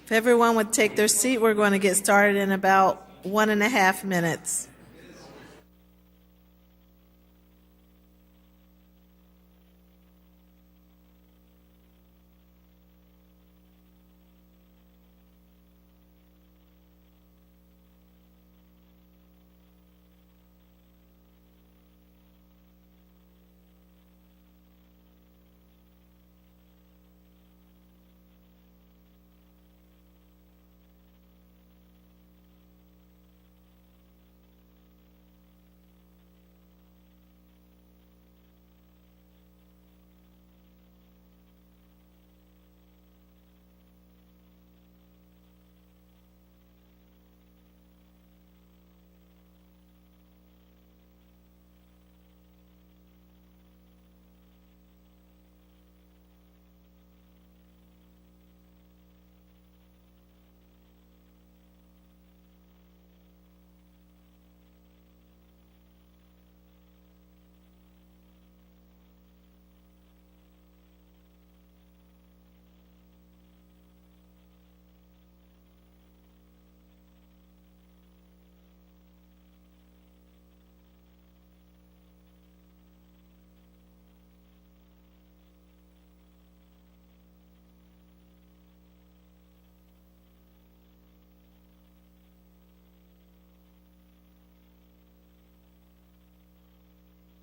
If everyone would take their seat, we're going to get started in about 1.5 minutes.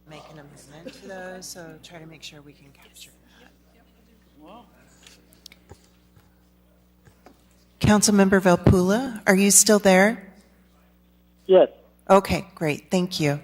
Make an amendment to those, so try to make sure we can capture that. Councilmember Velpula, are you still there? Yes. Okay, great, thank you.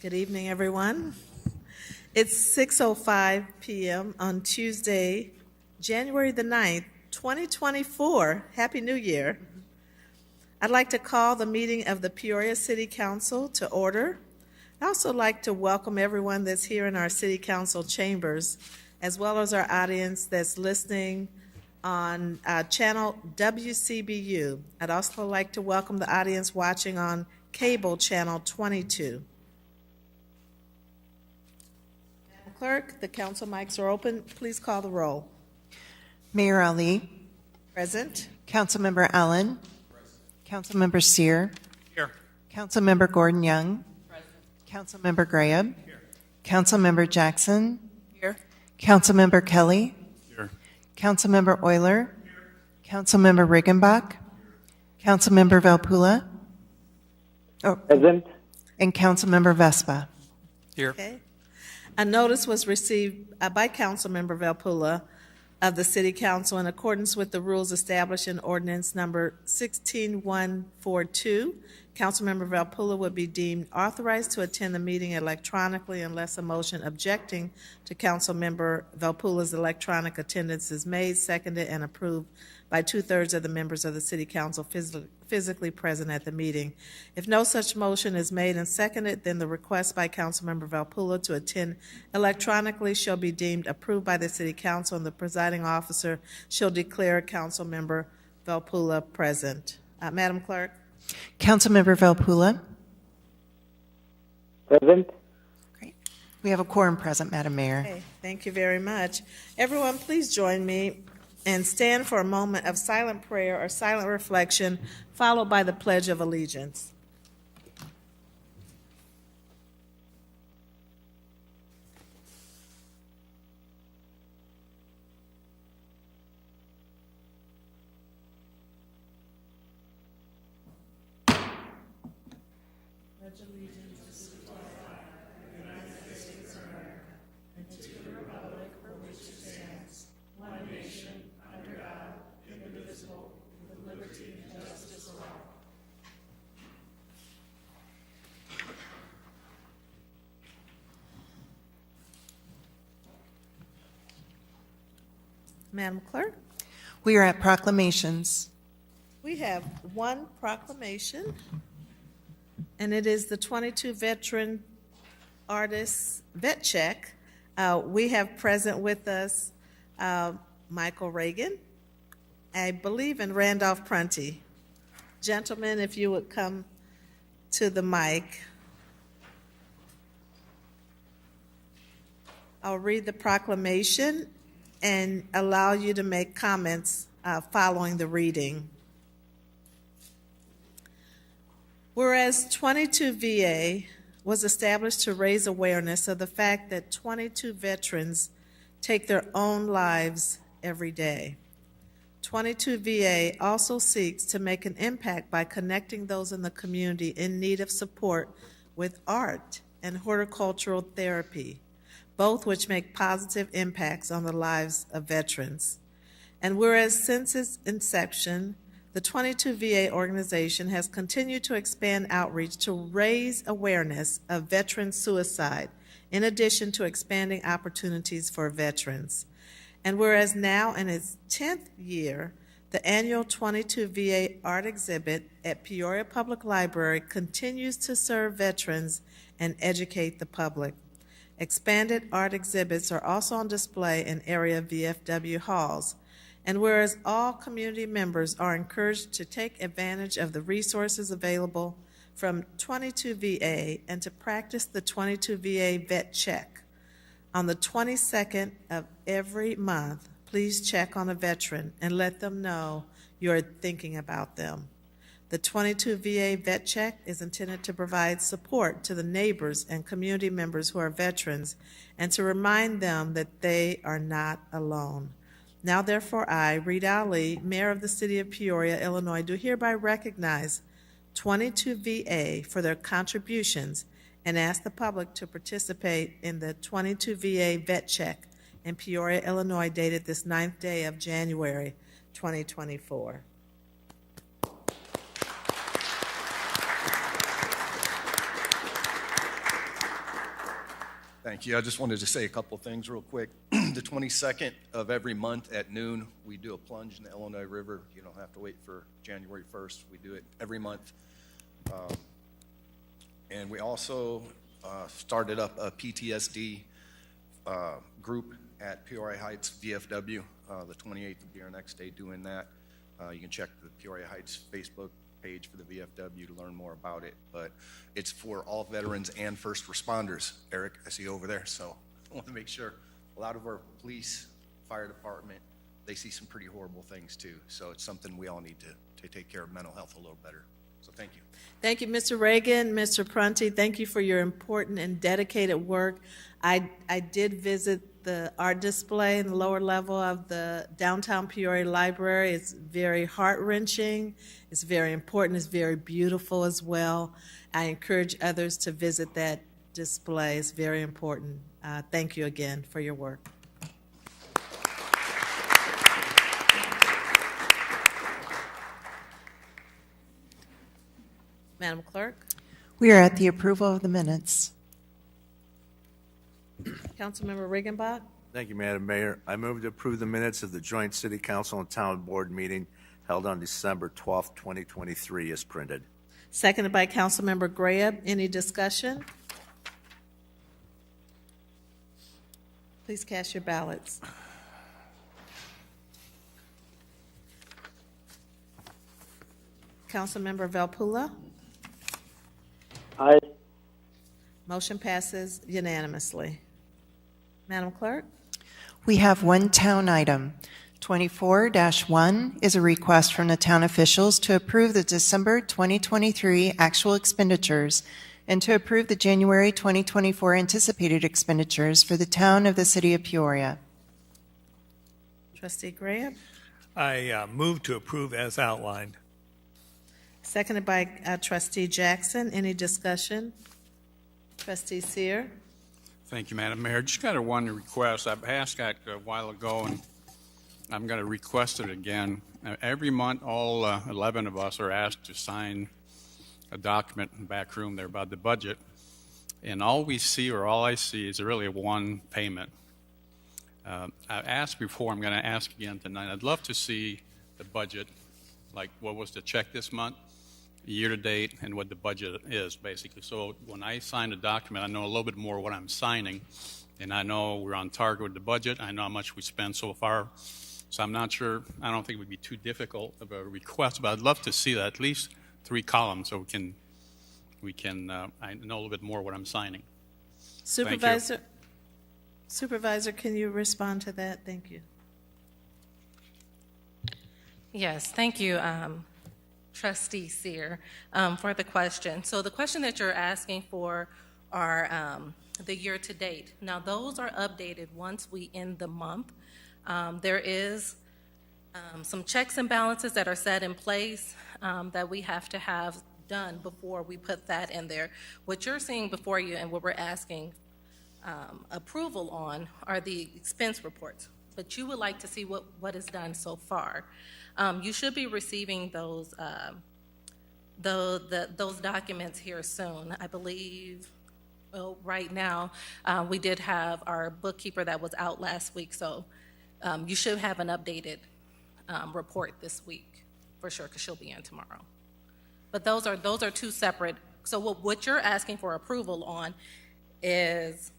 Good evening, everyone. It's 6:05 p.m. on Tuesday, January the 9th, 2024. Happy New Year. I'd like to call the meeting of the Peoria City Council to order. I'd also like to welcome everyone that's here in our City Council chambers, as well as our audience that's listening on channel WCBU. I'd also like to welcome the audience watching on cable channel 22. Clerk, the council mics are open. Please call the roll. Mayor Ali, Present. Councilmember Allen, Councilmember Sear, Here. Councilmember Gordon Young, Councilmember Graham, Councilmember Jackson, Here. Councilmember Kelly, Here. Councilmember Euler, Councilmember Riggenbach, Councilmember Velpula, Present. and Councilmember Vespa. Here. Okay. A notice was received by Councilmember Velpula of the City Council in accordance with the rules established in ordinance number 16142. Councilmember Velpula would be deemed authorized to attend the meeting electronically unless a motion objecting to Councilmember Velpula's electronic attendance is made, seconded, and approved by 2/3 of the members of the City Council physically present at the meeting. If no such motion is made and seconded, then the request by Councilmember Velpula to attend electronically shall be deemed approved by the City Council, and the presiding officer shall declare Councilmember Velpula present. Madam Clerk? Councilmember Velpula. Present. Great. We have a quorum present, Madam Mayor. Okay, thank you very much. Everyone, please join me and stand for a moment of silent prayer or silent reflection, followed by the Pledge of Allegiance. Madam Clerk? We are at proclamations. We have one proclamation, and it is the 22 Veteran Artists Vet Check. We have present with us Michael Reagan, I believe, and Randolph Prunty. Gentlemen, if you would come to the mic. I'll read the proclamation and allow you to make comments following the reading. Whereas 22 VA was established to raise awareness of the fact that 22 veterans take their own lives every day. 22 VA also seeks to make an impact by connecting those in the community in need of support with art and horticultural therapy, both which make positive impacts on the lives of veterans. And whereas since its inception, the 22 VA organization has continued to expand outreach to raise awareness of veteran suicide, in addition to expanding opportunities for veterans. And whereas now in its 10th year, the annual 22 VA art exhibit at Peoria Public Library continues to serve veterans and educate the public. Expanded art exhibits are also on display in area VFW halls. And whereas all community members are encouraged to take advantage of the resources available from 22 VA and to practice the 22 VA Vet Check. On the 22nd of every month, please check on a veteran and let them know you're thinking about them. The 22 VA Vet Check is intended to provide support to the neighbors and community members who are veterans and to remind them that they are not alone. Now, therefore, I, Reed Ali, Mayor of the City of Peoria, Illinois, do hereby recognize 22 VA for their contributions and ask the public to participate in the 22 VA Vet Check in Peoria, Illinois, dated this 9th day of January, 2024. Thank you. I just wanted to say a couple things real quick. The 22nd of every month at noon, we do a plunge in the Illinois River. You don't have to wait for January 1st. We do it every month. And we also started up a PTSD group at Peoria Heights VFW. The 28th will be our next day doing that. You can check the Peoria Heights Facebook page for the VFW to learn more about it, but it's for all veterans and first responders. Eric, I see you over there, so I want to make sure. A lot of our police, fire department, they see some pretty horrible things too, so it's something we all need to take care of mental health a little better. So thank you. Thank you, Mr. Reagan, Mr. Prunty. Thank you for your important and dedicated work. I did visit the art display in the lower level of the downtown Peoria Library. It's very heart-wrenching. It's very important. It's very beautiful as well. I encourage others to visit that display. It's very important. Thank you again for your work. Madam Clerk. We are at the approval of the minutes. Councilmember Riggenbach. Thank you, Madam Mayor. I move to approve the minutes of the joint City Council and Town Board meeting held on December 12th, 2023, as printed. Seconded by Councilmember Graham. Any discussion? Please cast your ballots. Councilmember Valpula. Aye. Motion passes unanimously. Madam Clerk. We have one town item. 24-1 is a request from the town officials to approve the December 2023 actual expenditures and to approve the January 2024 anticipated expenditures for the town of the City of Peoria. Trustee Graham. I move to approve as outlined. Seconded by Trustee Jackson. Any discussion? Trustee Sear. Thank you, Madam Mayor. Just got one request. I've asked that a while ago, and I'm going to request it again. Every month, all 11 of us are asked to sign a document in the back room there about the budget, and all we see, or all I see, is really one payment. I've asked before, I'm going to ask again tonight. I'd love to see the budget like what was the check this month, year-to-date, and what the budget is, basically. So when I sign a document, I know a little bit more what I'm signing, and I know we're on target with the budget. I know how much we spent so far. So I'm not sure, I don't think it would be too difficult of a request, but I'd love to see that, at least 3 columns, so we can I know a little bit more what I'm signing. Supervisor, can you respond to that? Thank you. Yes, thank you, Trustee Sear, for the question. So the question that you're asking for are the year-to-date. Now, those are updated once we end the month. There is some checks and balances that are set in place that we have to have done before we put that in there. What you're seeing before you and what we're asking approval on are the expense reports, but you would like to see what is done so far. You should be receiving those documents here soon. I believe, well, right now, we did have our bookkeeper that was out last week, so you should have an updated report this week for sure, because she'll be in tomorrow. But those are 2 separate. So what you're asking for approval on is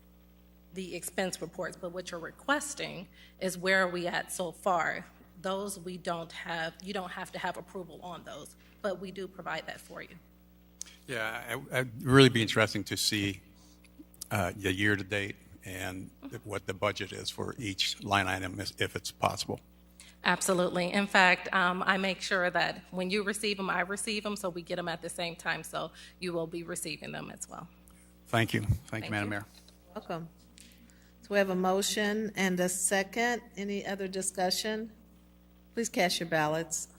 the expense reports, but what you're requesting is where are we at so far. Those we don't have, you don't have to have approval on those, but we do provide that for you. Yeah, it'd really be interesting to see the year-to-date and what the budget is for each line item, if it's possible. Absolutely. In fact, I make sure that when you receive them, I receive them, so we get them at the same time, so you will be receiving them as well. Thank you. Thank you, Madam Mayor. Welcome. So we have a motion and a second. Any other discussion? Please cast your ballots.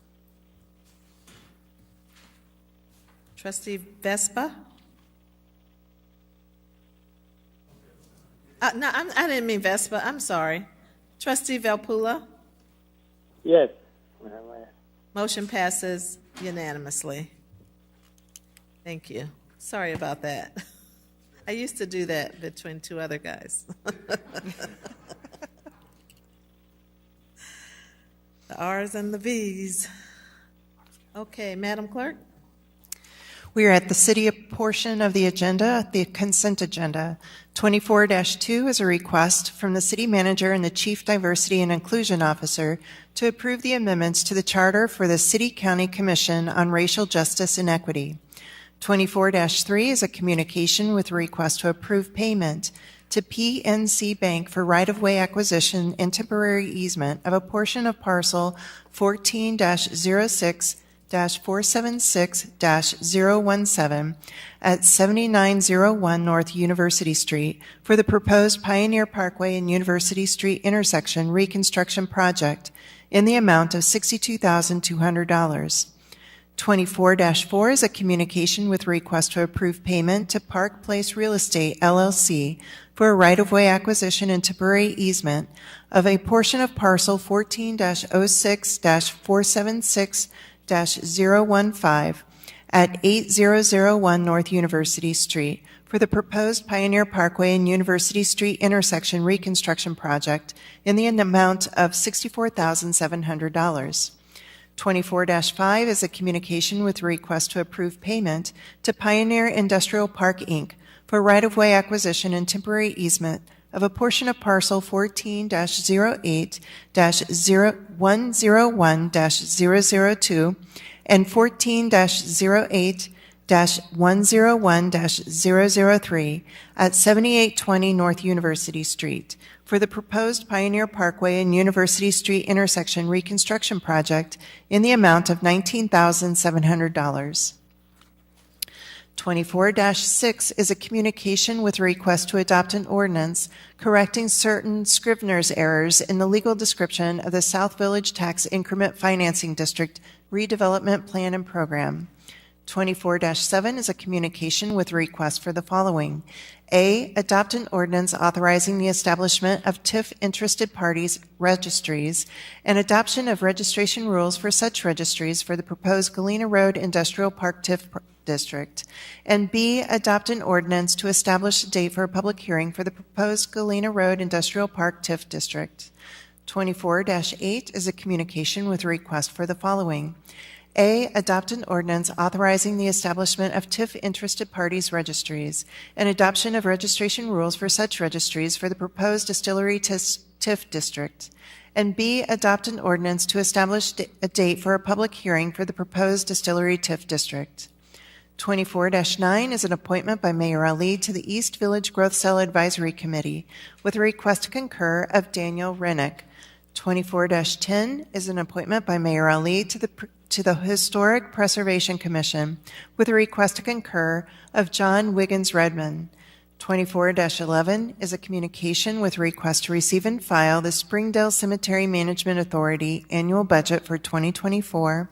Trustee Vespa? No, I didn't mean Vespa. I'm sorry. Trustee Valpula? Yes. Motion passes unanimously. Thank you. Sorry about that. I used to do that between 2 other guys. The R's and the V's. Okay, Madam Clerk? We are at the city portion of the agenda, the consent agenda. 24-2 is a request from the city manager and the chief diversity and inclusion officer to approve the amendments to the charter for the City County Commission on Racial Justice and Equity. 24-3 is a communication with a request to approve payment to PNC Bank for right-of-way acquisition and temporary easement of a portion of parcel 14-06-476-017 at 7901 North University Street for the proposed Pioneer Parkway and University Street intersection reconstruction project in the amount of $62,200. 24-4 is a communication with request to approve payment to Park Place Real Estate, LLC, for a right-of-way acquisition and temporary easement of a portion of parcel 14-06-476-015 at 8001 North University Street for the proposed Pioneer Parkway and University Street intersection reconstruction project in the amount of $64,700. 24-5 is a communication with a request to approve payment to Pioneer Industrial Park, Inc. for right-of-way acquisition and temporary easement of a portion of parcel 14-08-101-002 and 14-08-101-003 at 7820 North University Street for the proposed Pioneer Parkway and University Street intersection reconstruction project in the amount of $19,700. 24-6 is a communication with a request to adopt an ordinance correcting certain Scrivener's errors in the legal description of the South Village Tax Increment Financing District redevelopment plan and program. 24-7 is a communication with a request for the following. A, adopt an ordinance authorizing the establishment of TIF interested parties registries and adoption of registration rules for such registries for the proposed Galena Road Industrial Park TIF District. And B, adopt an ordinance to establish a date for a public hearing for the proposed Galena Road Industrial Park TIF District. 24-8 is a communication with a request for the following. A, adopt an ordinance authorizing the establishment of TIF interested parties registries and adoption of registration rules for such registries for the proposed distillery TIF district. And B, adopt an ordinance to establish a date for a public hearing for the proposed distillery TIF district. 24-9 is an appointment by Mayor Ali to the East Village Growth Cell Advisory Committee with a request to concur of Daniel Rennick. 24-10 is an appointment by Mayor Ali to the Historic Preservation Commission with a request to concur of John Wiggins Redmond. 24-11 is a communication with a request to receive and file the Springdale Cemetery Management Authority annual budget for 2024.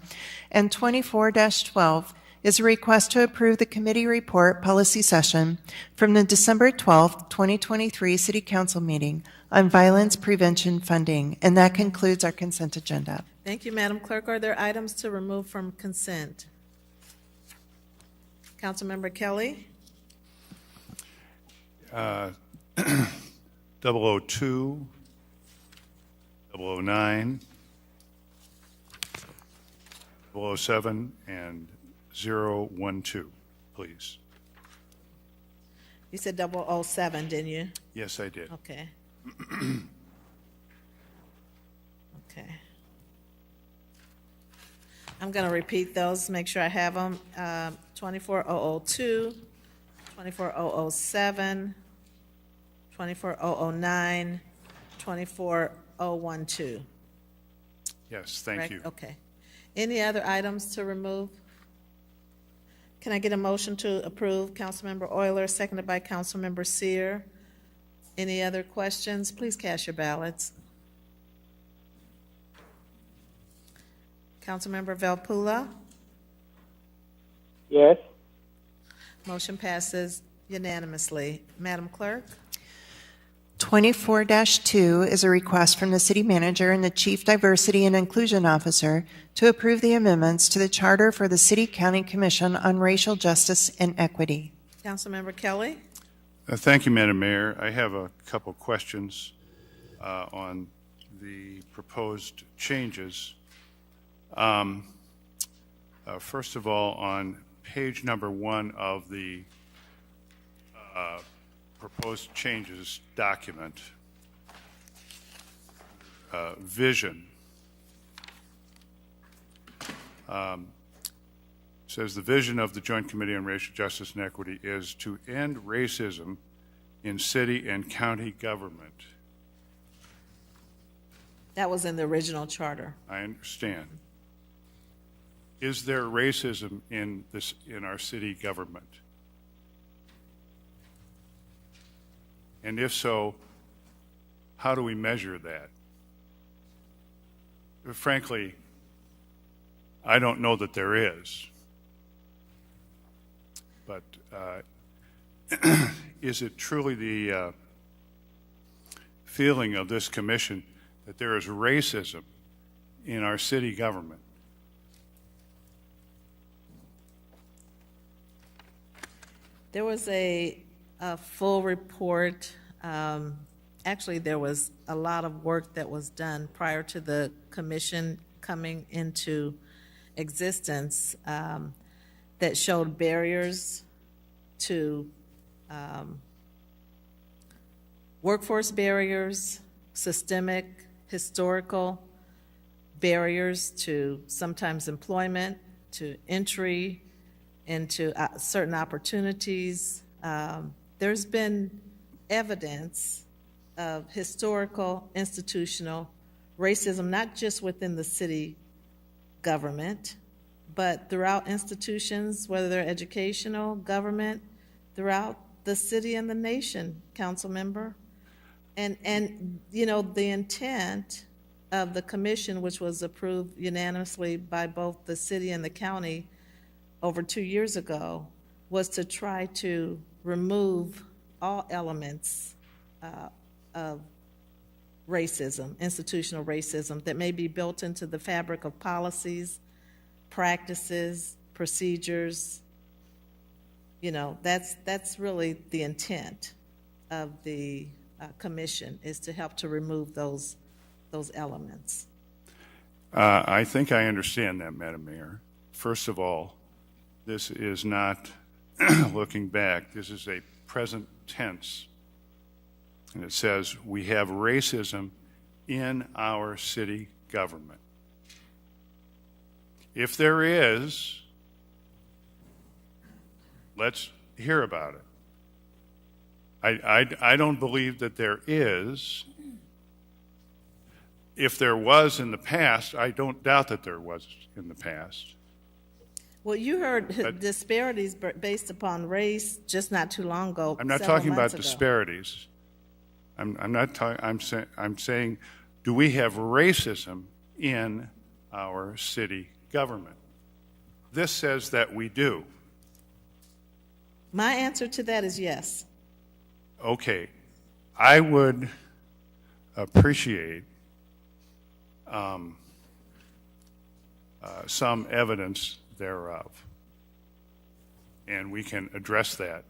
And 24-12 is a request to approve the committee report policy session from the December 12, 2023 City Council meeting on violence prevention funding. And that concludes our consent agenda. Thank you, Madam Clerk. Are there items to remove from consent? Councilmember Kelly? 002, 009, 007, and 012, please. You said 007, didn't you? Yes, I did. Okay. Okay. I'm going to repeat those, make sure I have them. 24002, 24007, 24009, 24012. Yes, thank Correct? you. Okay. Any other items to remove? Can I get a motion to approve? Councilmember Euler, seconded by Councilmember Seer. Any other questions? Please cast your ballots. Councilmember Velpula? Yes. Motion passes unanimously. Madam Clerk? 24-2 is a request from the city manager and the chief diversity and inclusion officer to approve the amendments to the charter for the City County Commission on Racial Justice and Equity. Councilmember Kelly? Thank you, Madam Mayor. I have a couple questions on the proposed changes. First of all, on page number 1 of the proposed changes document, vision, says the vision of the Joint Committee on Racial Justice and Equity is to end racism in city and county government. That was in the original charter. I understand. Is there racism in our city government? And if so, how do we measure that? Frankly, I don't know that there is. But is it truly the feeling of this commission that there is racism in our city government? There was a full report. Actually, there was a lot of work that was done prior to the commission coming into existence that showed barriers to workforce barriers, systemic, historical barriers to sometimes employment, to entry into certain opportunities. There's been evidence of historical, institutional racism, not just within the city government, but throughout institutions, whether they're educational, government, throughout the city and the nation, council member. And you know, the intent of the commission, which was approved unanimously by both the city and the county over 2 years ago, was to try to remove all elements of racism, institutional racism, that may be built into the fabric of policies, practices, procedures. You know, that's really the intent of the commission, is to help to remove those elements. I think I understand that, Madam Mayor. first of all, this is not looking back. This is a present tense. And it says, we have racism in our city government. If there is, let's hear about it. I don't believe that there is. If there was in the past, I don't doubt that there was in the past. Well, you heard disparities based upon race just not too long ago. I'm not talking about disparities. I'm saying, do we have racism in our city government? This says that we do. My answer to that is yes. Okay, I would appreciate some evidence thereof, and we can address that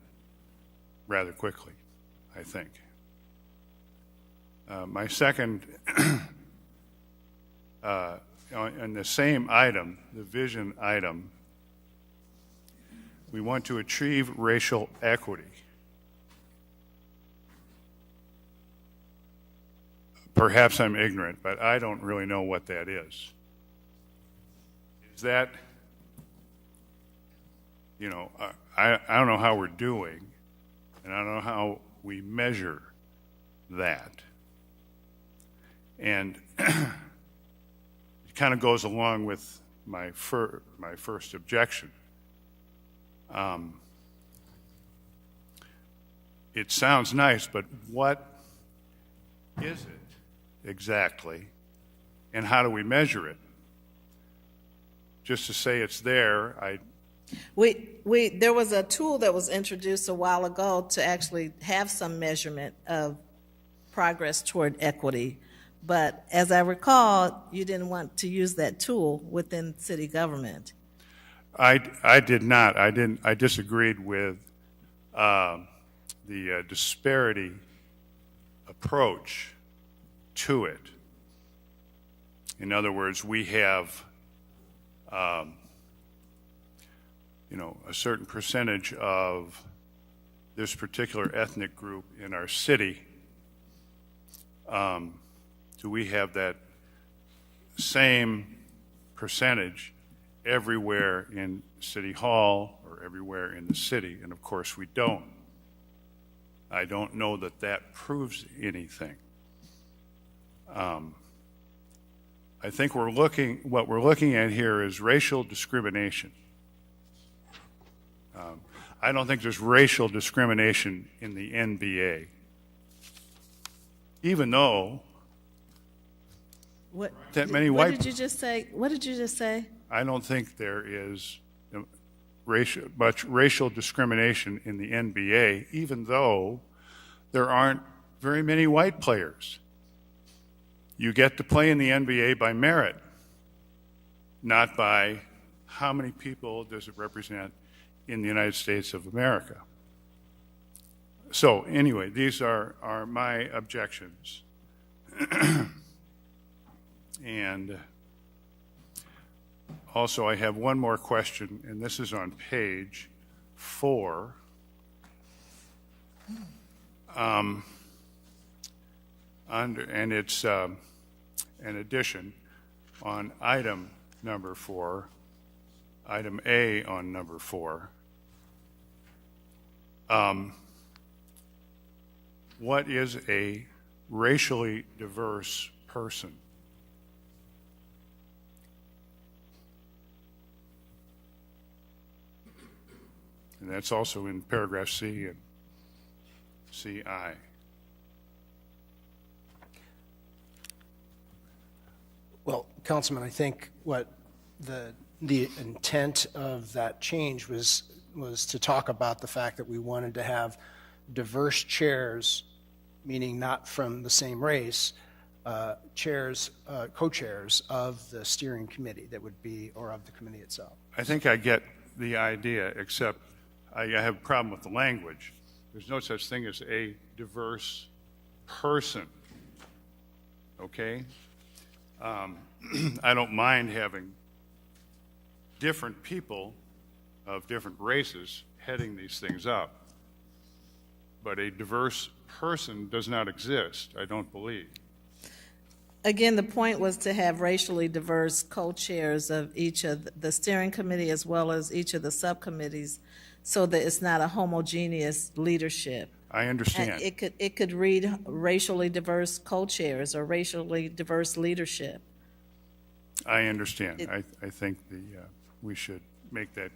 rather quickly, I think. My second, on the same item, the vision item, we want to achieve racial equity. Perhaps I'm ignorant, but I don't really know what that is. Is that, I don't know how we're doing, and I don't know how we measure that. And it kind of goes along with my first objection. It sounds nice, but what is it exactly, and how do we measure it? Just to say it's there, there was a tool that was introduced a while ago to actually have some measurement of progress toward equity. But as I recall, you didn't want to use that tool within city government. I did not. I disagreed with the disparity approach to it. In other words, we have a certain percentage of this particular ethnic group in our city. Do we have that same percentage everywhere in City Hall or everywhere in the city? And of course we don't. I don't know that that proves anything. I think what we're looking at here is racial discrimination. I don't think there's racial discrimination in the NBA, even though that many white. What did you just say? What did you just say? I don't think there is much racial discrimination in the NBA, even though there aren't very many white players. You get to play in the NBA by merit, not by how many people does it represent in the United States of America. So anyway, these are my objections. And also I have one more question, and this is on page 4. And it's an addition on item number 4, item A on number 4. What is a racially diverse person? And that's also in paragraph C and CI. Well, Councilman, I think what the intent of that change was to talk about the fact that we wanted to have diverse chairs, meaning not from the same race, chairs, co-chairs of the steering committee that would be, or of the committee itself. I think I get the idea, except I have a problem with the language. There's no such thing as a diverse person, okay? I don't mind having different people of different races heading these things up. But a diverse person does not exist, I don't believe. Again, the point was to have racially diverse co-chairs of each of the steering committee as well as each of the subcommittees, so that it's not a homogeneous leadership. I understand. And it could read racially diverse co-chairs or racially diverse leadership. I understand. I think we should make that.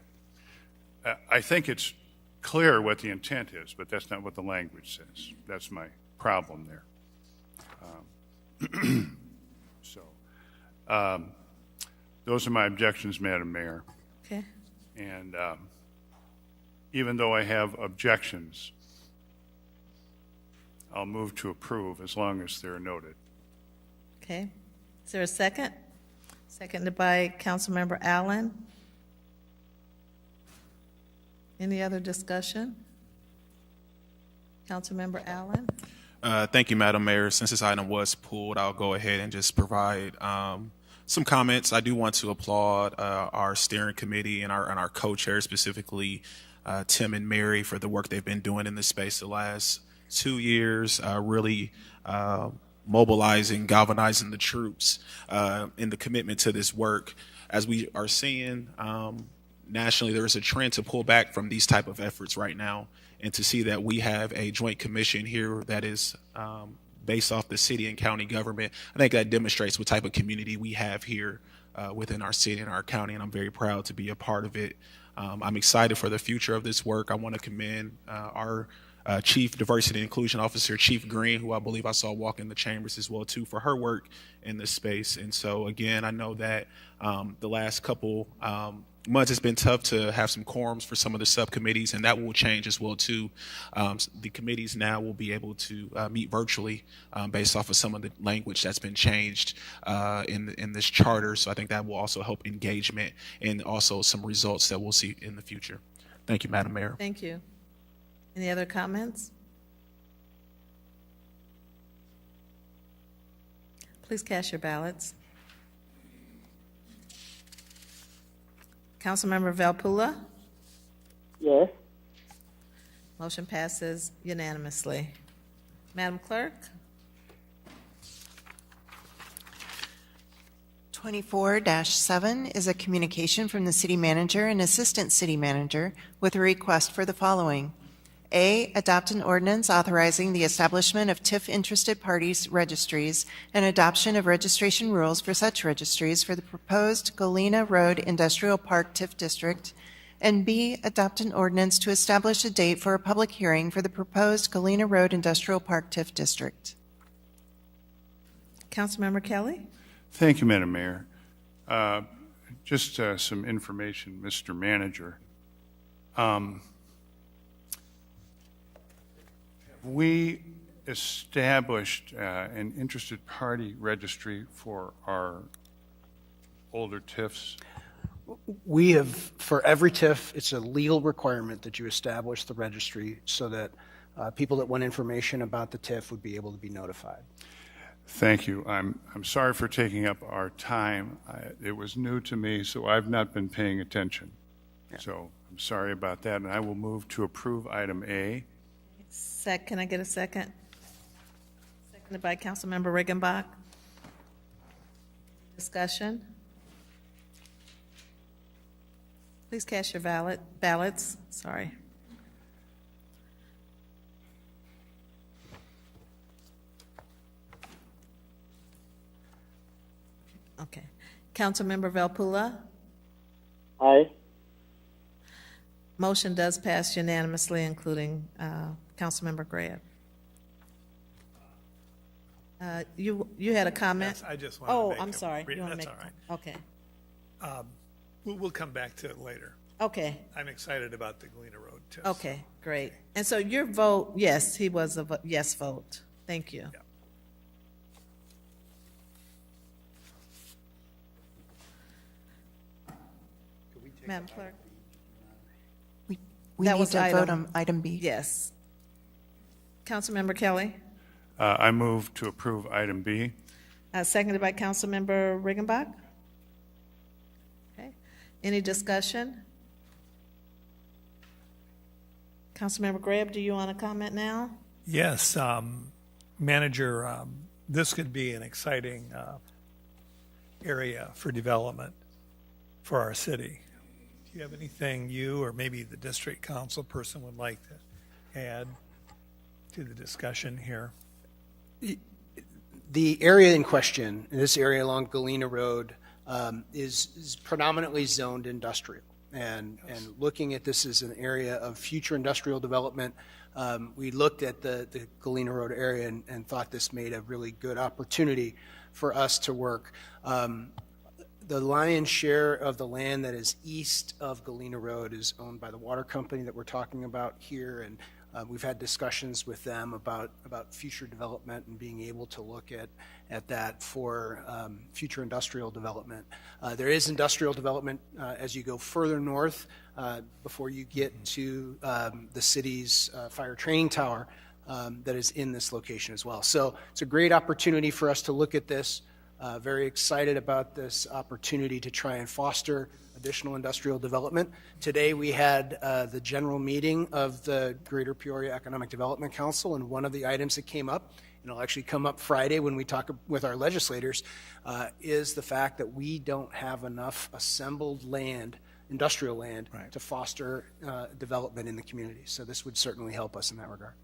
I think it's clear what the intent is, but that's not what the language says. That's my problem there. Those are my objections, Madam Mayor. Okay. And even though I have objections, I'll move to approve as long as they're noted. Okay. Is there a second? Seconded by Councilmember Allen. Any other discussion? Councilmember Allen? Thank you, Madam Mayor. Since this item was pulled, I'll go ahead and just provide some comments. I do want to applaud our steering committee and our co-chairs, specifically Tim and Mary, for the work they've been doing in this space the last 2 years, really mobilizing, galvanizing the troops in the commitment to this work. As we are seeing nationally, there is a trend to pull back from these type of efforts right now, and to see that we have a joint commission here that is based off the city and county government, I think that demonstrates what type of community we have here within our city and our county, and I'm very proud to be a part of it. I'm excited for the future of this work. I want to commend our Chief Diversity and Inclusion Officer, Chief Green, who I believe I saw walk in the chambers as well, too, for her work in this space. And so, again, I know that the last couple months it's been tough to have some quorums for some of the subcommittees, and that will change as well, too. The committees now will be able to meet virtually based off of some of the language that's been changed in this charter. So I think that will also help engagement and also some results that we'll see in the future. Thank you, Madam Mayor. Thank you. Any other comments? Please cast your ballots. Councilmember Valpula? Yes. Motion passes unanimously. Madam Clerk? 24-7 is a communication from the city manager and assistant city manager with a request for the following. A, adopt an ordinance authorizing the establishment of TIF interested parties registries and adoption of registration rules for such registries for the proposed Galena Road Industrial Park TIF District. And B, adopt an ordinance to establish a date for a public hearing for the proposed Galena Road Industrial Park TIF District. Councilmember Kelly? Thank you, Madam Mayor. Just some information, Mr. Manager. We established an interested party registry for our older TIFs. We have, for every TIF, it's a legal requirement that you establish the registry so that people that want information about the TIF would be able to be notified. Thank you. I'm sorry for taking up our time. It was new to me, so I've not been paying attention. Yeah. So I'm sorry about that, and I will move to approve item A. Can I get a second? Seconded by Councilmember Riggenbach. Discussion? Please cast your ballots. Sorry. Okay. Councilmember Valpula? Aye. Motion does pass unanimously, including Councilmember Graham. You had a comment? Yes, I just wanted to make I'm sorry. You want to That's make? all right. Okay. We'll come back to it later. Okay. I'm excited about the Galena Road test. Okay, great. And so your vote, yes, he was a yes vote. Thank you. Yeah. Madam Clerk? We That need was to item- vote on item B. Yes. Councilmember Kelly? I move to approve item B. Seconded by Councilmember Riggenbach. Okay. Any discussion? Councilmember Graham, do you want to comment now? Yes, Manager, this could be an exciting area for development for our city. Do you have anything you or maybe the district council person would like to add to the discussion here? The area in question, this area along Galena Road, is predominantly zoned industrial. And looking at this as an area of future industrial development, we looked at the Galena Road area and thought this made a really good opportunity for us to work. The lion's share of the land that is east of Galena Road is owned by the water company that we're talking about here, and we've had discussions with them about future development and being able to look at that for future industrial development. There is industrial development as you go further north before you get to the city's fire training tower that is in this location as well. So it's a great opportunity for us to look at this. Very excited about this opportunity to try and foster additional industrial development. Today we had the general meeting of the Greater Peoria Economic Development Council, and one of the items that came up, and it'll actually come up Friday when we talk with our legislators, is the fact that we don't have enough assembled land, industrial land, to foster development in the community. So this would certainly help us in that regard.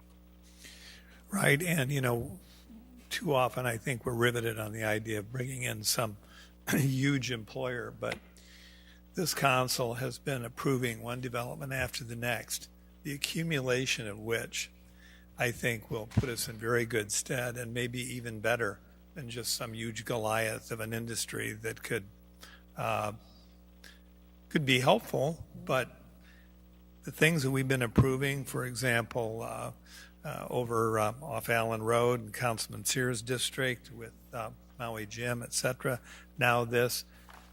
Right, and too often I think we're riveted on the idea of bringing in some huge employer, but this council has been approving one development after the next, the accumulation of which I think will put us in very good stead and maybe even better than just some huge Goliath of an industry that could be helpful, but the things that we've been approving, for example, over off Allen Road and Councilman Sears' district with Maui Gym, et cetera. Now this,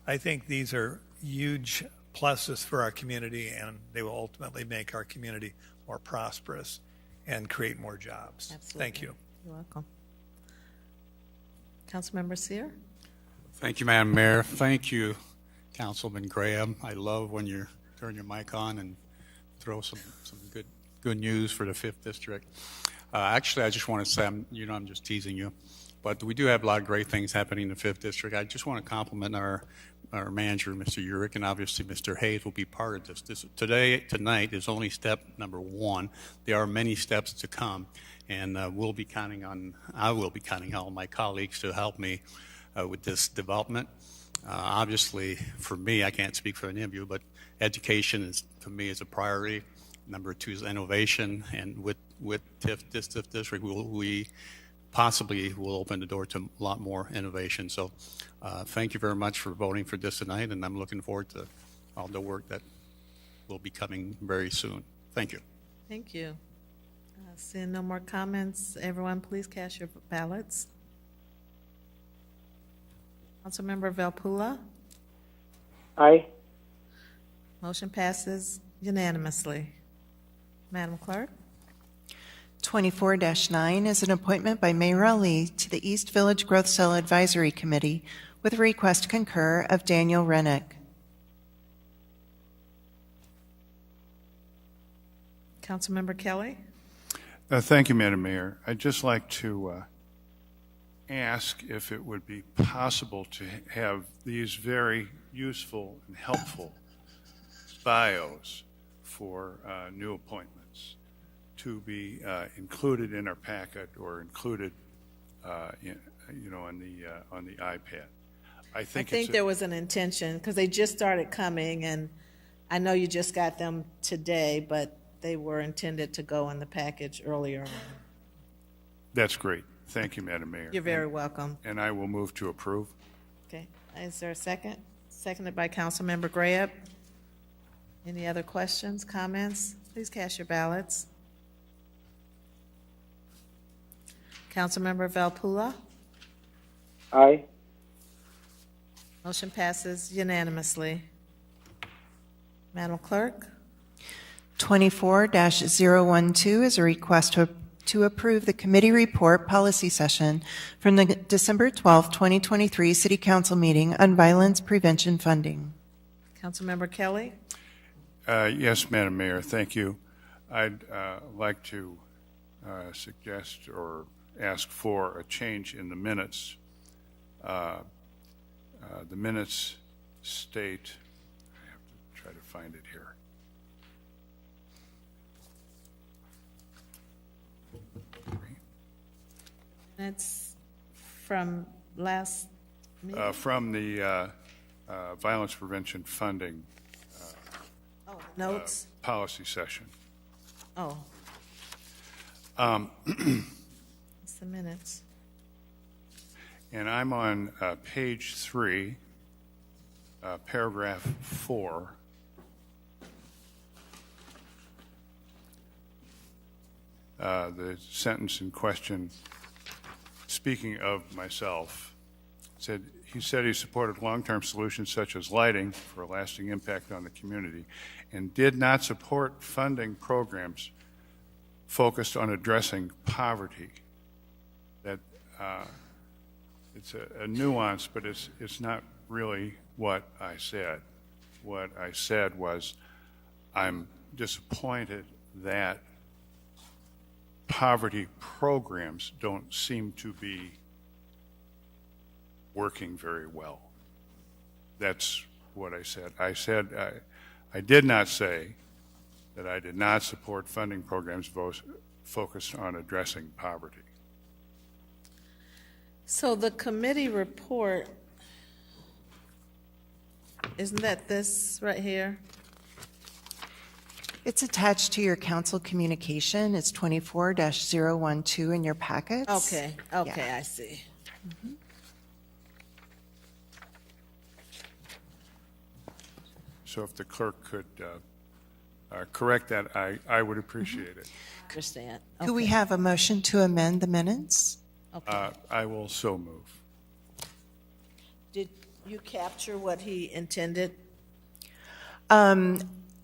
I think these are huge pluses for our community, and they will ultimately make our community more prosperous and create more jobs. Absolutely. Thank you. You're welcome. Councilmember Sear? Thank you, Madam Mayor. Thank you, Councilman Graham. I love when you turn your mic on and throw some good news for the 5th District. Actually, I just want to say, I'm just teasing you, but we do have a lot of great things happening in the 5th District. I just want to compliment our manager, Mr. Urick, and obviously Mr. Hayes will be part of this. Tonight is only step number 1. There are many steps to come, and I will be counting on all my colleagues to help me with this development. Obviously, for me, I can't speak for any of you, but education for me is a priority. Number 2 is innovation, and with this district, we possibly will open the door to a lot more innovation. So thank you very much for voting for this tonight, and I'm looking forward to all the work that will be coming very soon. Thank you. Thank you. Seeing no more comments, everyone please cast your ballots. Councilmember Velpula? Aye. Motion passes unanimously. Madam Clerk? 24-9 is an appointment by Mayor Ali to the East Village Growth Cell Advisory Committee with a request to concur of Daniel Rennick. Councilmember Kelly? Thank you, Madam Mayor. I'd just like to ask if it would be possible to have these very useful and helpful bios for new appointments to be included in our packet or included, on the iPad. I think there was an intention because they just started coming, and I know you just got them today, but they were intended to go in the package earlier on. That's great. Thank you, Madam Mayor. You're very welcome. And I will move to approve. Okay. Is there a second? Seconded by Councilmember Graham. Any other questions, comments? Please cast your ballots. Councilmember Velpula? Aye. Motion passes unanimously. Madam Clerk? 24-012 is a request to approve the committee report policy session from the December 12, 2023 City Council meeting on violence prevention funding. Councilmember Kelly? Yes, Madam Mayor, thank you. I'd like to suggest or ask for a change in the minutes. The minutes state, I have to try to find it here. That's from last meeting? From the Violence Prevention Funding Oh, notes? policy session. Oh. It's the minutes. And I'm on page 3, paragraph 4. The sentence in question, speaking of myself, he said he supported long-term solutions such as lighting for a lasting impact on the community and did not support funding programs focused on addressing poverty. That it's a nuance, but it's not really what I said. What I said was I'm disappointed that poverty programs don't seem to be working very well. That's what I said. I did not say that I did not support funding programs focused on addressing poverty. So the committee report, isn't that this right here? It's attached to your council communication. It's 24-012 in your packets. Okay, I see. So if the clerk could correct that, I would appreciate it. Understand. Could we have a motion to amend the minutes? Okay. I will so move. Did you capture what he intended?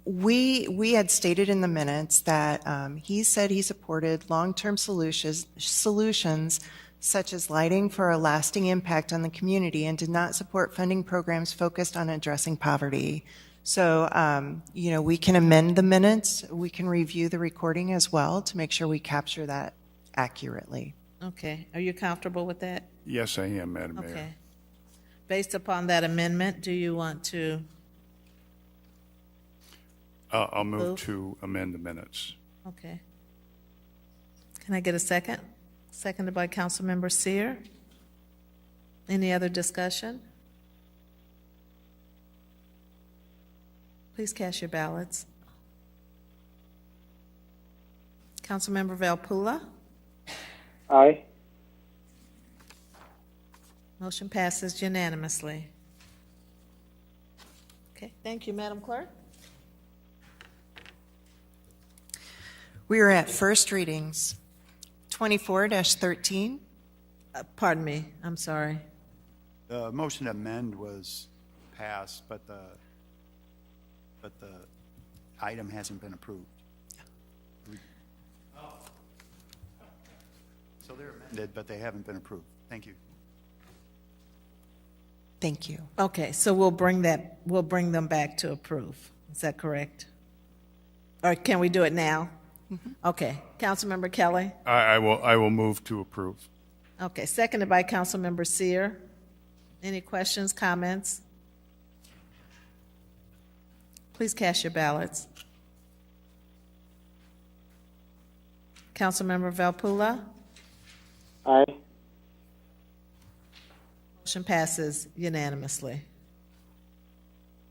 We had stated in the minutes that he said he supported long-term solutions such as lighting for a lasting impact on the community and did not support funding programs focused on addressing poverty. So, we can amend the minutes. We can review the recording as well to make sure we capture that accurately. Okay, are you comfortable with that? Yes, I am, Madam Mayor. Okay. Based upon that amendment, do you want to? I'll move to amend the minutes. Okay. Can I get a second? Seconded by Councilmember Seer. Any other discussion? Please cast your ballots. Councilmember Valpula? Aye. Motion passes unanimously. Okay, thank you, Madam Clerk. We are at first readings. 24-13. Pardon me, I'm sorry. The motion to amend was passed, but the item hasn't been approved. So they're amended, but they haven't been approved. Thank you. Thank you. Okay, so we'll bring them back to approve. Is that correct? Or can we do it now? Okay, Councilmember Kelly? I will move to approve. Okay, seconded by Councilmember Seer. Any questions, comments? Please cast your ballots. Councilmember Valpula? Aye. Motion passes unanimously.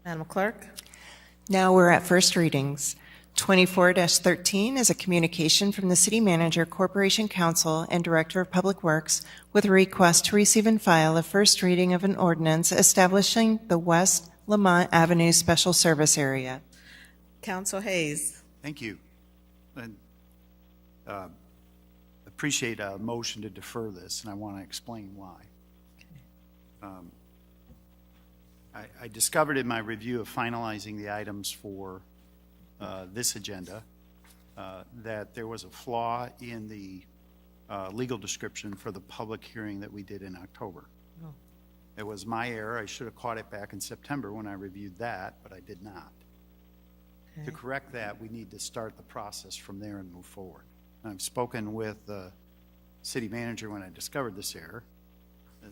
Madam Clerk? Now we're at first readings. 24-13 is a communication from the City Manager, Corporation Counsel, and Director of Public Works with a request to receive and file a first reading of an ordinance establishing the West Lamont Avenue Special Service Area. Council Hayes. Thank you. And appreciate a motion to defer this, and I want to explain why. I discovered in my review of finalizing the items for this agenda that there was a flaw in the legal description for the public hearing that we did in October. It was my error. I should have caught it back in September when I reviewed that, but I did not. To correct that, we need to start the process from there and move forward. And I've spoken with the city manager when I discovered this error,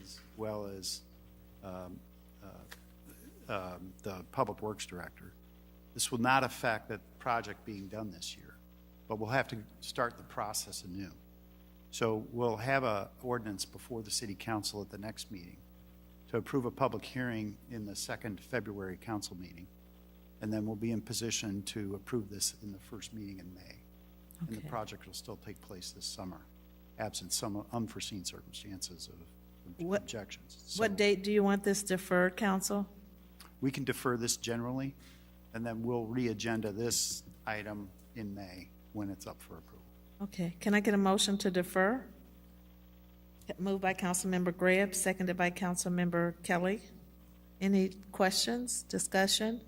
as well as the public works director. This will not affect the project being done this year, but we'll have to start the process anew. So we'll have an ordinance before the city council at the next meeting to approve a public hearing in the second February council meeting. And then we'll be in position to approve this in the first meeting in May. And the project will still take place this summer, absent some unforeseen circumstances of objections. So What date do you want this deferred, council? we can defer this generally, and then we'll re-agenda this item in May when it's up for approval. Okay, can I get a motion to defer? Moved by Councilmember Greb, seconded by Councilmember Kelly. Any questions, discussion?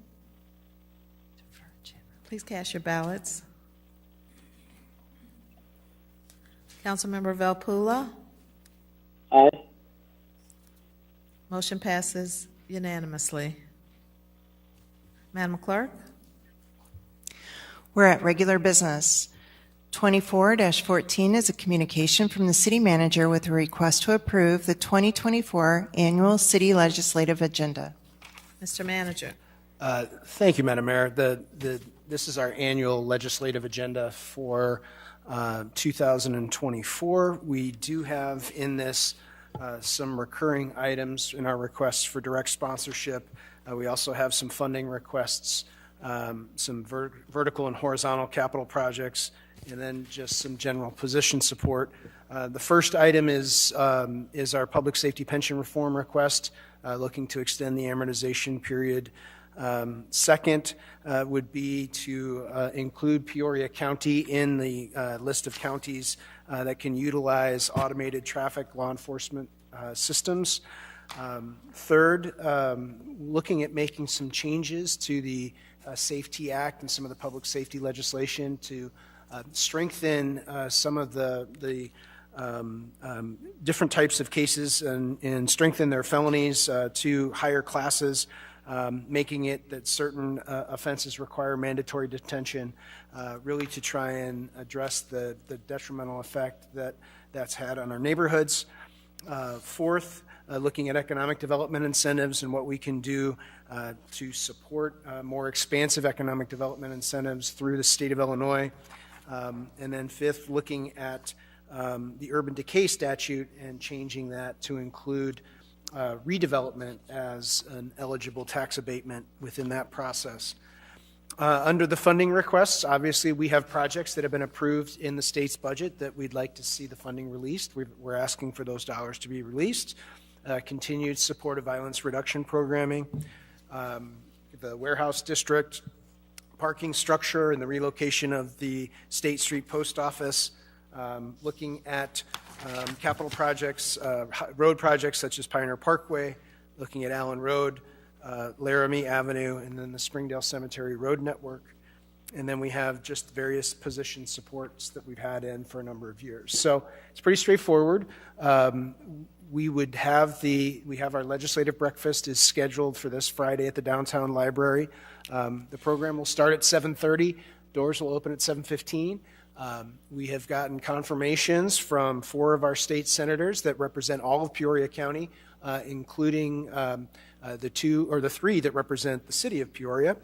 Please cast your ballots. Councilmember Velpula? Aye. Motion passes unanimously. Madam Clerk? We're at regular business. 24-14 is a communication from the city manager with a request to approve the 2024 annual city legislative agenda. Mr. Manager. Thank you, Madam Mayor. This is our annual legislative agenda for 2024. We do have in this some recurring items in our requests for direct sponsorship. We also have some funding requests, some vertical and horizontal capital projects, and then just some general position support. The first item is our public safety pension reform request, looking to extend the amortization period. Second would be to include Peoria County in the list of counties that can utilize automated traffic law enforcement systems. Third, looking at making some changes to the Safety Act and some of the public safety legislation to strengthen some of the different types of cases and strengthen their felonies to higher classes, making it that certain offenses require mandatory detention, really to try and address the detrimental effect that's had on our neighborhoods. Fourth, looking at economic development incentives and what we can do to support more expansive economic development incentives through the state of Illinois. And then fifth, looking at the urban decay statute and changing that to include redevelopment as an eligible tax abatement within that process. Under the funding requests, obviously we have projects that have been approved in the state's budget that we'd like to see the funding released. We're asking for those dollars to be released. Continued support of violence reduction programming, the warehouse district, parking structure and the relocation of the State Street Post Office, looking at capital projects, road projects such as Pioneer Parkway, looking at Allen Road, Laramie Avenue, and then the Springdale Cemetery Road Network. And then we have just various position supports that we've had in for a number of years. So it's pretty straightforward. We have our legislative breakfast is scheduled for this Friday at the downtown library. The program will start at 7:30. Doors will open at 7:15. We have gotten confirmations from 4 of our state senators that represent all of Peoria County, including the 3 that represent the city of Peoria.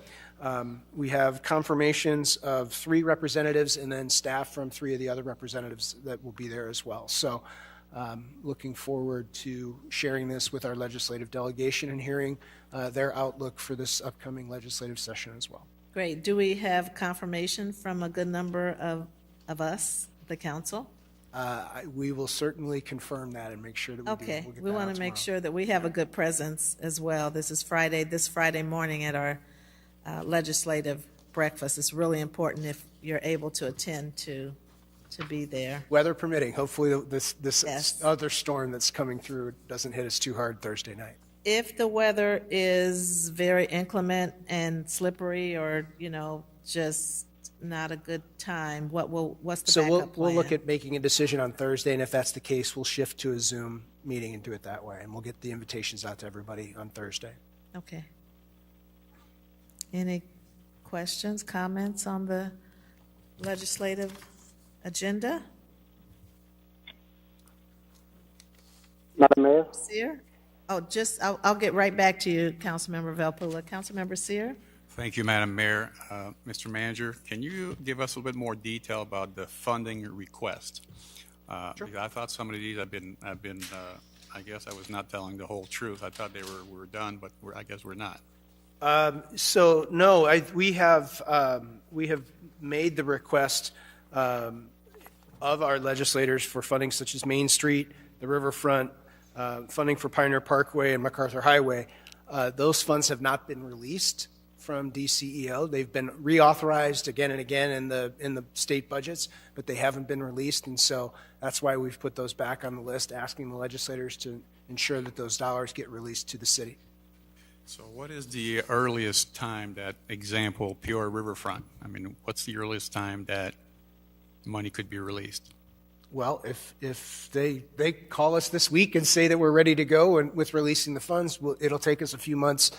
We have confirmations of 3 representatives and then staff from 3 of the other representatives that will be there as well. So looking forward to sharing this with our legislative delegation and hearing their outlook for this upcoming legislative session as well. Great. Do we have confirmation from a good number of us, the council? We will certainly confirm that and make sure that we do. Okay. We'll get We that want out to make tomorrow. sure that we have a good presence as well. This is this Friday morning at our legislative breakfast. It's really important if you're able to attend to be there. Weather permitting, hopefully this Yes. other storm that's coming through doesn't hit us too hard Thursday night. If the weather is very inclement and slippery or, just not a good time, what's the So backup we'll look plan? at making a decision on Thursday, and if that's the case, we'll shift to a Zoom meeting and do it that way, and we'll get the invitations out to everybody on Thursday. Okay. Any questions, comments on the legislative agenda? Madam Mayor? Seer? Oh, I'll get right back to you, Councilmember Velpula. Councilmember Seer? Thank you, Madam Mayor. Mr. Manager, can you give us a little bit more detail about the funding request? Because I thought some of these I guess I was not telling the whole truth. I thought they were done, but I guess we're not. So no, we have made the request of our legislators for funding such as Main Street, the Riverfront, funding for Pioneer Parkway and MacArthur Highway. Those funds have not been released from DCEO. They've been reauthorized again and again in the state budgets, but they haven't been released, and so that's why we've put those back on the list, asking the legislators to ensure that those dollars get released to the city. So what is the earliest time that, example, Peoria Riverfront? I mean, what's the earliest time that money could be released? Well, if they call us this week and say that we're ready to go and with releasing the funds, it'll take us a few months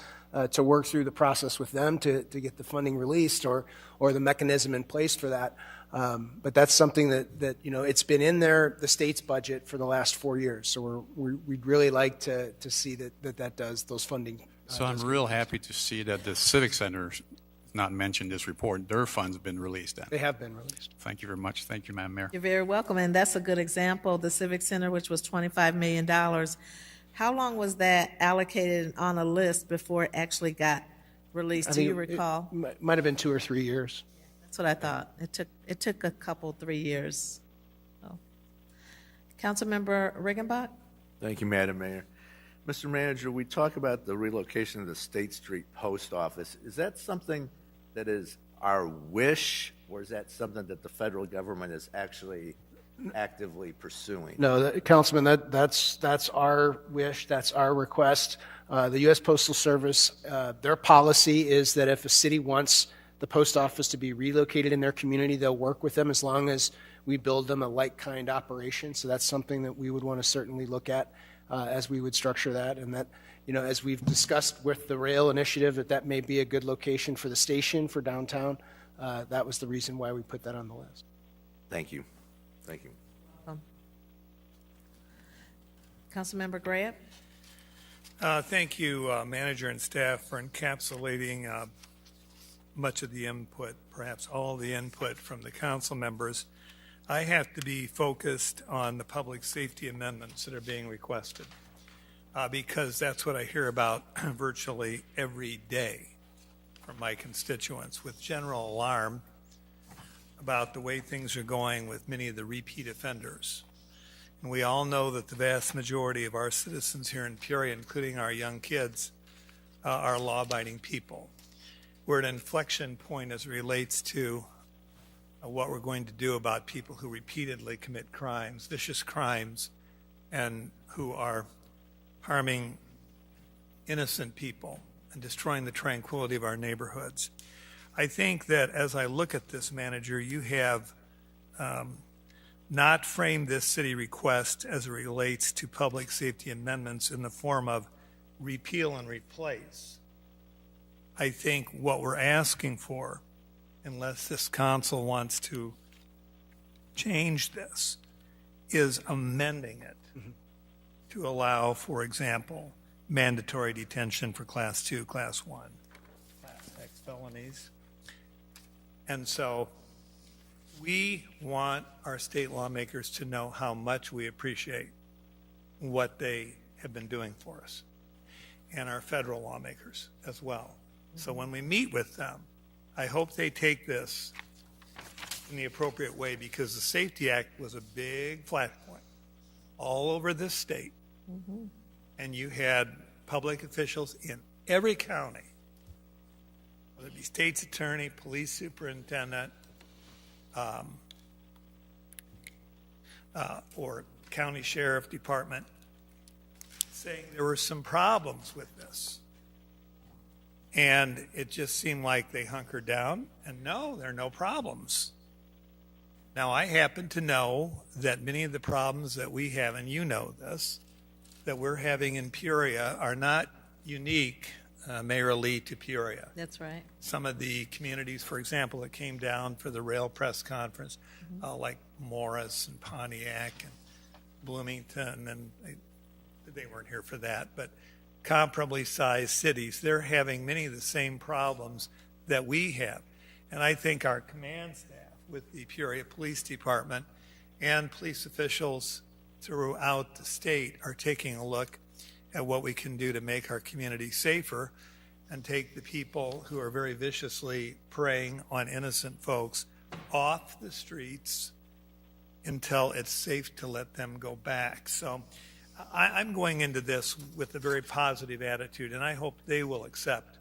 to work through the process with them to get the funding released or the mechanism in place for that. But that's something that it's been in the state's budget for the last 4 years. So we'd really like to see that does those funding. So I'm real happy to see that the Civic Center not mentioned this report. Their funds have been released. They have been released. Thank you very much. Thank you, Madam Mayor. You're very welcome, and that's a good example. The Civic Center, which was $25 million. How long was that allocated on a list before it actually got released? Do you recall? It might have been 2 or 3 years. That's what I thought. It took a couple, 3 years. So. Councilmember Riggenbach? Thank you, Madam Mayor. Mr. Manager, we talk about the relocation of the State Street Post Office. Is that something that is our wish, or is that something that the federal government is actually actively pursuing? No, Councilman, that's our wish, that's our request. The U.S. Postal Service, their policy is that if a city wants the post office to be relocated in their community, they'll work with them as long as we build them a like-kind operation. So that's something that we would want to certainly look at as we would structure that. And that, as we've discussed with the rail initiative, that may be a good location for the station for downtown. That was the reason why we put that on the list. Thank you. Thank you. Councilmember Graham? Thank you, Manager and staff, for encapsulating much of the input, perhaps all the input from the council members. I have to be focused on the public safety amendments that are being requested because that's what I hear about virtually every day from my constituents, with general alarm about the way things are going with many of the repeat offenders. And we all know that the vast majority of our citizens here in Peoria, including our young kids, are law-abiding people. We're at an inflection point as it relates to what we're going to do about people who repeatedly commit crimes, vicious crimes, and who are harming innocent people and destroying the tranquility of our neighborhoods. I think that as I look at this, Manager, you have not framed this city request as it relates to public safety amendments in the form of repeal and replace. I think what we're asking for, unless this council wants to change this, is amending it to allow, for example, mandatory detention for Class 2, Class 1, Class X felonies. And so we want our state lawmakers to know how much we appreciate what they have been doing for us, and our federal lawmakers as well. So when we meet with them, I hope they take this in the appropriate way, because the Safety Act was a big flashpoint all over this state. And you had public officials in every county, whether it be state's attorney, police superintendent, or county sheriff department, saying there were some problems with this. And it just seemed like they hunkered down, and no, there are no problems. Now, I happen to know that many of the problems that we have, and you know this, that we're having in Peoria are not unique, Mayor Lee, to Peoria. That's right. Some of the communities, for example, that came down for the rail press conference, like Morris and Pontiac and Bloomington, and they weren't here for that, but comparably sized cities, they're having many of the same problems that we have. And I think our command staff with the Peoria Police Department and police officials throughout the state are taking a look at what we can do to make our community safer and take the people who are very viciously preying on innocent folks off the streets until it's safe to let them go back. So I'm going into this with a very positive attitude, and I hope they will accept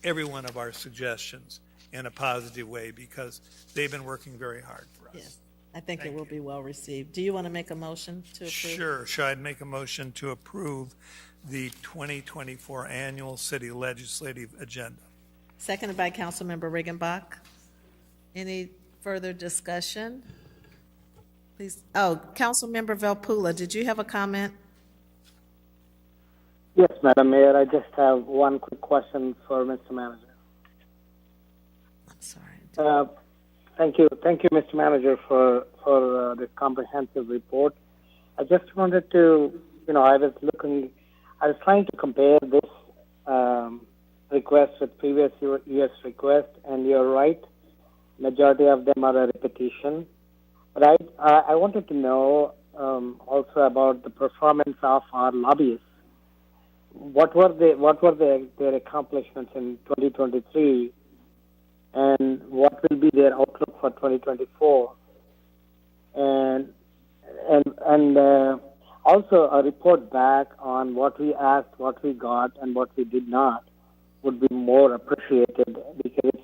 every one of our suggestions in a positive way because they've been working very hard for us. Yes, I think it will be well received. Do you want to make a motion to approve? Sure. Should I make a motion to approve the 2024 annual city legislative agenda? Seconded by Councilmember Riggenbach. Any further discussion? Please. Oh, Councilmember Velpula, did you have a comment? Yes, Madam Mayor. I just have one quick question for Mr. Manager. I'm sorry. Thank you, Mr. Manager, for this comprehensive report. I just wanted to, I was trying to compare this request with previous year's request, and you're right, majority of them are a repetition. But I wanted to know also about the performance of our lobbyists. What were their accomplishments in 2023, and what will be their outlook for 2024? And also a report back on what we asked, what we got, and what we did not would be more appreciated, because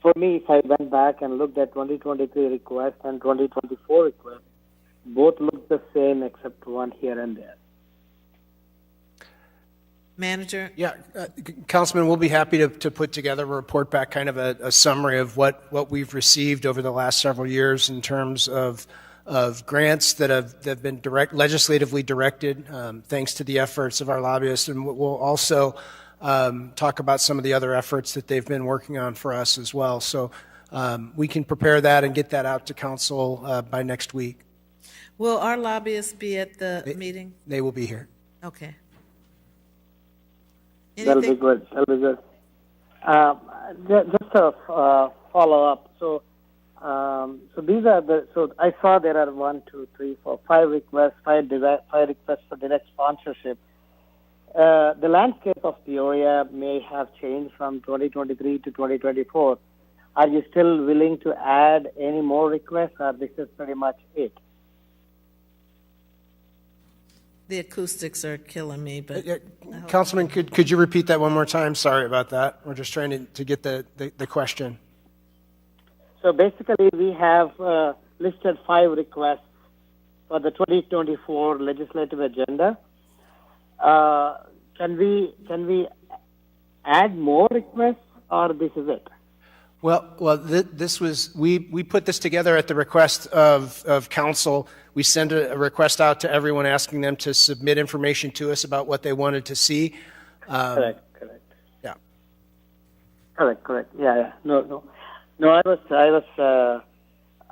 for me, if I went back and looked at 2023 request and 2024 request, both look the same except one here and there. Manager? Yeah, Councilman, we'll be happy to put together a report back, kind of a summary of what we've received over the last several years in terms of grants that have been legislatively directed, thanks to the efforts of our lobbyists. And we'll also talk about some of the other efforts that they've been working on for us as well. So we can prepare that and get that out to council by next week. Will our lobbyists be at the meeting? They will be here. Okay. That'll be good. Just a follow-up. So these are so I saw there are 1, 2, 3, 4, 5 requests, five requests for direct sponsorship. The landscape of Peoria may have changed from 2023 to 2024. Are you still willing to add any more requests, or this is pretty much it? The acoustics are killing me, but Councilman, could you repeat that one more time? Sorry about that. We're just trying to get the question. So basically, we have listed 5 requests for the 2024 legislative agenda. Can we add more requests, or this is it? Well, this was we put this together at the request of council. We send a request out to everyone asking them to submit information to us about what they wanted to see. Correct. Yeah. Correct. Yeah. No. I was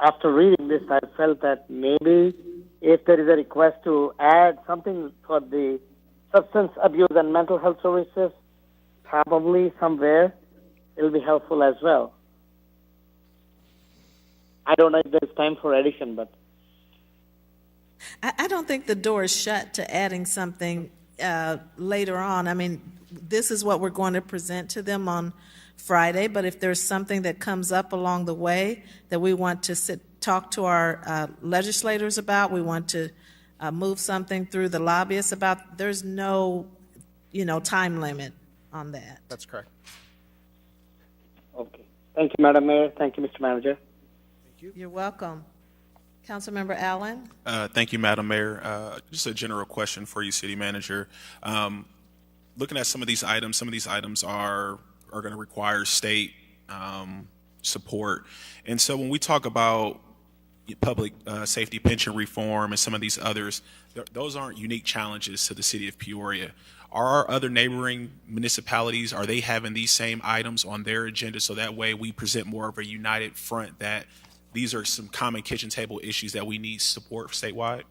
after reading this, I felt that maybe if there is a request to add something for the substance abuse and mental health services, probably somewhere it'll be helpful as well. I don't know if there's time for addition, but I don't think the door is shut to adding something later on. I mean, this is what we're going to present to them on Friday, but if there's something that comes up along the way that we want to talk to our legislators about, we want to move something through the lobbyists about, there's no, time limit on that. That's correct. okay. Thank you, Madam Mayor. Thank you, Mr. Manager. You're welcome. Councilmember Allen? Thank you, Madam Mayor. Just a general question for you, City Manager. looking at some of these items are going to require state support. And so when we talk about public safety pension reform and some of these others, those aren't unique challenges to the city of Peoria. Are our other neighboring municipalities, are they having these same items on their agenda, so that way we present more of a united front that these are some common kitchen table issues that we need support statewide?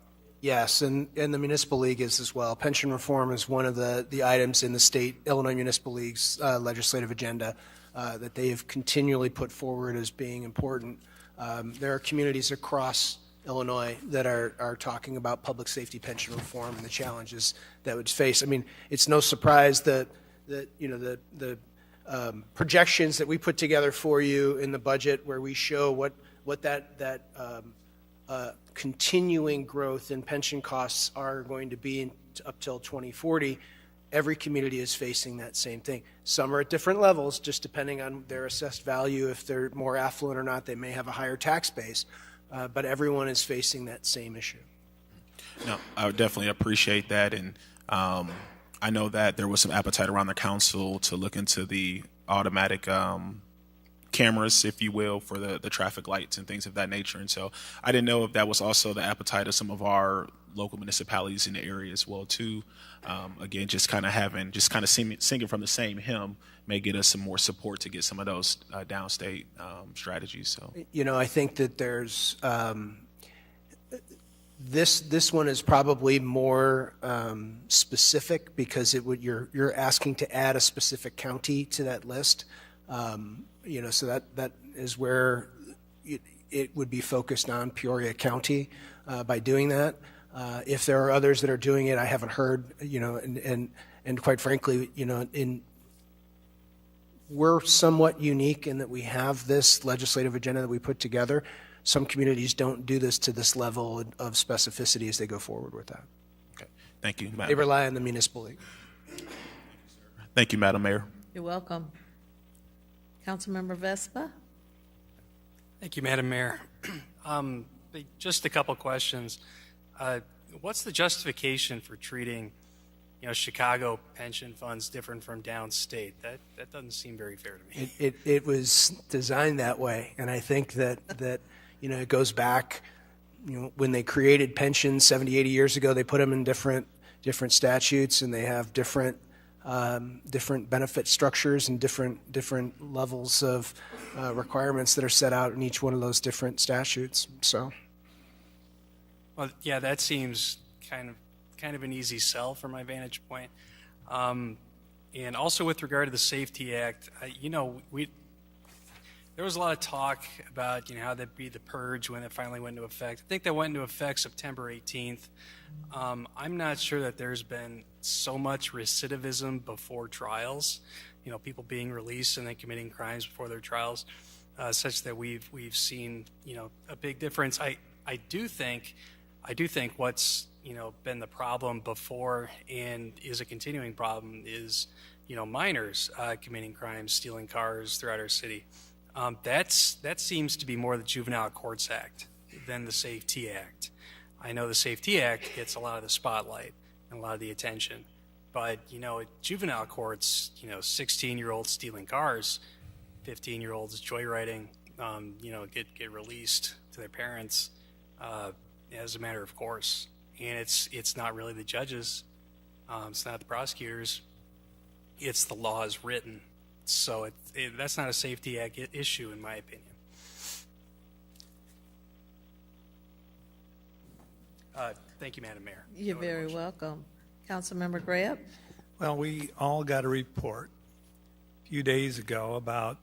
Yes, and the Municipal League is as well. Pension reform is one of the items in the state Illinois Municipal League's legislative agenda that they have continually put forward as being important. There are communities across Illinois that are talking about public safety pension reform and the challenges that would face. I mean, it's no surprise that you know the projections that we put together for you in the budget, where we show what that continuing growth in pension costs are going to be up till 2040. Every community is facing that same thing. Some are at different levels, just depending on their assessed value. If they're more affluent or not, they may have a higher tax base. But everyone is facing that same issue. No, I would definitely appreciate that. And I know that there was some appetite around the council to look into the automatic cameras, if you will, for the traffic lights and things of that nature. And so I didn't know if that was also the appetite of some of our local municipalities in the area as well too. Again, just kind of singing from the same hymn may get us some more support to get some of those downstate strategies. So, you know, I think that there's this one is probably more specific because you're asking to add a specific county to that list. You know, so that is where it would be focused on Peoria County by doing that. If there are others that are doing it, I haven't heard. You know, and quite frankly, you know, we're somewhat unique in that we have this legislative agenda that we put together. Some communities don't do this to this level of specificity as they go forward with that. Okay, thank you, Madam. They rely on the Municipal League. Thank you, Madam Mayor. You're welcome. Councilmember Vespa? Thank you, Madam Mayor. Just a couple questions. What's the justification for treating, you know, Chicago pension funds different from downstate? That doesn't seem very fair to me. It was designed that way, and I think that you know, it goes back, you know, when they created pensions 70, 80 years ago, they put them in different statutes, and they have different benefit structures and different levels of requirements that are set out in each one of those different statutes. So, Well, yeah, that seems kind of an easy sell from my vantage point. And also with regard to the Safety Act, you know, there was a lot of talk about, you know, how that'd be the purge when it finally went into effect. I think that went into effect September 18th. I'm not sure that there's been so much recidivism before trials, you know, people being released and then committing crimes before their trials, such that we've seen, you know, a big difference. I do think what's, you know, been the problem before and is a continuing problem is, you know, minors committing crimes, stealing cars throughout our city. That seems to be more the Juvenile Courts Act than the Safety Act. I know the Safety Act gets a lot of the spotlight and a lot of the attention, but, you know, at juvenile courts, you know, 16-year-olds stealing cars, 15-year-olds joyriding, you know, get released to their parents as a matter of course. And it's not really the judges, it's not the prosecutors, it's the law as written. So that's not a Safety Act issue, in my opinion. Thank you, Madam Mayor. You're very welcome. Councilmember Graham? Well, we all got a report a few days ago about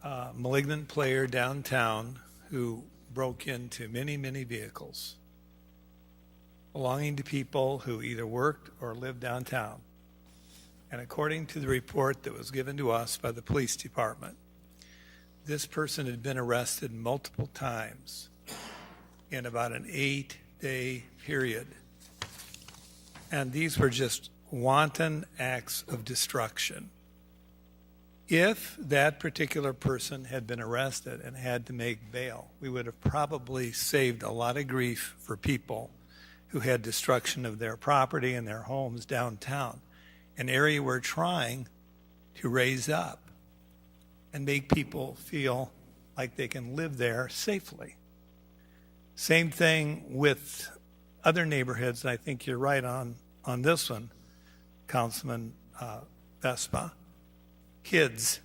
a malignant player downtown who broke into many, many vehicles belonging to people who either worked or lived downtown. And according to the report that was given to us by the police department, this person had been arrested multiple times in about an 8-day period. And these were just wanton acts of destruction. If that particular person had been arrested and had to make bail, we would have probably saved a lot of grief for people who had destruction of their property and their homes downtown. an area we're trying to raise up and make people feel like they can live there safely. Same thing with other neighborhoods. I think you're right on this one, Councilman Vespa. Kids,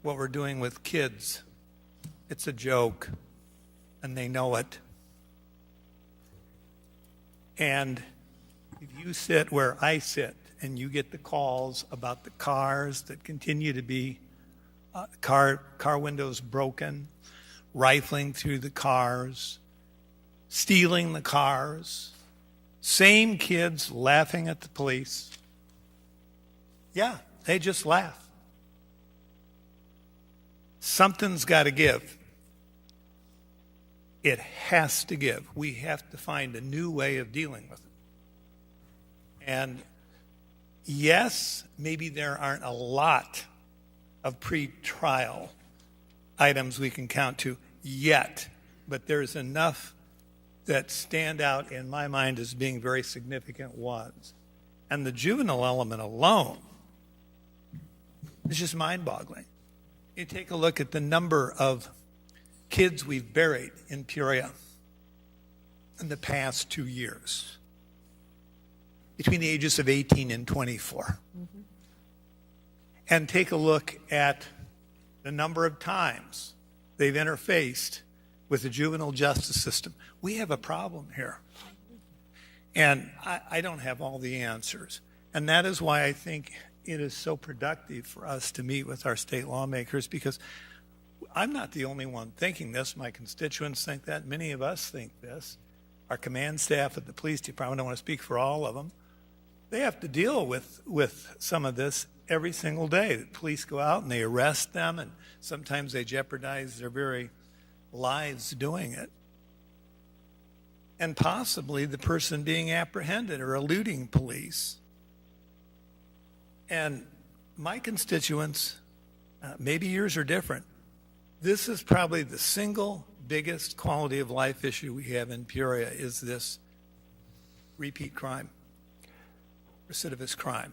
what we're doing with kids, it's a joke, and they know it. And if you sit where I sit and you get the calls about the cars that continue to be car windows broken, rifling through the cars, stealing the cars, same kids laughing at the police. Yeah, they just laugh. Something's got to give. It has to give. We have to find a new way of dealing with it. And yes, maybe there aren't a lot of pre-trial items we can count to yet, but there's enough that stand out in my mind as being very significant ones. And the juvenile element alone is just mind-boggling. You take a look at the number of kids we've buried in Peoria in the past 2 years, between the ages of 18 and 24. Mm-hmm. And take a look at the number of times they've interfaced with the juvenile justice system. We have a problem here. And I don't have all the answers. And that is why I think it is so productive for us to meet with our state lawmakers, because I'm not the only one thinking this. My constituents think that. Many of us think this. Our command staff at the police department, I don't want to speak for all of them, they have to deal with some of this every single day. The police go out and they arrest them, and sometimes they jeopardize their very lives doing it. And possibly the person being apprehended or eluding police. And my constituents, maybe yours are different. This is probably the single biggest quality of life issue we have in Peoria, is this repeat crime, recidivist crime.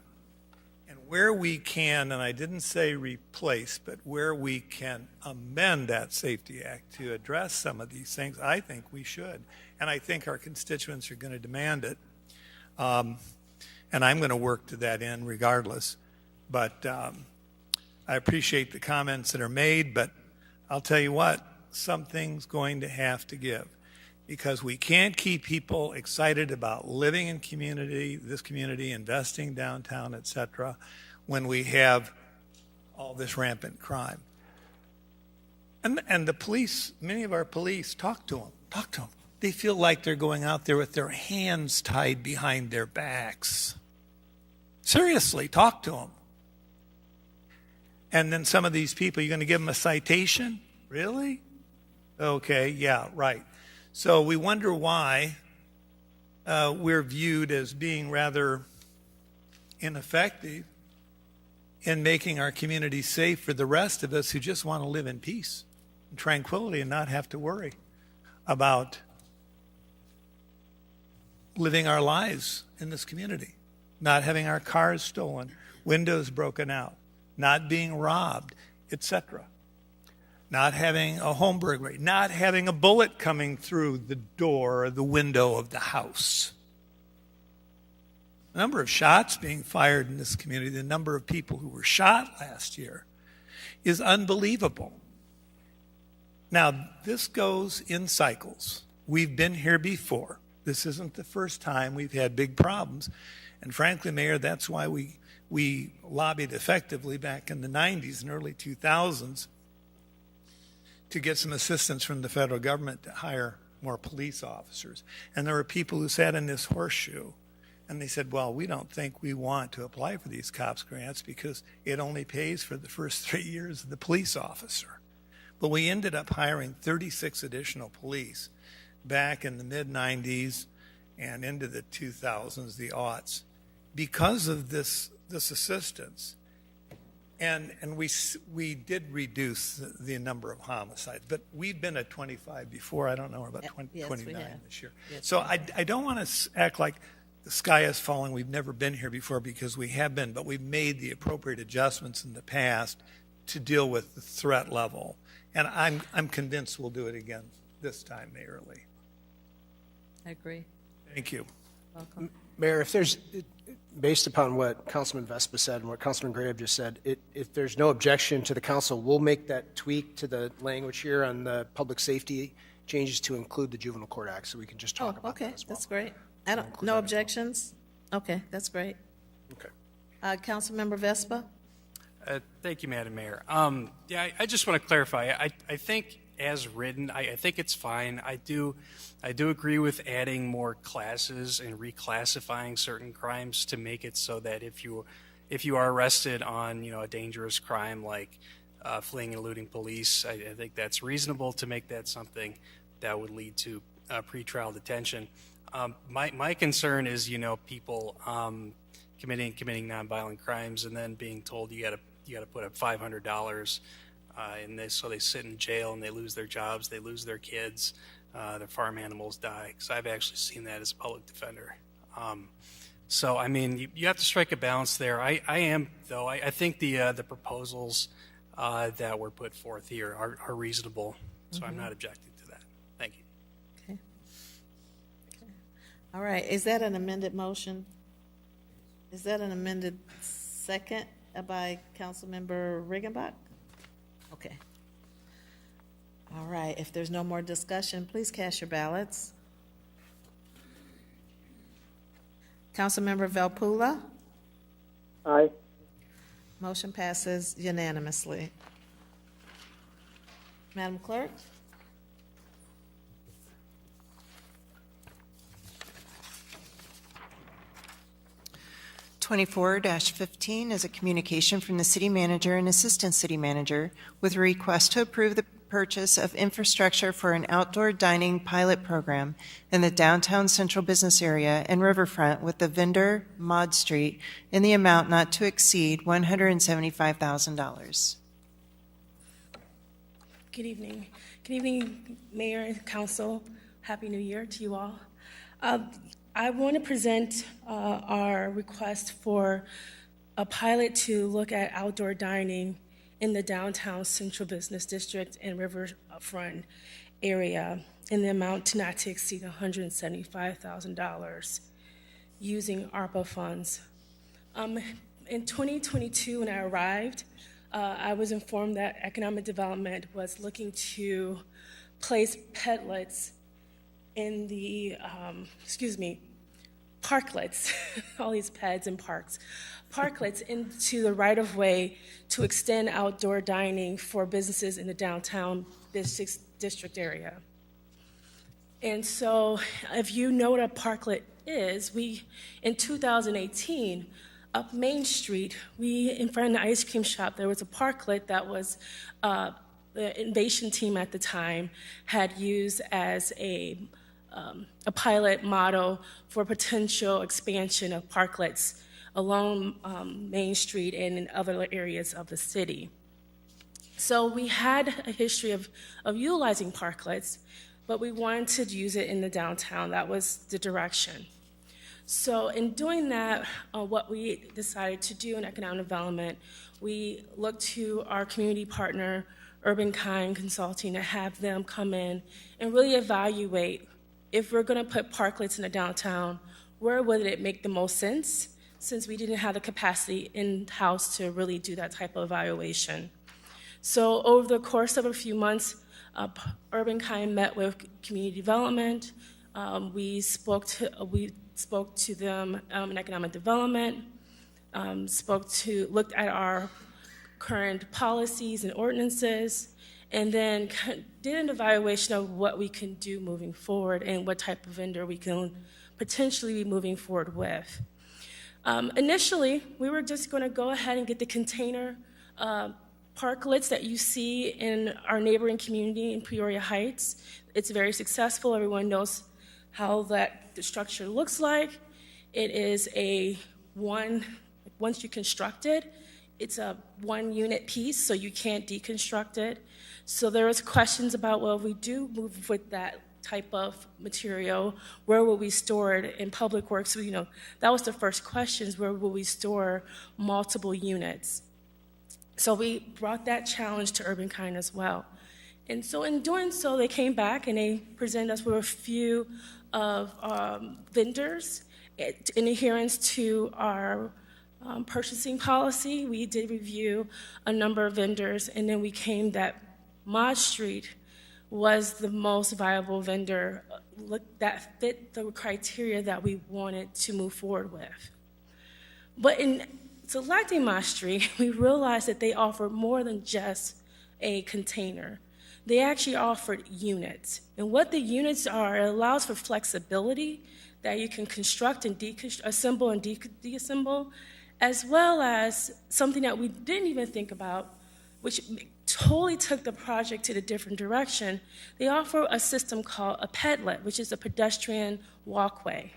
And where we can, and I didn't say replace, but where we can amend that Safety Act to address some of these things, I think we should. And I think our constituents are going to demand it. And I'm going to work to that end regardless. But I appreciate the comments that are made, but I'll tell you what, something's going to have to give, because we can't keep people excited about living in this community, investing downtown, et cetera, when we have all this rampant crime. And the police, many of our police, talk to them. They feel like they're going out there with their hands tied behind their backs. Seriously, talk to them. And then some of these people, you're going to give them a citation? Really? Okay, yeah, right. So we wonder why we're viewed as being rather ineffective in making our community safe for the rest of us who just want to live in peace and tranquility and not have to worry about living our lives in this community, not having our cars stolen, windows broken out, not being robbed, etc. Not having a home burglary, not having a bullet coming through the door or the window of the house. The number of shots being fired in this community, the number of people who were shot last year, is unbelievable. Now, this goes in cycles. We've been here before. This isn't the first time we've had big problems. And frankly, Mayor, that's why we lobbied effectively back in the 90s and early 2000s to get some assistance from the federal government to hire more police officers. And there were people who sat in this horseshoe, and they said, well, we don't think we want to apply for these COPS grants because it only pays for the first 3 years of the police officer. But we ended up hiring 36 additional police back in the mid-90s and into the 2000s, the aughts, because of this assistance. And we did reduce the number of homicides, but we've been at 25 before. I don't know, we're about 29 this year. Yes, so I don't want to act like the sky is falling. We've never been here before because we have been, but we've made the appropriate adjustments in the past to deal with the threat level. And I'm convinced we'll do it again this time, Mayor Lee. I agree. Thank you. Welcome. Mayor, if there's, based upon what Councilman Vespa said and what Councilman Graham just said, if there's no objection to the council, we'll make that tweak to the language here on the public safety changes to include the Juvenile Court Act, so we can just talk about Okay, that as well. that's great. No objections? Okay, that's great. Okay. Councilmember Vespa? Thank you, Madam Mayor. Yeah, I just want to clarify. I think as written, I think it's fine. I do agree with adding more classes and reclassifying certain crimes to make it so that if you are arrested on a dangerous crime like fleeing and eluding police, I think that's reasonable to make that something that would lead to pretrial detention. My concern is people committing nonviolent crimes and then being told you got to put up $500 in this, so they sit in jail and they lose their jobs, they lose their kids, their farm animals die. Because I've actually seen that as a public defender. So I mean, you have to strike a balance there. I think the proposals that were put forth here are reasonable. So I'm not objecting to that. Thank you. Okay. All right, is that an amended motion? Is that an amended second by Councilmember Riggenbach? Okay. All right, if there's no more discussion, please cast your ballots. Councilmember Velpula? Aye. Motion passes unanimously. Madam Clerk? (24-15) is a communication from the city manager and assistant city manager with a request to approve the purchase of infrastructure for an outdoor dining pilot program in the downtown central business area and riverfront with the vendor Mod Street in the amount not to exceed $175,000. Good evening. Good evening, Mayor and Council. Happy New Year to you all. I want to present our request for a pilot to look at outdoor dining in the downtown central business district and riverfront area in the amount not to exceed $175,000 using ARPA funds. In 2022, when I arrived, I was informed that economic development was looking to place pedlets in the, parklets, all these peds and parks, parklets into the right-of-way to extend outdoor dining for businesses in the downtown district area. And so if you know what a parklet is, in 2018, up Main Street, in front of the ice cream shop, there was a parklet that was the innovation team at the time had used as a pilot model for potential expansion of parklets along Main Street and in other areas of the city. So we had a history of utilizing parklets, but we wanted to use it in the downtown. That was the direction. So in doing that, what we decided to do in economic development, we looked to our community partner, Urban Kind Consulting, to have them come in and really evaluate if we're going to put parklets in the downtown, where would it make the most sense, since we didn't have the capacity in-house to really do that type of evaluation. So over the course of a few months, Urban Kind met with community development. We spoke to them in economic development, looked at our current policies and ordinances, and then did an evaluation of what we can do moving forward and what type of vendor we can potentially be moving forward with. Initially, we were just going to go ahead and get the container parklets that you see in our neighboring community in Peoria Heights. It's very successful. Everyone knows how the structure looks like. It is once you construct it, it's a one-unit piece, so you can't deconstruct it. So there was questions about, well, if we do move with that type of material, where will we store it? In Public Works, that was the first questions, where will we store multiple units? So we brought that challenge to Urban Kind as well. And so in doing so, they came back and they presented us with a few of vendors in adherence to our purchasing policy. We did review a number of vendors, and then we came that Mod Street was the most viable vendor that fit the criteria that we wanted to move forward with. But in selecting Mod Street, we realized that they offered more than just a container. They actually offered units. And what the units are, it allows for flexibility that you can construct and assemble and deassemble, as well as something that we didn't even think about, which totally took the project to a different direction. They offer a system called a pedlet, which is a pedestrian walkway.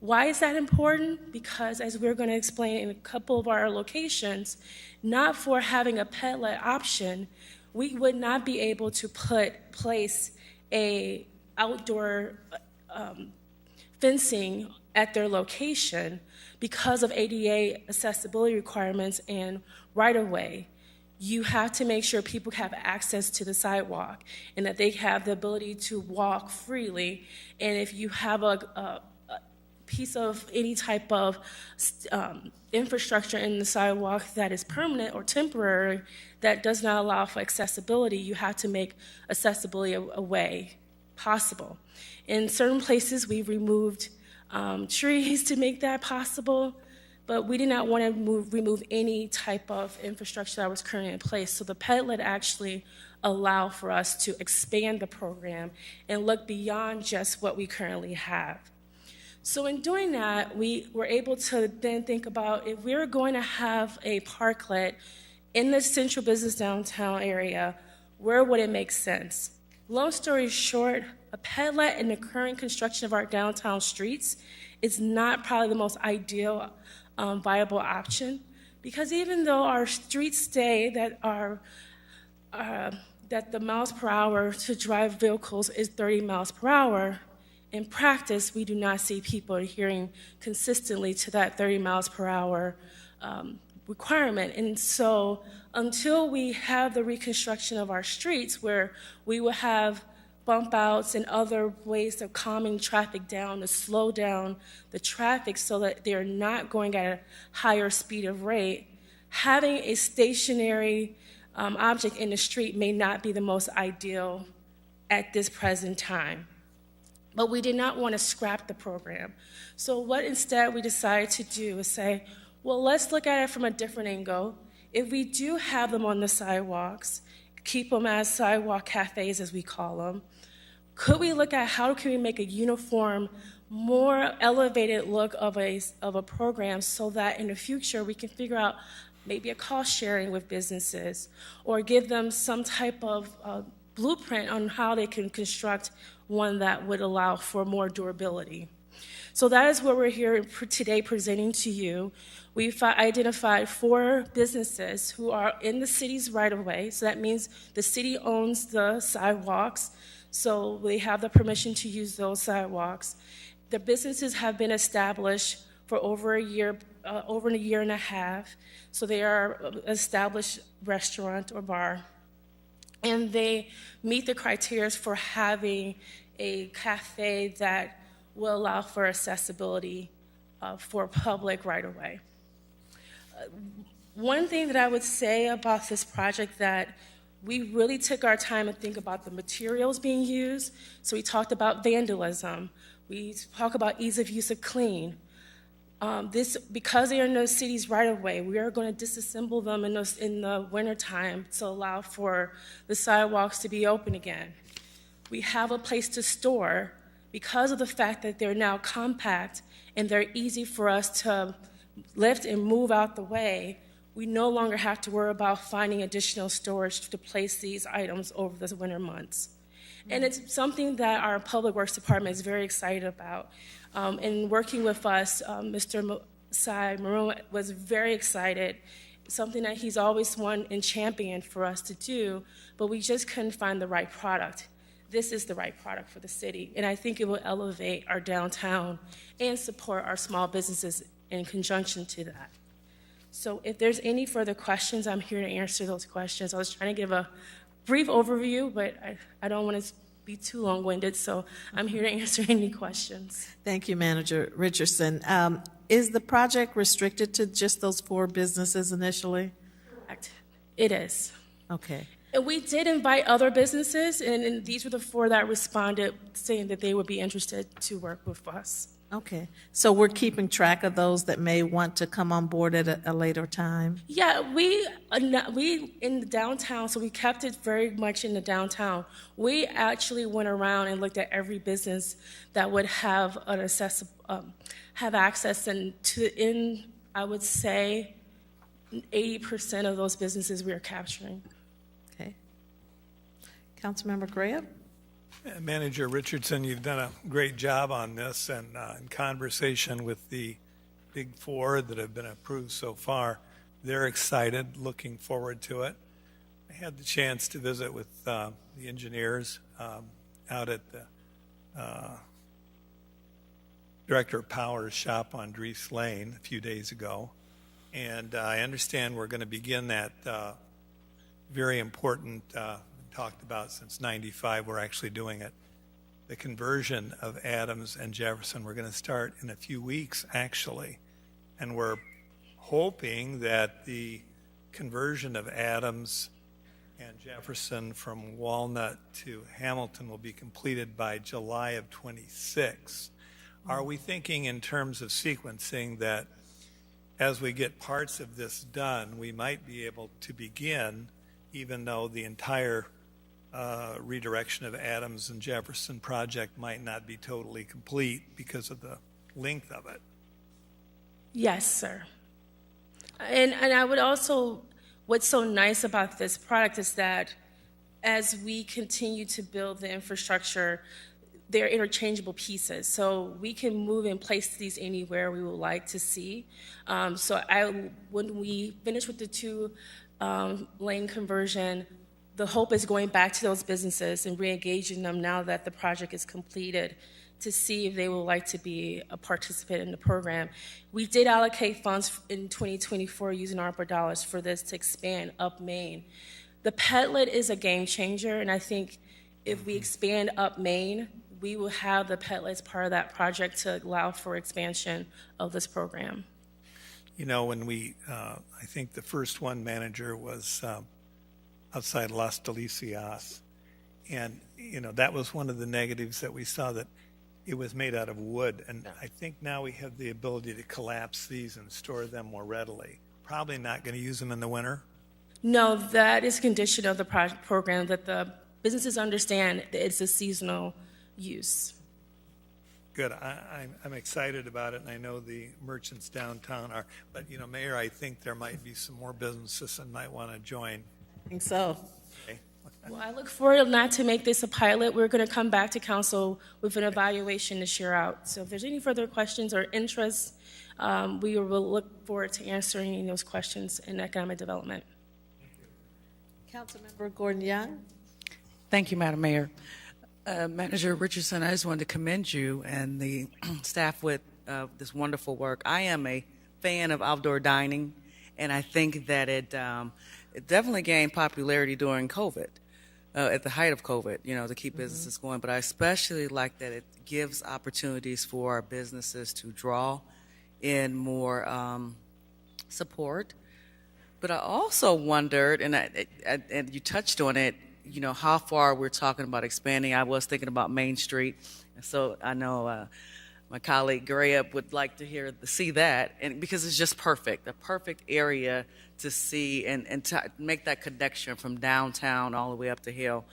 Why is that important? Because as we're going to explain in a couple of our locations, not for having a pedlet option, we would not be able to place a outdoor fencing at their location because of ADA accessibility requirements and right-of-way. You have to make sure people have access to the sidewalk and that they have the ability to walk freely. And if you have a piece of any type of infrastructure in the sidewalk that is permanent or temporary that does not allow for accessibility, you have to make accessibility a way possible. In certain places, we've removed trees to make that possible, but we did not want to remove any type of infrastructure that was currently in place. So the pedlet actually allowed for us to expand the program and look beyond just what we currently have. So in doing that, we were able to then think about if we were going to have a parklet in the central business downtown area, where would it make sense? Long story short, a pedlet in the current construction of our downtown streets is not probably the most ideal viable option, because even though our streets say that that the miles per hour to drive vehicles is 30 miles per hour, in practice, we do not see people adhering consistently to that 30 miles per hour requirement. And so until we have the reconstruction of our streets where we will have bump outs and other ways of calming traffic down to slow down the traffic so that they're not going at a higher speed of rate, having a stationary object in the street may not be the most ideal at this present time. But we did not want to scrap the program. So what instead we decided to do is say, well, let's look at it from a different angle. If we do have them on the sidewalks, keep them as sidewalk cafes as we call them, could we look at how can we make a uniform, more elevated look of a program so that in the future we can figure out maybe a cost sharing with businesses or give them some type of blueprint on how they can construct one that would allow for more durability. So that is what we're here today presenting to you. We've identified 4 businesses who are in the city's right-of-way. So that means the city owns the sidewalks, so they have the permission to use those sidewalks. The businesses have been established for over a year and a half. So they are an established restaurant or bar. And they meet the criteria for having a cafe that will allow for accessibility for public right-of-way. One thing that I would say about this project that we really took our time to think about the materials being used. So we talked about vandalism. We talk about ease of use of clean. Because they are in the city's right-of-way, we are going to disassemble them in the wintertime to allow for the sidewalks to be open again. We have a place to store because of the fact that they're now compact and they're easy for us to lift and move out the way. We no longer have to worry about finding additional storage to place these items over the winter months. And it's something that our Public Works Department is very excited about. And working with us, Mr. Sai Maroon was very excited, something that he's always wanted and championed for us to do, but we just couldn't find the right product. this is the right product for the city. And I think it will elevate our downtown and support our small businesses in conjunction to that. So if there's any further questions, I'm here to answer those questions. I was trying to give a brief overview, but I don't want to be too long-winded, so I'm here to answer any questions. Thank you, Manager Richardson. Is the project restricted to just those 4 businesses initially? Correct. It is. Okay. And we did invite other businesses, and these were the 4 that responded, saying that they would be interested to work with us. Okay. So we're keeping track of those that may want to come on board at a later time? Yeah, we in the downtown, so we kept it very much in the downtown. We actually went around and looked at every business that would have an have access, and I would say 80% of those businesses we are capturing. Okay. Councilmember Graham? Manager Richardson, you've done a great job on this, and in conversation with the Big 4 that have been approved so far, they're excited, looking forward to it. I had the chance to visit with the engineers out at the Director of Power's shop on Dries Lane a few days ago, and I understand we're going to begin that very important talked about since '95. We're actually doing it. The conversion of Adams and Jefferson, we're going to start in a few weeks, actually. And we're hoping that the conversion of Adams and Jefferson from Walnut to Hamilton will be completed by July of '26. Are we thinking in terms of sequencing that as we get parts of this done, we might be able to begin, even though the entire redirection of Adams and Jefferson project might not be totally complete because of the length of it? Yes, sir. And I would also, what's so nice about this product is that as we continue to build the infrastructure, they're interchangeable pieces. So we can move and place these anywhere we would like to see. When we finish with the 2-lane conversion, the hope is going back to those businesses and re-engaging them now that the project is completed to see if they would like to be a participant in the program. We did allocate funds in 2024 using ARPA dollars for this to expand up Main. The Petlet is a game changer, and I think if we expand up Main, we will have the Petlets part of that project to allow for expansion of this program. You know, when I think the first one, Manager, was outside Las Delicias. And, you know, that was one of the negatives that we saw, that it was made out of wood. And I think now we have the ability to collapse these and store them more readily. Probably not going to use them in the winter. No, that is a condition of the program, that the businesses understand that it's a seasonal use. Good. I'm excited about it, and I know the merchants downtown are. But, you know, Mayor, I think there might be some more businesses that might want to join. I think so. Okay. Well, I look forward not to make this a pilot. We're going to come back to council with an evaluation to share out. So if there's any further questions or interest, we will look forward to answering those questions in economic development. Councilmember Gordon Young. Thank you, Madam Mayor. Manager Richardson, I just wanted to commend you and the staff with this wonderful work. I am a fan of outdoor dining, and I think that it definitely gained popularity during COVID, at the height of COVID, you know, to keep businesses going. But I especially like that it gives opportunities for our businesses to draw in more support. But I also wondered, and you touched on it, you know, how far we're talking about expanding. I was thinking about Main Street, and so I know my colleague Graham would like to see that, and because it's just perfect, a perfect area to see and to make that connection from downtown all the way up the hill.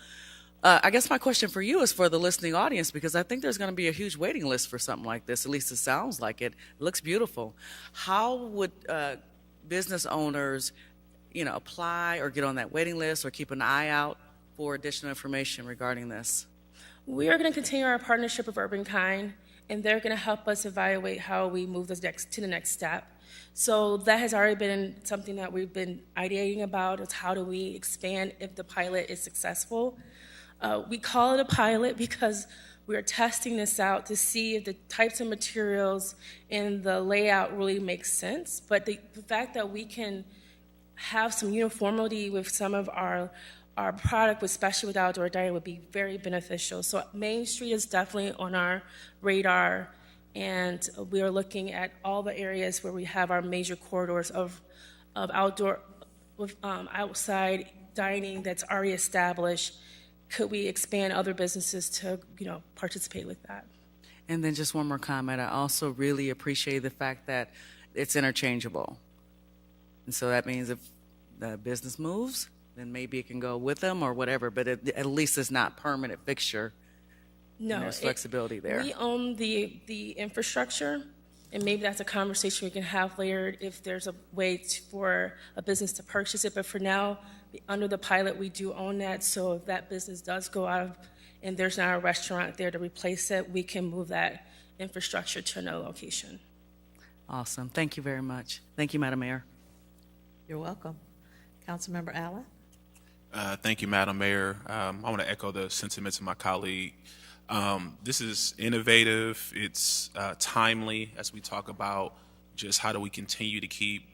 I guess my question for you is for the listening audience, because I think there's going to be a huge waiting list for something like this. At least it sounds like it. It looks beautiful. How would business owners, you know, apply or get on that waiting list or keep an eye out for additional information regarding this? We are going to continue our partnership with Urban Kind, and they're going to help us evaluate how we move to the next step. So that has already been something that we've been ideating about, is how do we expand if the pilot is successful. We call it a pilot because we are testing this out to see if the types of materials and the layout really make sense. But the fact that we can have some uniformity with some of our product, especially with outdoor dining, would be very beneficial. So Main Street is definitely on our radar, and we are looking at all the areas where we have our major corridors of outdoor, outside dining that's already established. Could we expand other businesses to, participate with that? And then just one more comment. I also really appreciate the fact that it's interchangeable. And so that means if the business moves, then maybe it can go with them or whatever, but at least it's not permanent fixture. No, and there's flexibility there. We own the infrastructure, and maybe that's a conversation we can have later if there's a way for a business to purchase it. But for now, under the pilot, we do own that. So if that business does go out of, and there's not a restaurant there to replace it, we can move that infrastructure to another location. Awesome. Thank you very much. Thank you, Madam Mayor. You're welcome. Councilmember Allen? Thank you, Madam Mayor. I want to echo the sentiments of my colleague. This is innovative. It's timely as we talk about just how do we continue to keep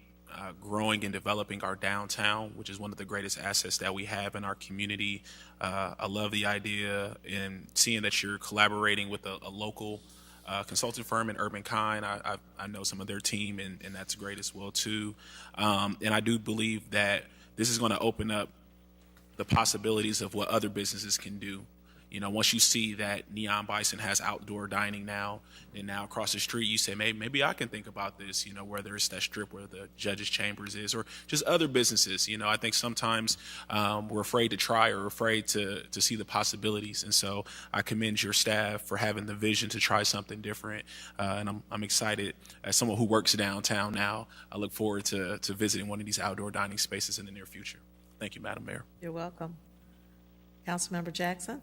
growing and developing our downtown, which is one of the greatest assets that we have in our community. I love the idea and seeing that you're collaborating with a local consulting firm in Urban Kind. I know some of their team, and that's great as well, too. And I do believe that this is going to open up the possibilities of what other businesses can do. Once you see that Neon Bison has outdoor dining now, and now across the street, you say, maybe I can think about this, whether it's that strip where the judge's chambers is, or just other businesses. I think sometimes we're afraid to try or afraid to see the possibilities. And so I commend your staff for having the vision to try something different. And I'm excited as someone who works downtown now. I look forward to visiting one of these outdoor dining spaces in the near future. Thank you, Madam Mayor. You're welcome. Councilmember Jackson?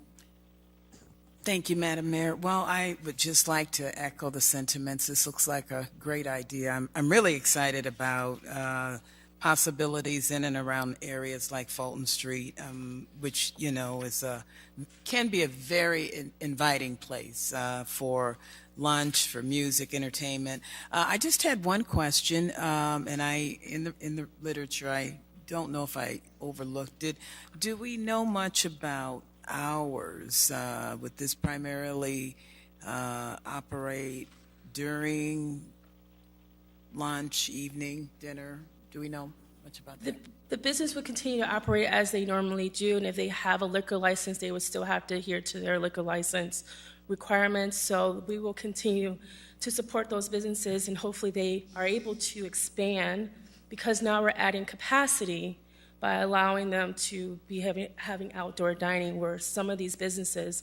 Thank you, Madam Mayor. Well, I would just like to echo the sentiments. This looks like a great idea. I'm really excited about possibilities in and around areas like Fulton Street, which, can be a very inviting place for lunch, for music, entertainment. I just had one question, and in the literature, I don't know if I overlooked it. Do we know much about hours? Would this primarily operate during lunch, evening, dinner? Do we know much about that? The business would continue to operate as they normally do, and if they have a liquor license, they would still have to adhere to their liquor license requirements. So we will continue to support those businesses, and hopefully they are able to expand, because now we're adding capacity by allowing them to be having outdoor dining, where some of these businesses,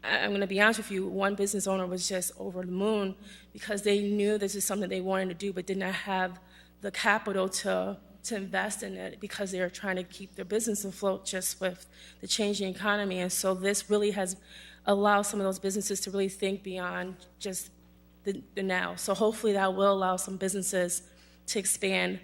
I'm going to be honest with you, one business owner was just over the moon because they knew this is something they wanted to do but did not have the capital to invest in it, because they are trying to keep their business afloat just with the changing economy. And so this really has allowed some of those businesses to really think beyond just the now. So hopefully that will allow some businesses to expand.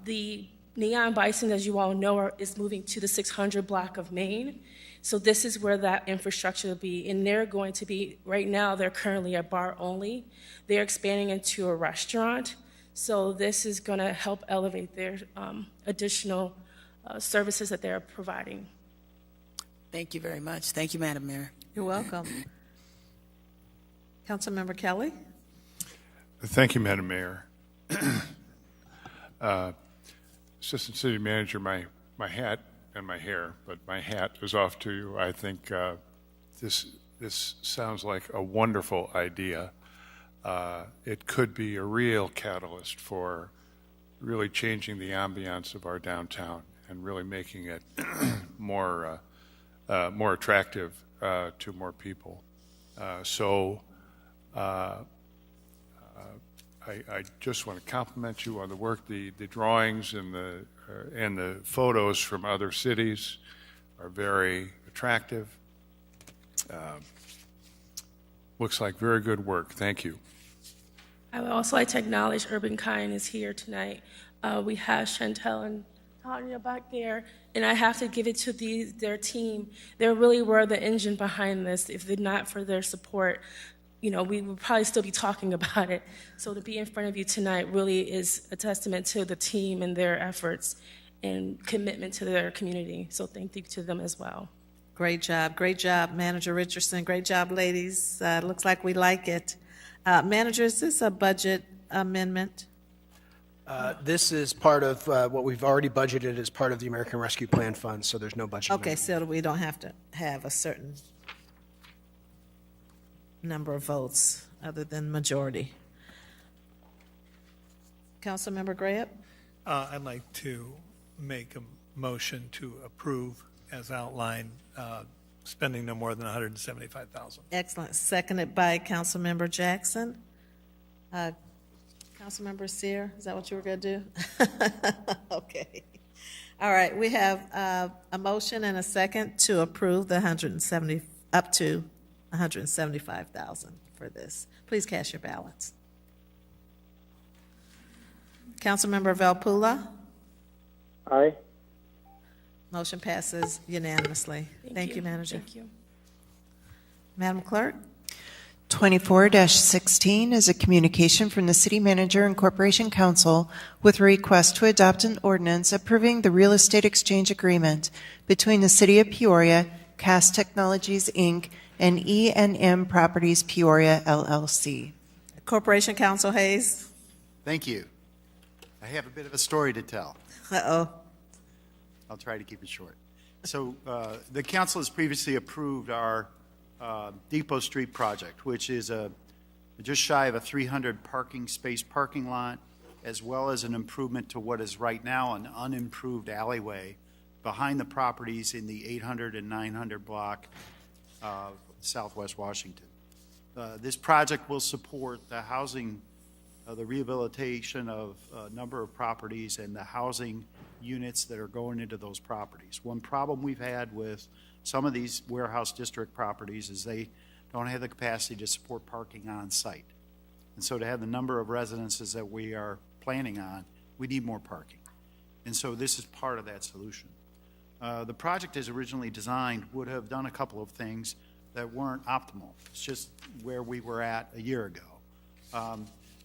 The Neon Bison, as you all know, is moving to the 600 block of Main. So this is where that infrastructure will be. And they're going to be, right now, they're currently a bar only. They're expanding into a restaurant. So this is going to help elevate their additional services that they're providing. Thank you very much. Thank you, Madam Mayor. You're welcome. Councilmember Kelly? Thank you, Madam Mayor. Assistant City Manager, my hat and my hair, but my hat is off to you. I think this sounds like a wonderful idea. It could be a real catalyst for really changing the ambiance of our downtown and really making it more attractive to more people. I just want to compliment you on the work. The drawings and the photos from other cities are very attractive. Looks like very good work. Thank you. I would also like to acknowledge Urban Kind is here tonight. We have Chantel and Tanya back there, and I have to give it to their team. They really were the engine behind this. If not for their support, we would probably still be talking about it. So to be in front of you tonight really is a testament to the team and their efforts and commitment to their community. So thank you to them as well. Great job, Manager Richardson. Great job, ladies. Looks like we like it. Manager, is this a budget amendment? This is part of what we've already budgeted as part of the American Rescue Plan Fund, so there's no budget. Okay, so we don't have to have a certain number of votes other than majority. Councilmember Graham? I'd like to make a motion to approve, as outlined, spending no more than $175,000. Excellent. Seconded by Councilmember Jackson. Councilmember Sear, is that what you were going to do? Okay. All right, we have a motion and a second to approve the up to $175,000 for this. Please cast your ballots. Councilmember Valpula? Aye. Motion passes unanimously. Thank you, Manager. Thank you. Madam Clerk? 24-16 is a communication from the City Manager and Corporation Council with a request to adopt an ordinance approving the real estate exchange agreement between the City of Peoria, Cast Technologies, Inc., and E&M Properties Peoria, LLC. Corporation Counsel Hayes? Thank you. I have a bit of a story to tell. Uh-oh. I'll try to keep it short. So the council has previously approved our Depot Street project, which is just shy of a 300 parking space parking lot, as well as an improvement to what is right now an unimproved alleyway behind the properties in the 800 and 900 block Southwest Washington. This project will support the housing, the rehabilitation of a number of properties and the housing units that are going into those properties. One problem we've had with some of these warehouse district properties is they don't have the capacity to support parking on site. And so to have the number of residences that we are planning on, we need more parking. And so this is part of that solution. The project as originally designed would have done a couple of things that weren't optimal. It's just where we were at a year ago.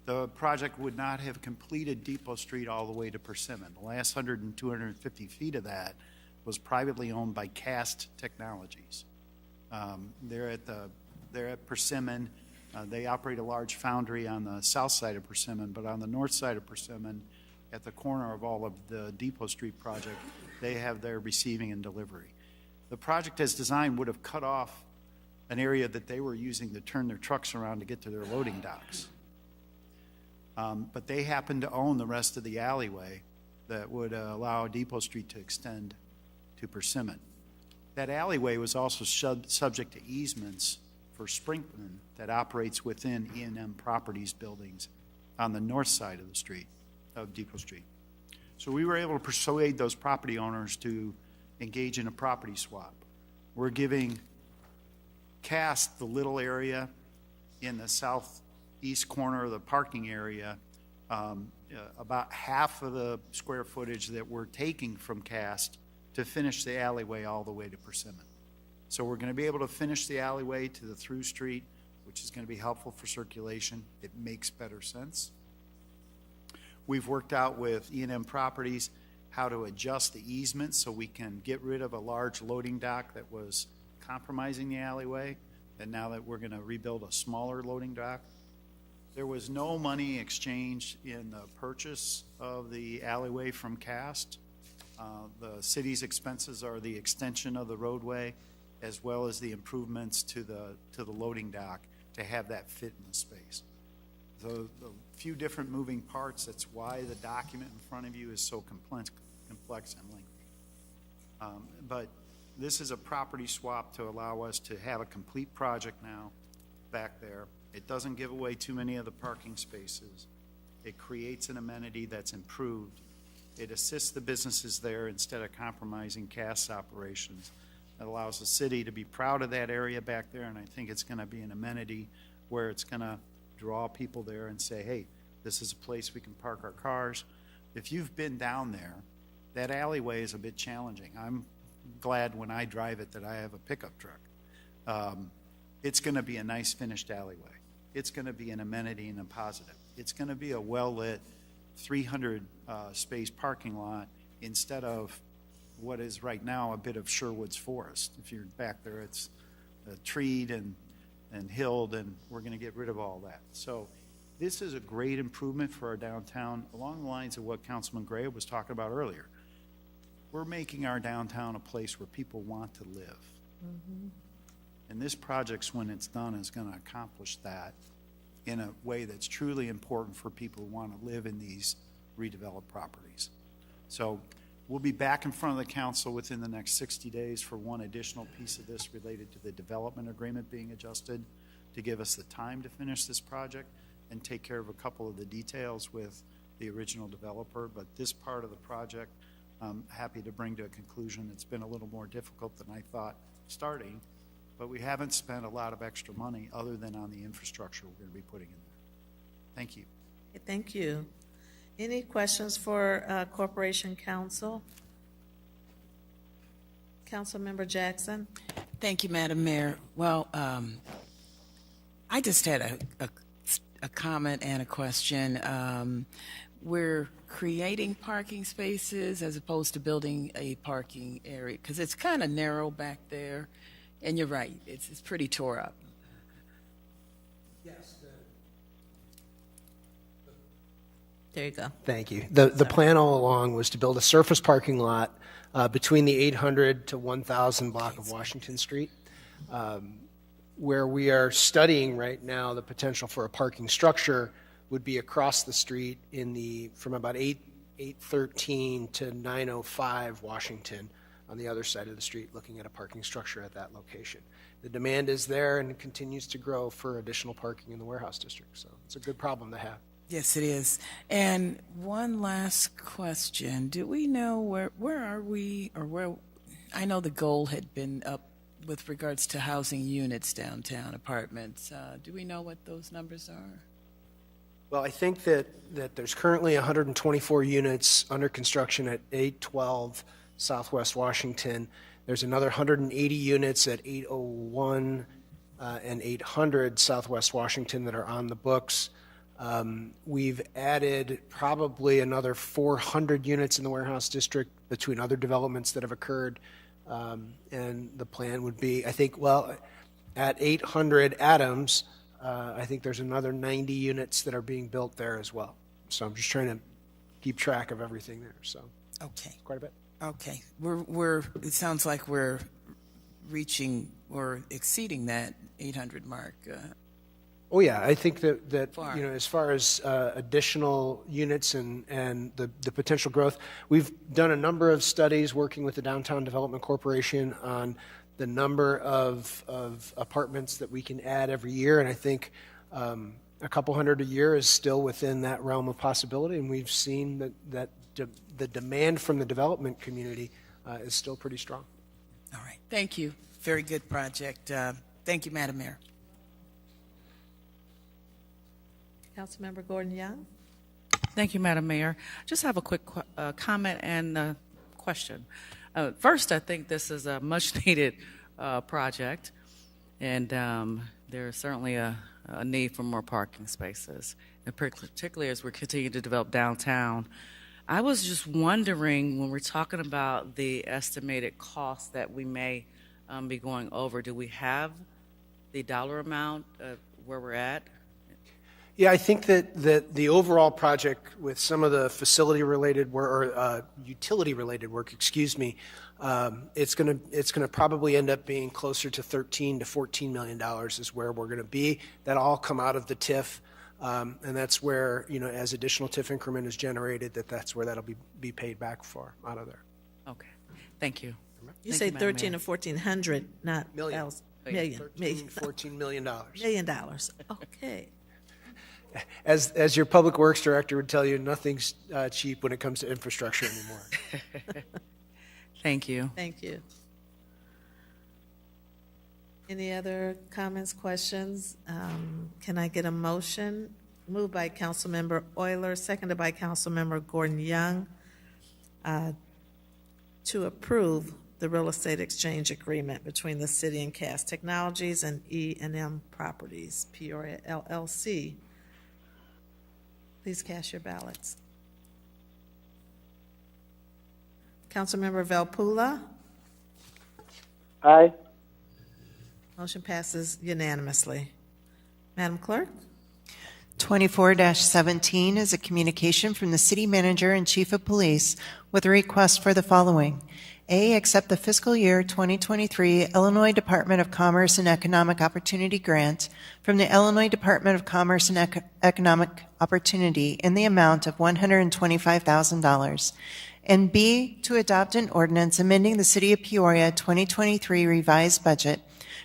The project would not have completed Depot Street all the way to Persimmon. The last 100 and 250 feet of that was privately owned by Cast Technologies. They're at Persimmon. They operate a large foundry on the south side of Persimmon, but on the north side of Persimmon, at the corner of all of the Depot Street project, they have their receiving and delivery. The project as designed would have cut off an area that they were using to turn their trucks around to get to their loading docks. But they happen to own the rest of the alleyway that would allow Depot Street to extend to Persimmon. That alleyway was also subject to easements for Sprinkman that operates within E&M Properties buildings on the north side of the street, of Depot Street. So we were able to persuade those property owners to engage in a property swap. We're giving Cast the little area in the southeast corner of the parking area, about half of the square footage that we're taking from Cast to finish the alleyway all the way to Persimmon. So we're going to be able to finish the alleyway to the through street, which is going to be helpful for circulation. It makes better sense. We've worked out with E&M Properties how to adjust the easement so we can get rid of a large loading dock that was compromising the alleyway, and now that we're going to rebuild a smaller loading dock. There was no money exchanged in the purchase of the alleyway from Cast. The city's expenses are the extension of the roadway as well as the improvements to the loading dock to have that fit in the space. So the few different moving parts, that's why the document in front of you is so complex and lengthy. But this is a property swap to allow us to have a complete project now back there. It doesn't give away too many of the parking spaces. It creates an amenity that's improved. It assists the businesses there instead of compromising Cast's operations. It allows the city to be proud of that area back there, and I think it's going to be an amenity where it's going to draw people there and say, hey, this is a place we can park our cars. If you've been down there, that alleyway is a bit challenging. I'm glad when I drive it that I have a pickup truck. It's going to be a nice finished alleyway. It's going to be an amenity and a positive. It's going to be a well-lit 300 space parking lot instead of what is right now a bit of Sherwood's Forest. If you're back there, it's treed and hilled, and we're going to get rid of all that. So this is a great improvement for our downtown along the lines of what Councilman Gray was talking about earlier. We're making our downtown a place where people want to live. Mm-hmm. And this project, when it's done, is going to accomplish that in a way that's truly important for people who want to live in these redeveloped properties. So we'll be back in front of the council within the next 60 days for one additional piece of this related to the development agreement being adjusted to give us the time to finish this project and take care of a couple of the details with the original developer. But this part of the project, I'm happy to bring to a conclusion. It's been a little more difficult than I thought starting, but we haven't spent a lot of extra money other than on the infrastructure we're going to be putting in there. Thank you. Thank you. Any questions for Corporation Counsel? Councilmember Jackson? Thank you, Madam Mayor. Well, I just had a comment and a question. We're creating parking spaces as opposed to building a parking area because it's kind of narrow back there. And you're right, it's pretty tore up. Yes. There you go. Thank you. The plan all along was to build a surface parking lot between the 800 to 1000 block of Washington Street, where we are studying right now the potential for a parking structure would be across the street from about 813 to 905 Washington on the other side of the street, looking at a parking structure at that location. The demand is there and continues to grow for additional parking in the warehouse district. So it's a good problem to have. Yes, it is. And one last question. Do we know where are we, or where, I know the goal had been up with regards to housing units downtown, apartments. Do we know what those numbers are? Well, I think that there's currently 124 units under construction at 812 Southwest Washington. There's another 180 units at 801 and 800 Southwest Washington that are on the books. We've added probably another 400 units in the warehouse district between other developments that have occurred. And the plan would be, I think, well, at 800 Adams, I think there's another 90 units that are being built there as well. So I'm just trying to keep track of everything there. So okay, quite a bit. Okay, we're. It sounds like we're reaching or exceeding that 800 mark. Oh yeah, I think that Far. you know, as far as additional units and the potential growth, we've done a number of studies working with the Downtown Development Corporation on the number of apartments that we can add every year, and I think a couple hundred a year is still within that realm of possibility, and we've seen that the demand from the development community is still pretty strong. All right, thank you. Very good project. Thank you, Madam Mayor. Councilmember Gordon Young? Thank you, Madam Mayor. Just have a quick comment and question. First, I think this is a much-needed project, and there is certainly a need for more parking spaces, and particularly as we continue to develop downtown. I was just wondering, when we're talking about the estimated cost that we may be going over, do we have the dollar amount where we're at? Yeah, I think that the overall project with some of the facility-related work, or utility-related work, it's going to probably end up being closer to $13 to $14 million is where we're going to be. That'll all come out of the TIF, and that's where, you know, as additional TIF increment is generated, that's where that'll be paid back for out of there. Okay, thank you. You say 13 to 1400, not Million. thousand. Million. 13, $14 million. $1 million. Okay. As your public works director would tell you, nothing's cheap when it comes to infrastructure anymore. Thank you. Thank you. Any other comments, questions? Can I get a motion? Moved by Councilmember Euler, seconded by Councilmember Gordon Young, to approve the real estate exchange agreement between the city and CAS Technologies and E&M Properties, Peoria LLC. Please cast your ballots. Councilmember Velpula. Aye. Motion passes unanimously. Madam Clerk? 24-17 is a communication from the City Manager and Chief of Police with a request for the following. A, accept the fiscal year 2023 Illinois Department of Commerce and Economic Opportunity grant from the Illinois Department of Commerce and Economic Opportunity in the amount of $125,000. And B, to adopt an ordinance amending the City of Peoria 2023 revised budget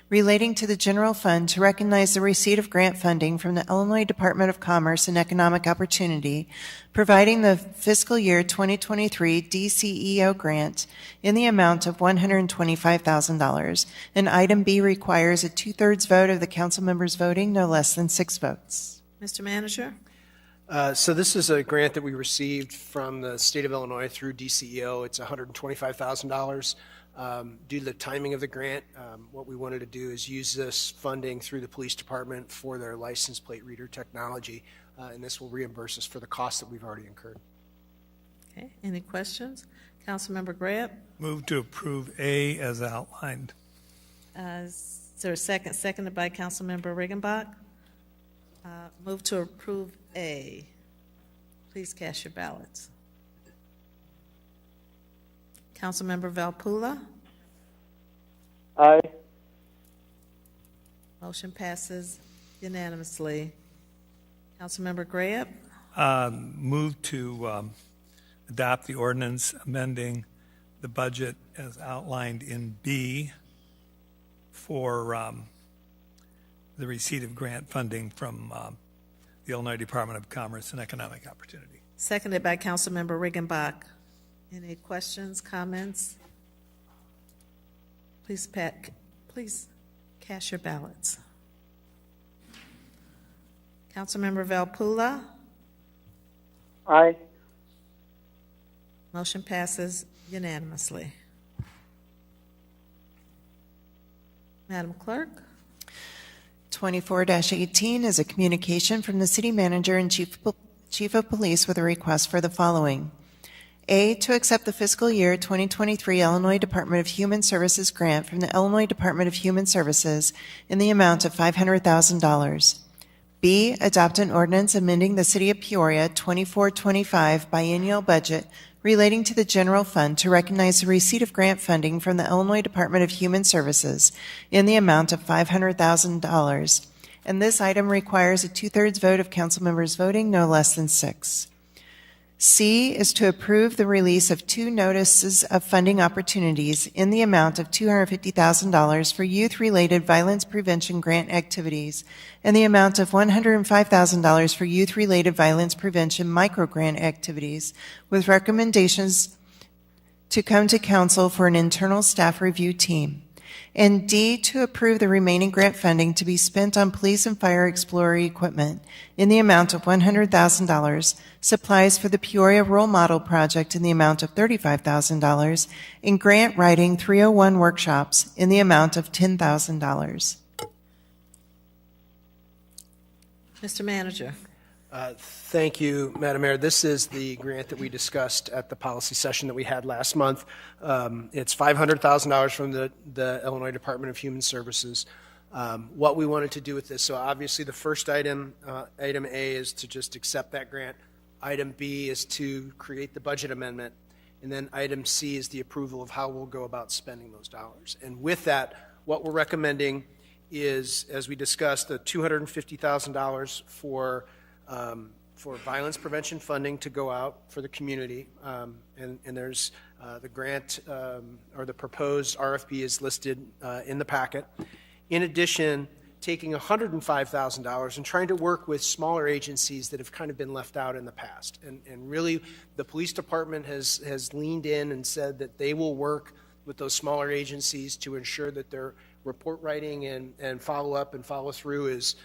relating to the general fund to recognize the receipt of grant funding from the Illinois Department of Commerce and Economic Opportunity, providing the fiscal year 2023 DCEO grant in the amount of $125,000. And item B requires a 2/3 vote of the council members voting, no less than 6 votes. Mr. Manager? So this is a grant that we received from the state of Illinois through DCEO. It's $125,000. Due to the timing of the grant, what we wanted to do is use this funding through the police department for their license plate reader technology, and this will reimburse us for the costs that we've already incurred. Okay, any questions? Councilmember Grant? Move to approve A as outlined. Is there a second? Seconded by Councilmember Riggenbach. Move to approve A. Please cast your ballots. Councilmember Velpula? Aye. Motion passes unanimously. Councilmember Grant? Move to adopt the ordinance amending the budget as outlined in B for the receipt of grant funding from the Illinois Department of Commerce and Economic Opportunity. Seconded by Councilmember Riggenbach. Any questions, comments? Please cast your ballots. Councilmember Velpula? Aye. Motion passes unanimously. Madam Clerk? 24-18 is a communication from the City Manager and Chief of Police with a request for the following. A, to accept the fiscal year 2023 Illinois Department of Human Services grant from the Illinois Department of Human Services in the amount of $500,000. B, adopt an ordinance amending the City of Peoria 24-25 biennial budget relating to the general fund to recognize the receipt of grant funding from the Illinois Department of Human Services in the amount of $500,000. And this item requires a 2/3 vote of council members voting, no less than 6. C is to approve the release of 2 notices of funding opportunities in the amount of $250,000 for youth-related violence prevention grant activities and the amount of $105,000 for youth-related violence prevention microgrant activities, with recommendations to come to council for an internal staff review team. And D, to approve the remaining grant funding to be spent on police and fire explorer equipment in the amount of $100,000, supplies for the Peoria Role Model Project in the amount of $35,000, and grant writing 301 workshops in the amount of $10,000. Mr. Manager. Thank you, Madam Mayor. This is the grant that we discussed at the policy session that we had last month. It's $500,000 from the Illinois Department of Human Services. What we wanted to do with this, so obviously the first item, item A, is to just accept that grant. Item B is to create the budget amendment. And then item C is the approval of how we'll go about spending those dollars. And with that, what we're recommending is, as we discussed, the $250,000 for violence prevention funding to go out for the community. And there's the grant or the proposed RFP is listed in the packet. In addition, taking $105,000 and trying to work with smaller agencies that have kind of been left out in the past. And really, the police department has leaned in and said that they will work with those smaller agencies to ensure that their report writing and follow up and follow through is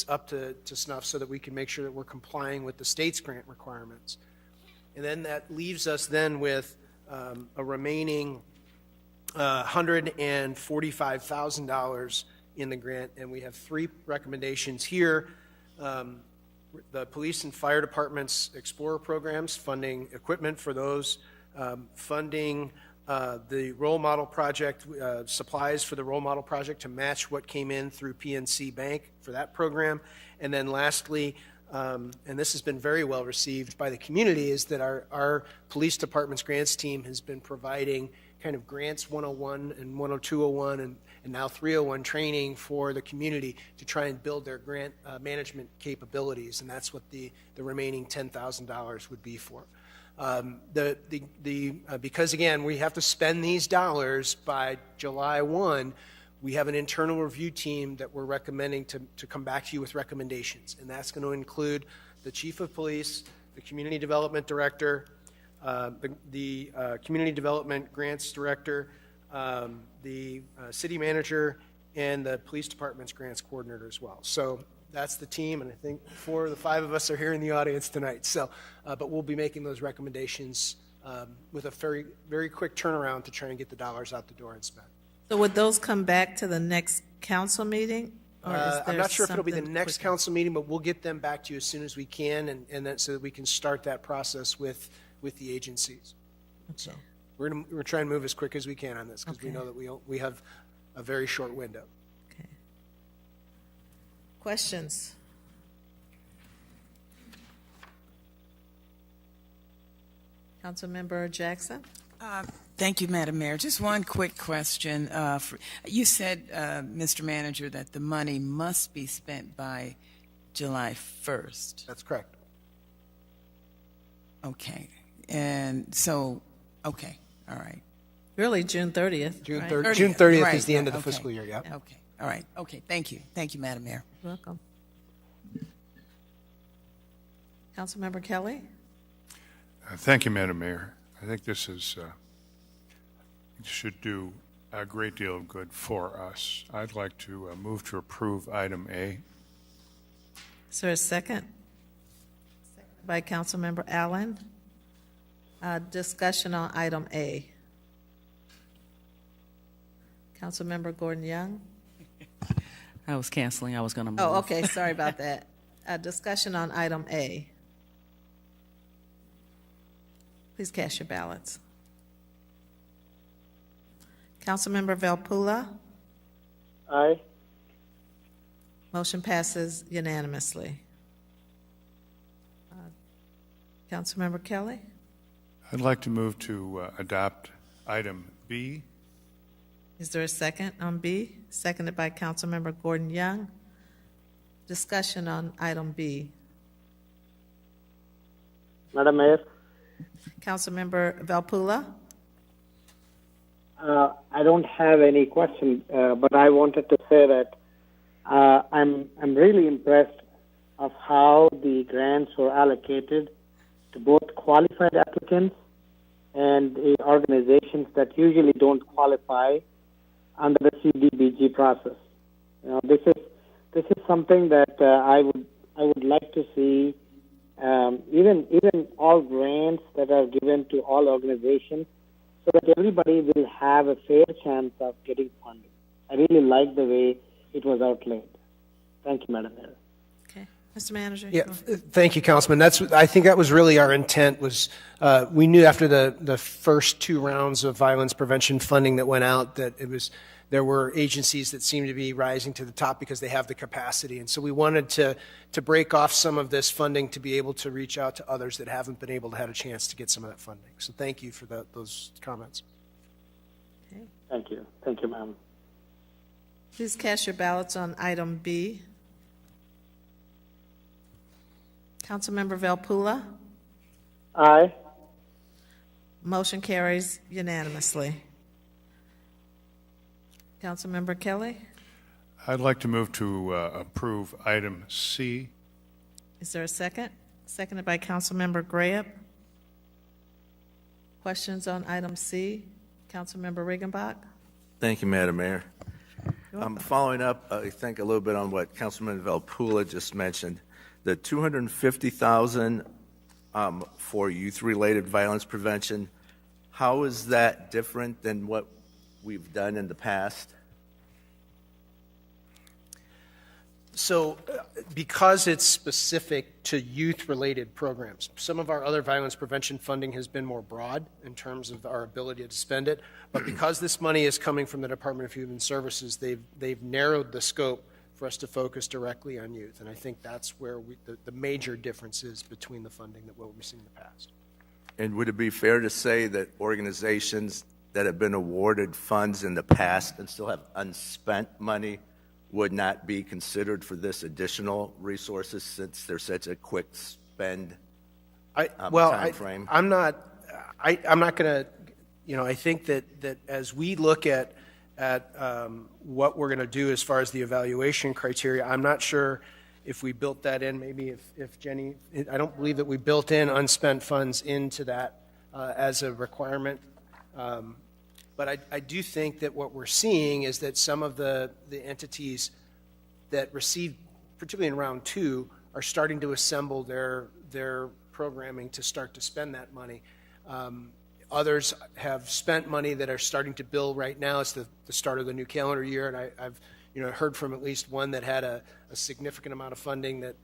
up to snuff, so that we can make sure that we're complying with the state's grant requirements. And then that leaves us then with a remaining $145,000 in the grant, and we have three recommendations here. The police and fire department's Explorer programs, funding equipment for those, funding the role model project, supplies for the role model project to match what came in through PNC Bank for that program. And then lastly, and this has been very well received by the community, is that our police department's grants team has been providing kind of grants 101 and 10201 and now 301 training for the community to try and build their grant management capabilities, and that's what the remaining $10,000 would be for. Because again, we have to spend these dollars by July 1, we have an internal review team that we're recommending to come back to you with recommendations, and that's going to include the chief of police, the community development director, the community development grants director, the city manager, and the police department's grants coordinator as well. So that's the team, and I think 4 of the 5 of us are here in the audience tonight. So, but we'll be making those recommendations with a very, very quick turnaround to try and get the dollars out the door and spent. So would those come back to the next council meeting? Or is there I'm not sure if it'll be the something next quicker? council meeting, but we'll get them back to you as soon as we can, and that, so that we can start that process with the agencies. So we're trying to move as quick as we can on this, because we know that we have a very short window. Okay. Questions? Councilmember Jackson? Thank you, Madam Mayor. Just one quick question. You said, Mr. Manager, that the money must be spent by July 1st. That's correct. Okay. And so, okay, all right. Really, June 30th. June right? 30th, June 30th Right, is the end of the okay. fiscal year, yeah. Okay, all right. Okay, thank you. Thank you, Madam Mayor. You're welcome. Councilmember Kelly? Thank you, Madam Mayor. I think this is should do a great deal of good for us. I'd like to move to approve item A. Is there a second? Second by Councilmember Allen. Discussion on item A. Councilmember Gordon Young? I was canceling. I was going to move. Oh, okay, sorry about that. Discussion on item A. Please cast your ballots. Councilmember Valpula? Aye. Motion passes unanimously. Councilmember Kelly? I'd like to move to adopt item B. Is there a second on B? Seconded by Councilmember Gordon Young. Discussion on item B. Madam Mayor, Councilmember Valpula? I don't have any question, but I wanted to say that I'm really impressed of how the grants were allocated to both qualified applicants and the organizations that usually don't qualify under the CDBG process. You know, this is something that I would like to see. Even all grants that are given to all organizations, so that everybody will have a fair chance of getting funding. I really like the way it was outlined. Thank you, Madam Mayor. Okay. Mr. Manager? Yeah, thank you, Councilman. I think that was really our intent. Was we knew after the first 2 rounds of violence prevention funding that went out that there were agencies that seemed to be rising to the top because they have the capacity, and so we wanted to break off some of this funding to be able to reach out to others that haven't been able to have a chance to get some of that funding. So thank you for those comments. Okay. Thank you, ma'am. Please cast your ballots on item B. Councilmember Valpula? Aye. Motion carries unanimously. Councilmember Kelly? I'd like to move to approve item C. Is there a second? Seconded by Councilmember Graham. Questions on item C? Councilmember Riggenbach? Thank you, Madam Mayor. I'm following up, I think, a little bit on what Councilman Valpula just mentioned. The $250,000 for youth-related violence prevention, How is that different than what we've done in the past? So because it's specific to youth-related programs, some of our other violence prevention funding has been more broad in terms of our ability to spend it. But because this money is coming from the Department of Human Services, they've narrowed the scope for us to focus directly on youth. And I think that's where the major difference is between the funding that what we've seen in the past. And would it be fair to say that organizations that have been awarded funds in the past and still have unspent money would not be considered for this additional resources since there's such a quick spend time frame? I'm not going to, I think that as we look at what we're going to do as far as the evaluation criteria, I'm not sure if we built that in. Maybe if Jenny, I don't believe that we built in unspent funds into that as a requirement. But I do think that what we're seeing is that some of the entities that received, particularly in round 2, are starting to assemble their programming to start to spend that money. Others have spent money that are starting to bill right now. It's the start of the new calendar year, and I've heard from at least one that had a significant amount of funding that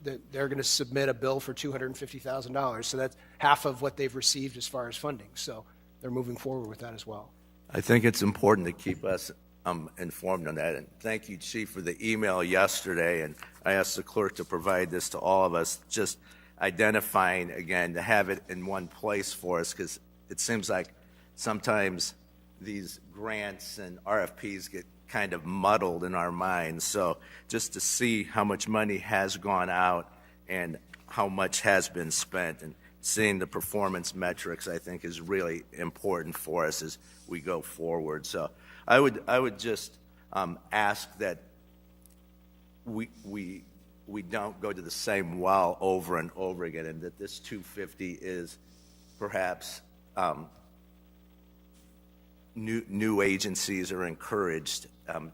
they're going to submit a bill for $250,000. So that's half of what they've received as far as funding. So they're moving forward with that as well. I think it's important to keep us informed on that. And thank you, Chief, for the email yesterday. And I asked the clerk to provide this to all of us, just identifying, again, to have it in one place for us, because it seems like sometimes these grants and RFPs get kind of muddled in our minds. So just to see how much money has gone out and how much has been spent, and seeing the performance metrics, I think, is really important for us as we go forward. So I would just ask that we don't go to the same well over and over again, and that this 250 is perhaps new agencies are encouraged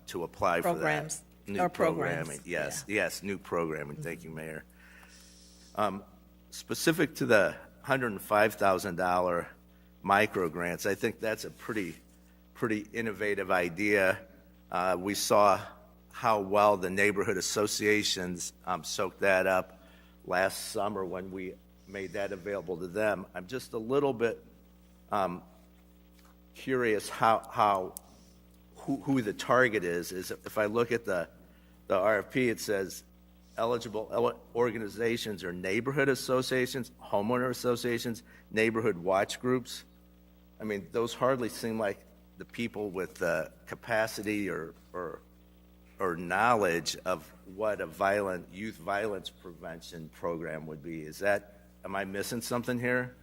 to apply programs. For that. New programming. Yes, yes, new programming. Thank you, Mayor. Specific to the $105,000 micro grants, I think that's a pretty innovative idea. We saw how well the neighborhood associations soaked that up last summer when we made that available to them. I'm just a little bit curious who the target is. If I look at the RFP, it says eligible organizations are neighborhood associations, homeowner associations, neighborhood watch groups. I mean, those hardly seem like the people with the capacity or knowledge of what a youth violence prevention program would be. Am I missing something here?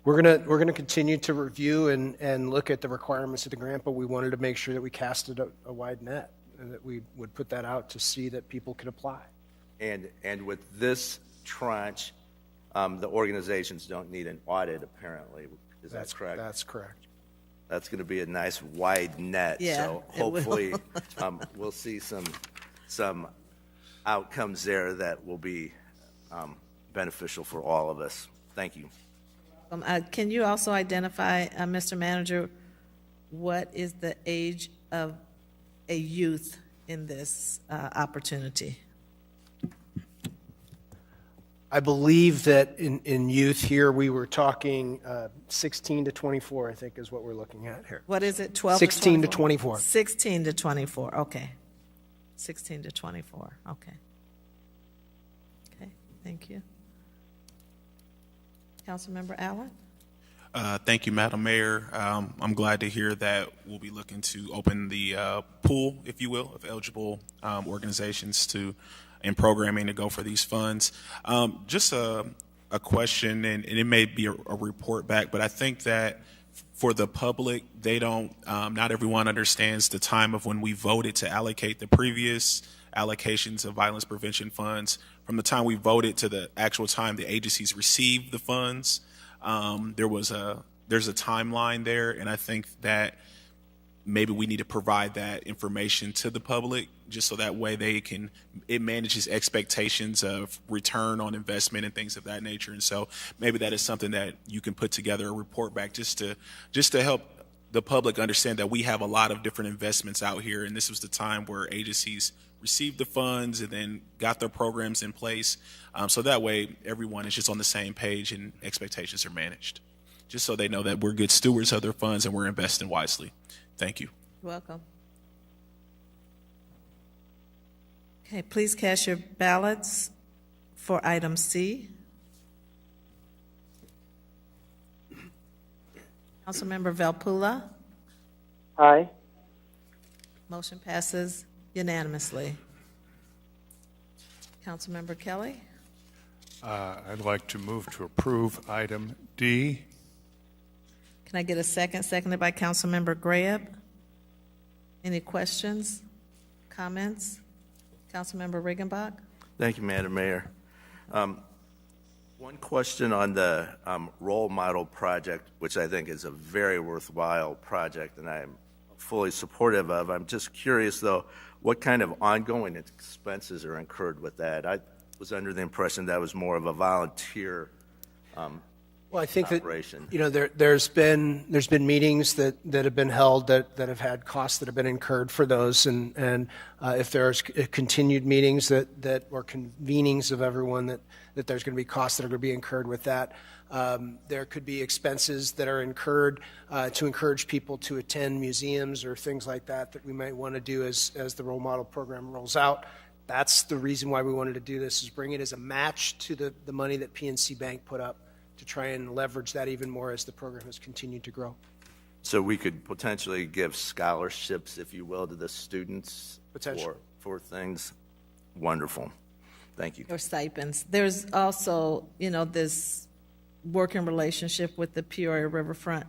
We're gonna continue to review and look at the requirements of the grant, but we wanted to make sure that we casted a wide net and that we would put that out to see that people could apply. And with this tranche, the organizations don't need an audit, apparently. That's correct? That's correct. That's going to be a nice wide net. Yeah, so hopefully we'll see some outcomes there that will be beneficial for all of us. Thank you. Can you also identify, Mr. Manager, what is the age of a youth in this opportunity? I believe that in youth here, we were talking 16 to 24, I think is what we're looking at here. What is it, 12 16 to to 24? 24. 16 to 24, okay. 16 to 24, okay. Okay, thank you. Councilmember Allen? Thank you, Madam Mayor. I'm glad to hear that we'll be looking to open the pool, if you will, of eligible organizations in programming to go for these funds. Just a question, and it may be a report back, but I think that for the public, they don't, not everyone understands the time of when we voted to allocate the previous allocations of violence prevention funds. From the time we voted to the actual time the agencies received the funds, there's a timeline there, and I think that maybe we need to provide that information to the public just so that way it manages expectations of return on investment and things of that nature. And so maybe that is something that you can put together a report back just to help the public understand that we have a lot of different investments out here, and this was the time where agencies received the funds and then got their programs in place. So that way everyone is just on the same page and expectations are managed, just so they know that we're good stewards of their funds and we're investing wisely. Thank you. You're welcome. Okay, please cast your ballots for item C. Councilmember Velpula. Aye. Motion passes unanimously. Councilmember Kelly. I'd like to move to approve item D. Can I get a second? Seconded by Councilmember Graham. Any questions, comments? Councilmember Riggenbach. Thank you, Madam Mayor. One question on the role model project, which I think is a very worthwhile project and I'm fully supportive of. I'm just curious, though, what kind of ongoing expenses are incurred with that? I was under the impression that was more of a volunteer Well, I think operation. that there's been meetings that have been held that have had costs that have been incurred for those, and if there's continued meetings that or convenings of everyone that there's going to be costs that are going to be incurred with that. There could be expenses that are incurred to encourage people to attend museums or things like that we might want to do as the role model program rolls out. That's the reason why we wanted to do this, is bring it as a match to the money that PNC Bank put up, to try and leverage that even more as the program has continued to grow. So we could potentially give scholarships, if you will, to the students for things. Wonderful. Thank you. Or stipends. There's also, this working relationship with the Peoria Riverfront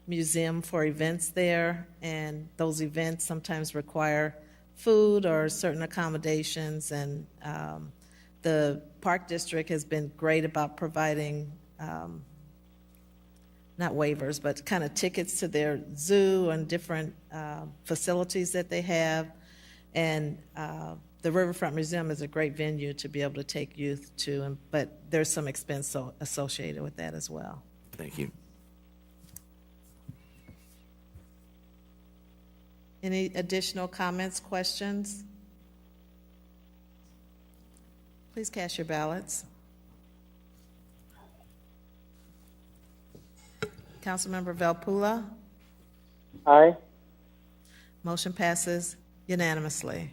Museum for events there, and those events sometimes require food or certain accommodations, and the Park District has been great about providing not waivers, but kind of tickets to their zoo and different facilities that they have. And the Riverfront Museum is a great venue to be able to take youth to, but there's some expense associated with that as well. Thank you. Any additional comments, questions? Please cast your ballots. Councilmember Velpula. Aye. Motion passes unanimously.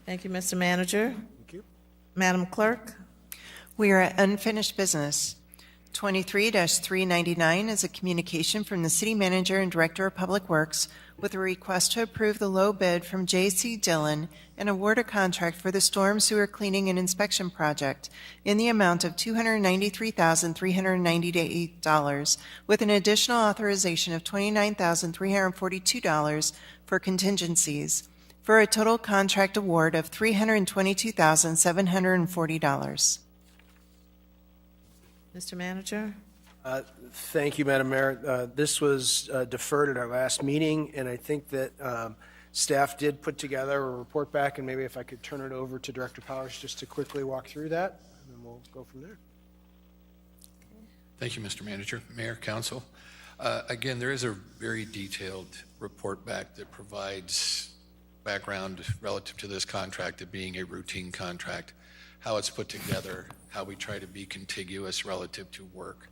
Thank you, Mr. Manager. Thank you. Madam Clerk. We are at unfinished business. 23-399 is a communication from the City Manager and Director of Public Works with a request to approve the low bid from J.C. Dillon and award a contract for the storm sewer cleaning and inspection project in the amount of $293,398 with an additional authorization of $29,342 for contingencies for a total contract award of $322,740. Mr. Manager. Thank you, Madam Mayor. This was deferred at our last meeting, and I think that staff did put together a report back, and maybe if I could turn it over to Director Powers just to quickly walk through that, and then we'll go from there. Thank you, Mr. Manager, Mayor, Council. Again, there is a very detailed report back that provides background relative to this contract, it being a routine contract, how it's put together, how we try to be contiguous relative to work.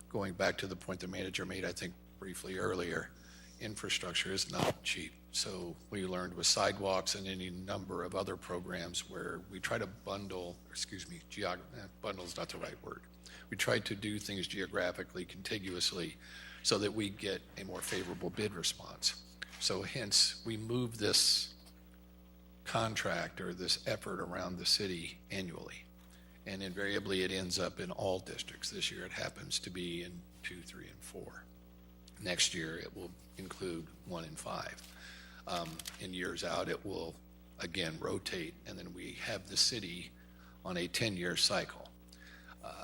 Going back to the point the manager made, I think briefly earlier, infrastructure is not cheap. So we learned with sidewalks and any number of other programs where we try to bundle, bundle is not the right word. We try to do things geographically, contiguously, so that we get a more favorable bid response. So hence, we move this contract or this effort around the city annually. And invariably, it ends up in all districts. This year, it happens to be in 2, 3, and 4. Next year, it will include 1 and 5. In years out, it will, again, rotate, and then we have the city on a 10-year cycle.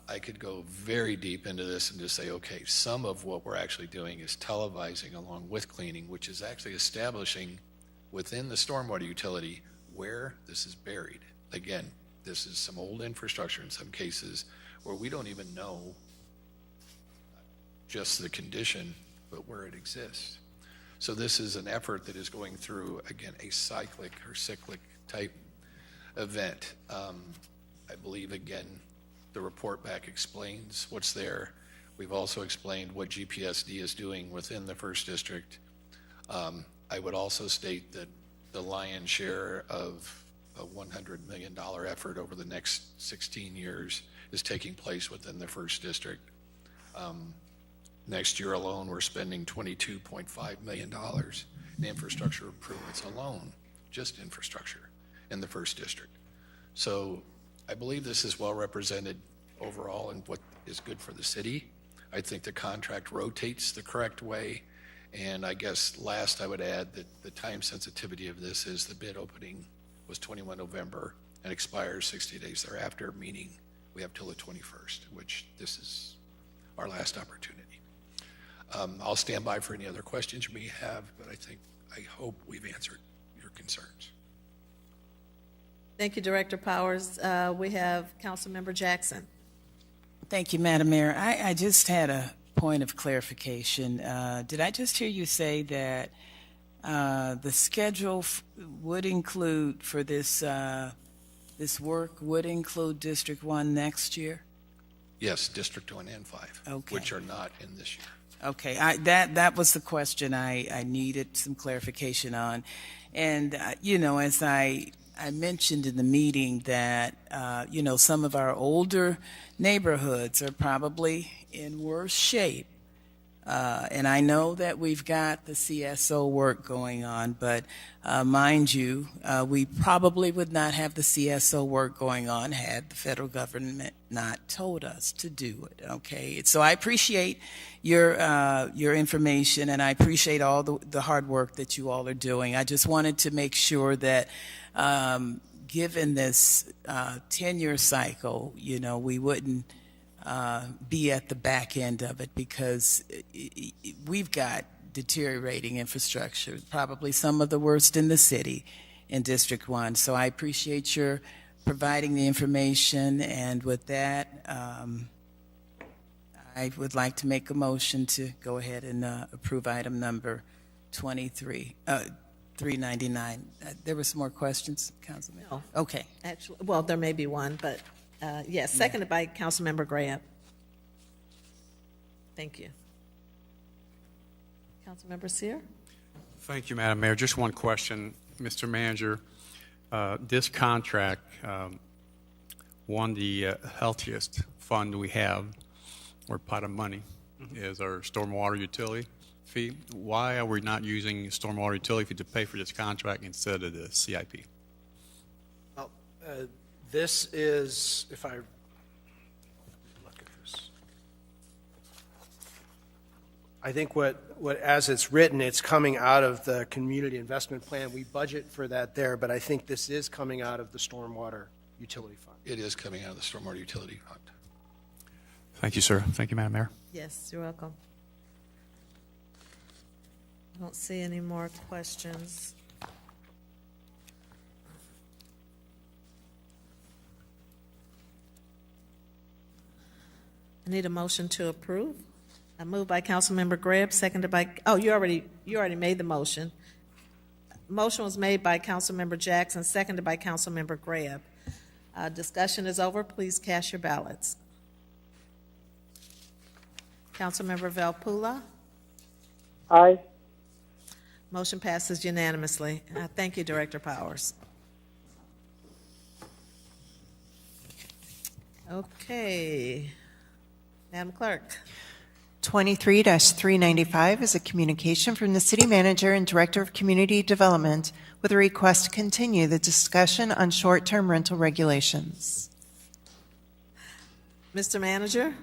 I could go very deep into this and just say, okay, some of what we're actually doing is televising along with cleaning, which is actually establishing within the stormwater utility where this is buried. Again, this is some old infrastructure in some cases where we don't even know just the condition, but where it exists. So this is an effort that is going through, again, a cyclic type event. I believe, again, the report back explains what's there. We've also explained what GPSD is doing within the first district. I would also state that the lion's share of a $100 million effort over the next 16 years is taking place within the first district. Next year alone, we're spending $22.5 million in infrastructure improvements alone, just infrastructure in the first district. So I believe this is well represented overall in what is good for the city. I think the contract rotates the correct way. And I guess last I would add that the time sensitivity of this is the bid opening was 21 November and expires 60 days thereafter, meaning we have till the 21st, which this is our last opportunity. I'll stand by for any other questions you may have, but I hope we've answered your concerns. Thank you, Director Powers. We have Councilmember Jackson. Thank you, Madam Mayor. I just had a point of clarification. Did I just hear you say that the schedule would include for this this work would include District 1 next year? Yes, District 1 and 5, okay, which are not in this year. Okay, that was the question I needed some clarification on. And, as I mentioned in the meeting that, some of our older neighborhoods are probably in worse shape. And I know that we've got the CSO work going on, but mind you, we probably would not have the CSO work going on had the federal government not told us to do it. Okay, so I appreciate your information, and I appreciate all the hard work that you all are doing. I just wanted to make sure that, given this 10-year cycle, we wouldn't be at the back end of it, because we've got deteriorating infrastructure, probably some of the worst in the city in District 1. So I appreciate your providing the information, and with that, I would like to make a motion to go ahead and approve item number 399. There were some more questions, Councilman? No. Okay. Actually, well, there may be one, but yes, seconded by Councilmember Graham. Thank you. Councilmember Sear? Thank you, Madam Mayor. Just one question, Mr. Manager. This contract won the healthiest fund we have, or pot of money, is our stormwater utility fee. Why are we not using stormwater utility fee to pay for this contract instead of the CIP? Well, this is, if I look at this, I think what as it's written, it's coming out of the community investment plan. We budget for that there, but I think this is coming out of the stormwater utility fund. It is coming out of the stormwater utility fund. Thank you, sir. Thank you, Madam Mayor. Yes, you're welcome. I don't see any more questions. I need a motion to approve. I move by Councilmember Greb, seconded by, you already made the motion. Motion was made by Councilmember Jackson, seconded by Councilmember Greb. Discussion is over. Please cast your ballots. Councilmember Valpula? Aye. Motion passes unanimously. Thank you, Director Powers. Okay. Madam Clerk. 23-395 is a communication from the City Manager and Director of Community Development with a request to continue the discussion on short-term rental regulations. Mr. Manager?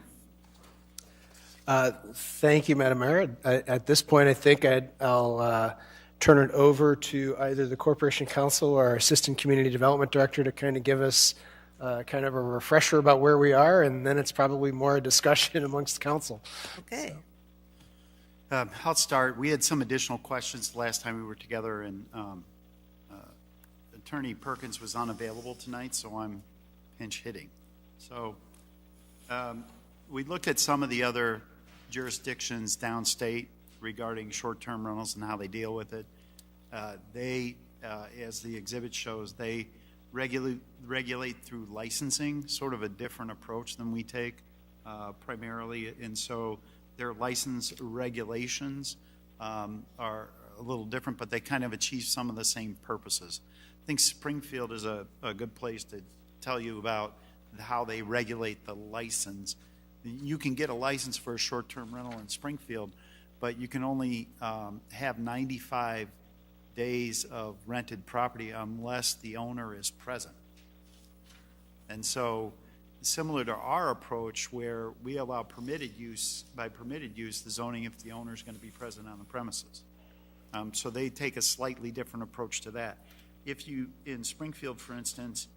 Thank you, Madam Mayor. At this point, I think I'll turn it over to either the Corporation Counsel or our Assistant Community Development Director to kind of give us kind of a refresher about where we are, and then it's probably more a discussion amongst council. Okay. I'll start. We had some additional questions the last time we were together, and Attorney Perkins was unavailable tonight, so I'm pinch hitting. So we looked at some of the other jurisdictions downstate regarding short-term rentals and how they deal with it. They, as the exhibit shows, they regulate through licensing, sort of a different approach than we take primarily, and so their license regulations are a little different, but they kind of achieve some of the same purposes. I think Springfield is a good place to tell you about how they regulate the license. You can get a license for a short-term rental in Springfield, but you can only have 95 days of rented property unless the owner is present. And so, similar to our approach where we allow permitted use, by permitted use, the zoning if the owner is going to be present on the premises. So they take a slightly different approach to that. If you, in Springfield, for instance,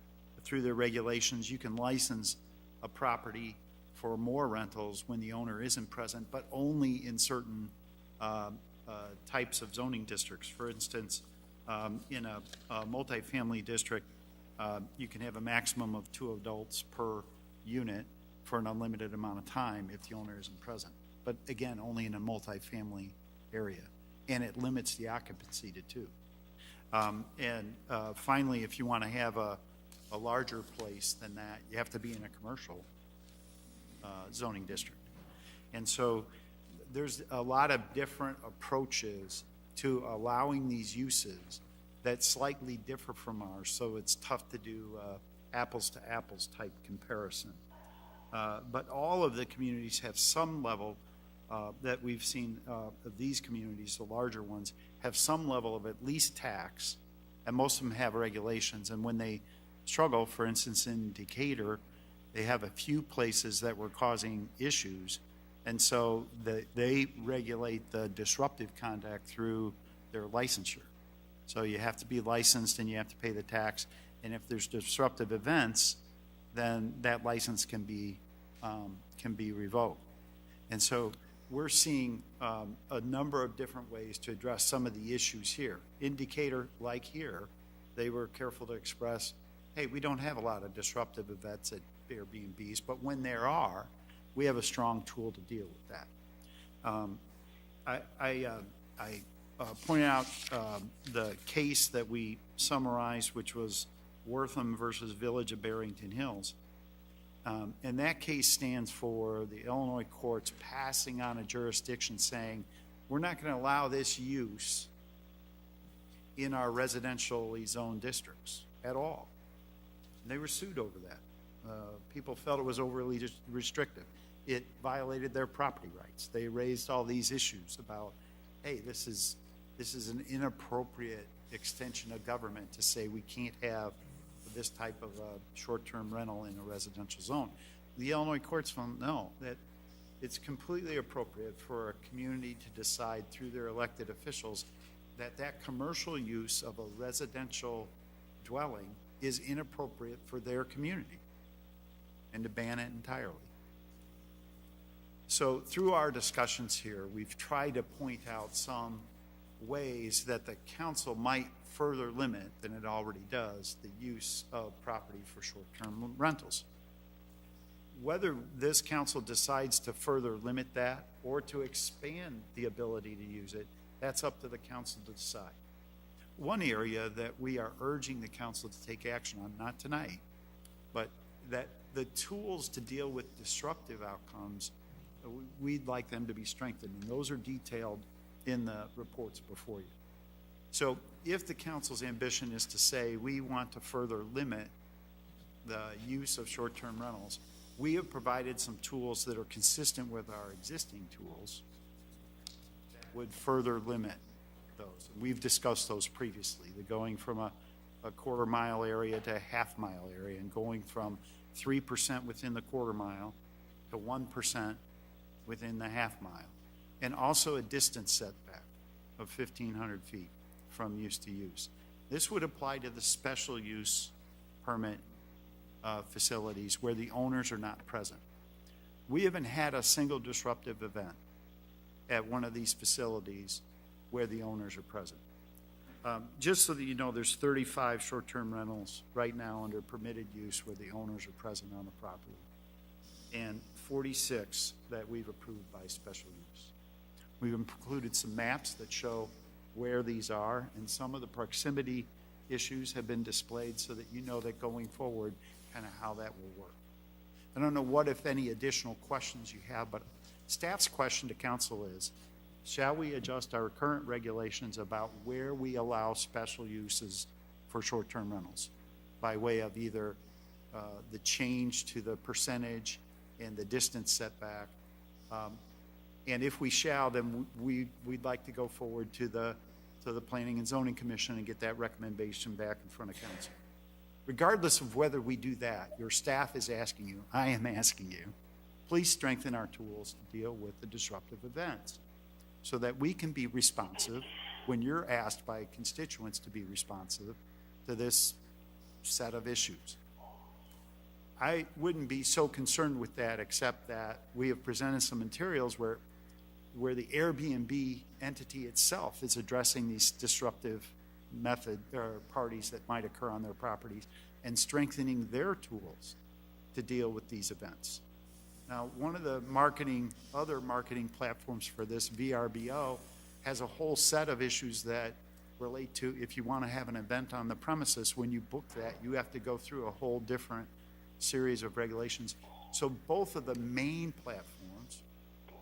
through their regulations, you can license a property for more rentals when the owner isn't present, but only in certain types of zoning districts. For instance, in a multifamily district, you can have a maximum of 2 adults per unit for an unlimited amount of time if the owner isn't present. But again, only in a multifamily area. And it limits the occupancy to 2. Finally, if you want to have a larger place than that, you have to be in a commercial zoning district. And so there's a lot of different approaches to allowing these uses that slightly differ from ours, so it's tough to do apples to apples type comparison. But all of the communities have some level that we've seen of these communities, the larger ones, have some level of at least tax, and most of them have regulations. And when they struggle, for instance, in Decatur, they have a few places that were causing issues, and so they regulate the disruptive conduct through their licensure. So you have to be licensed and you have to pay the tax, and if there's disruptive events, then that license can be revoked. And so we're seeing a number of different ways to address some of the issues here. In Decatur, like here, they were careful to express, hey, we don't have a lot of disruptive events at Airbnbs, but when there are, we have a strong tool to deal with that. I pointed out the case that we summarized, which was Wortham versus Village of Barrington Hills. And that case stands for the Illinois courts passing on a jurisdiction saying, we're not going to allow this use in our residentially zoned districts at all. And they were sued over that. People felt it was overly restrictive. It violated their property rights. They raised all these issues about, hey, this is an inappropriate extension of government to say we can't have this type of short-term rental in a residential zone. The Illinois courts found no, that it's completely appropriate for a community to decide through their elected officials that commercial use of a residential dwelling is inappropriate for their community and to ban it entirely. So through our discussions here, we've tried to point out some ways that the council might further limit than it already does the use of property for short-term rentals. Whether this council decides to further limit that or to expand the ability to use it, that's up to the council to decide. One area that we are urging the council to take action on, not tonight, but that the tools to deal with disruptive outcomes, we'd like them to be strengthened, and those are detailed in the reports before you. So if the council's ambition is to say we want to further limit the use of short-term rentals, we have provided some tools that are consistent with our existing tools that would further limit those. We've discussed those previously, the going from a quarter-mile area to a half-mile area, and going from 3% within the quarter-mile to 1% within the half-mile, and also a distance setback of 1,500 feet from use to use. This would apply to the special use permit facilities where the owners are not present. We haven't had a single disruptive event at one of these facilities where the owners are present. Just so that you know, there's 35 short-term rentals right now under permitted use where the owners are present on the property, and 46 that we've approved by special use. We've included some maps that show where these are, and some of the proximity issues have been displayed so that you know that going forward, kind of how that will work. I don't know what, if any, additional questions you have, but staff's question to council is, shall we adjust our current regulations about where we allow special uses for short-term rentals by way of either the change to the percentage and the distance setback? And if we shall, then we'd like to go forward to the Planning and Zoning Commission and get that recommendation back in front of council. Regardless of whether we do that, your staff is asking you, I am asking you, please strengthen our tools to deal with the disruptive events so that we can be responsive when you're asked by constituents to be responsive to this set of issues. I wouldn't be so concerned with that, except that we have presented some materials where the Airbnb entity itself is addressing these disruptive method or parties that might occur on their properties and strengthening their tools to deal with these events. Now, one of the other marketing platforms for this, VRBO, has a whole set of issues that relate to if you want to have an event on the premises. When you book that, you have to go through a whole different series of regulations. So both of the main platforms,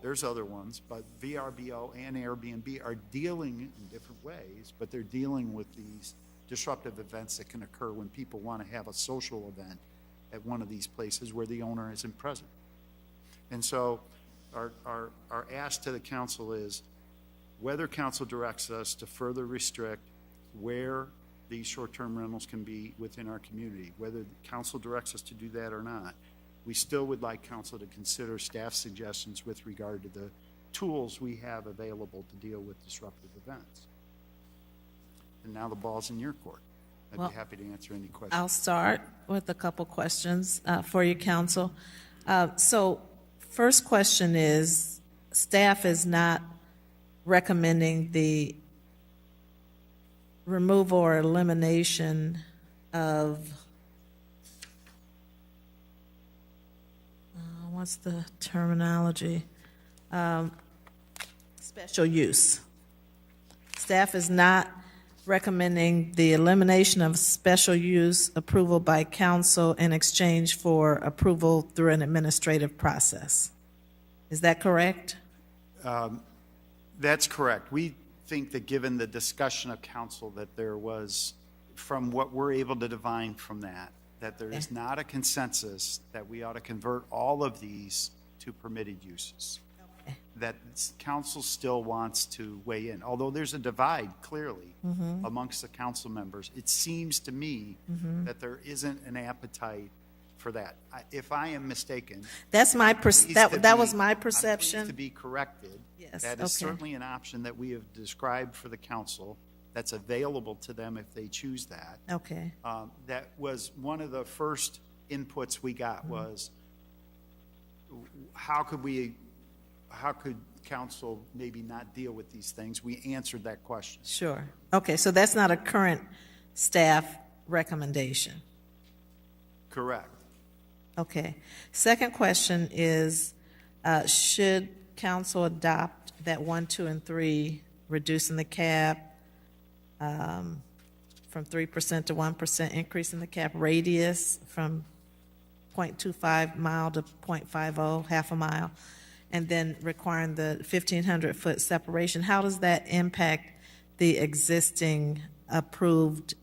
there's other ones, but VRBO and Airbnb are dealing in different ways, but they're dealing with these disruptive events that can occur when people want to have a social event at one of these places where the owner isn't present. And so our ask to the council is whether council directs us to further restrict where these short-term rentals can be within our community, whether the council directs us to do that or not, we still would like council to consider staff suggestions with regard to the tools we have available to deal with disruptive events. And now the ball's in your court. I'd be happy to answer any questions. I'll start with a couple questions for you, council. So first question is, staff is not recommending the removal or elimination of what's the terminology? Special use. Staff is not recommending the elimination of special use approval by council in exchange for approval through an administrative process. Is that correct? That's correct. We think that given the discussion of council that there was, from what we're able to divine from that there is not a consensus that we ought to convert all of these to permitted uses. Okay. That council still wants to weigh in. Although there's a divide, clearly, amongst the council members, it seems to me that there isn't an appetite for that. If I am mistaken, that's my that was my perception. I'm pleased to be corrected. Yes, that is certainly an option that we have described for the council that's available to them if they choose that. Okay. That was one of the first inputs we got was how could council maybe not deal with these things? We answered that question. Sure. Okay, so that's not a current staff recommendation. Correct. Okay. Second question is, should council adopt that 1, 2, and 3, reducing the cap from 3% to 1%, increasing the cap radius from 0.25 mile to 0.50, half a mile, and then requiring the 1,500-foot separation? How does that impact the existing approved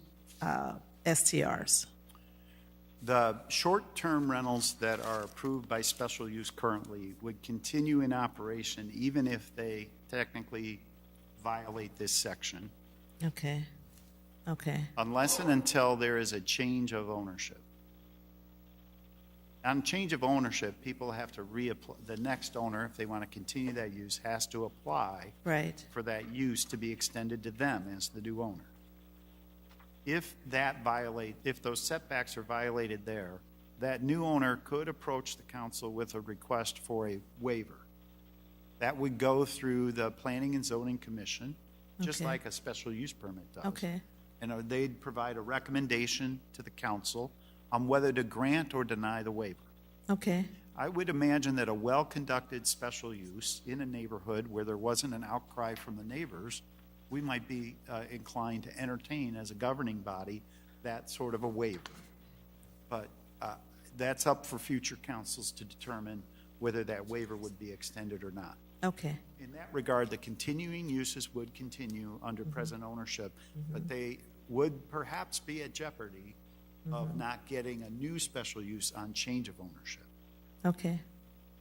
STRs? The short-term rentals that are approved by special use currently would continue in operation even if they technically violate this section. Okay. Okay. Unless and until there is a change of ownership. On change of ownership, people have to reapply. The next owner, if they want to continue that use, has to apply for that use to be extended to them as the new owner. If those setbacks are violated there, that new owner could approach the council with a request for a waiver. That would go through the Planning and Zoning Commission, just Okay. like a special use permit does. Okay. And they'd provide a recommendation to the council on whether to grant or deny the waiver. Okay. I would imagine that a well-conducted special use in a neighborhood where there wasn't an outcry from the neighbors, we might be inclined to entertain as a governing body that sort of a waiver. But that's up for future councils to determine whether that waiver would be extended or not. Okay. In that regard, the continuing uses would continue under present ownership, but they would perhaps be at jeopardy of not getting a new special use on change of ownership. Okay.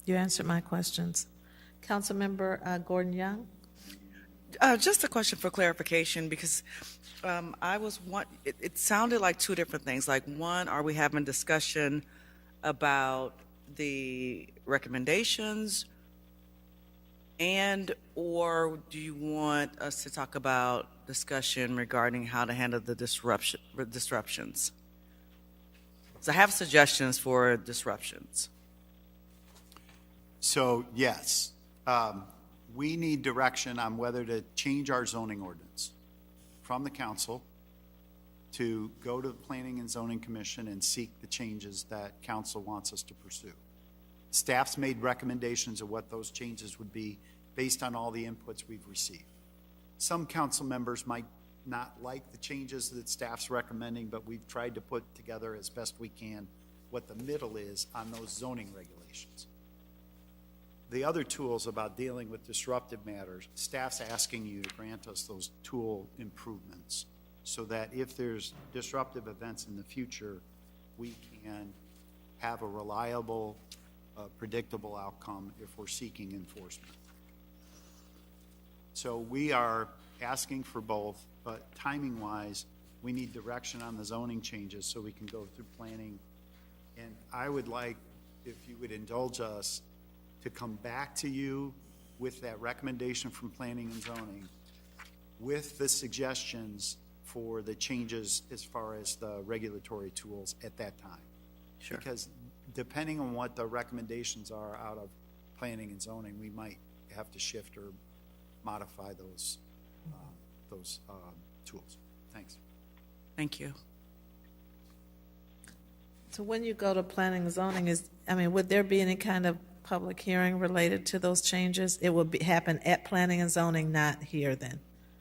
You answered my questions. Councilmember Gordon Young? Just a question for clarification, because it sounded like two different things. Like, one, are we having discussion about the recommendations, or do you want us to talk about discussion regarding how to handle the disruptions? So I have suggestions for disruptions. So, yes, we need direction on whether to change our zoning ordinance from the council to go to the Planning and Zoning Commission and seek the changes that council wants us to pursue. Staff's made recommendations of what those changes would be based on all the inputs we've received. Some council members might not like the changes that staff's recommending, but we've tried to put together as best we can what the middle is on those zoning regulations. The other tools about dealing with disruptive matters, staff's asking you to grant us those tool improvements so that if there's disruptive events in the future, we can have a reliable, predictable outcome if we're seeking enforcement. So we are asking for both, but timing-wise, we need direction on the zoning changes so we can go through planning. And I would like, if you would indulge us, to come back to you with that recommendation from planning and zoning with the suggestions for the changes as far as the regulatory tools at that time. Sure. Because depending on what the recommendations are out of planning and zoning, we might have to shift or modify those tools. Thanks. Thank you. So when you go to planning and zoning, would there be any kind of public hearing related to those changes? It will happen at planning and zoning, not here then?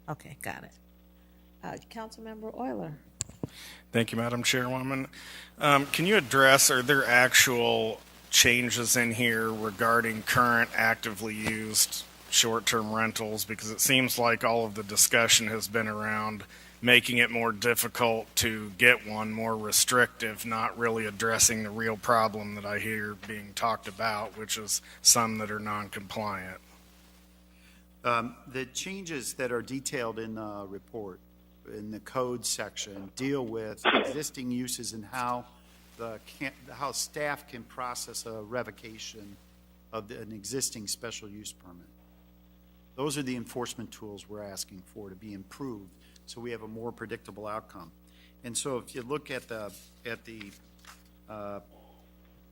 Okay, got it. Councilmember Euler. Thank you, Madam Chairwoman. Can you address, are there actual changes in here regarding current actively used short-term rentals? Because it seems like all of the discussion has been around making it more difficult to get one, more restrictive, not really addressing the real problem that I hear being talked about, which is some that are non-compliant. The changes that are detailed in the report, in the code section, deal with existing uses and how staff can process a revocation of an existing special use permit. Those are the enforcement tools we're asking for to be improved, so we have a more predictable outcome. And so if you look at the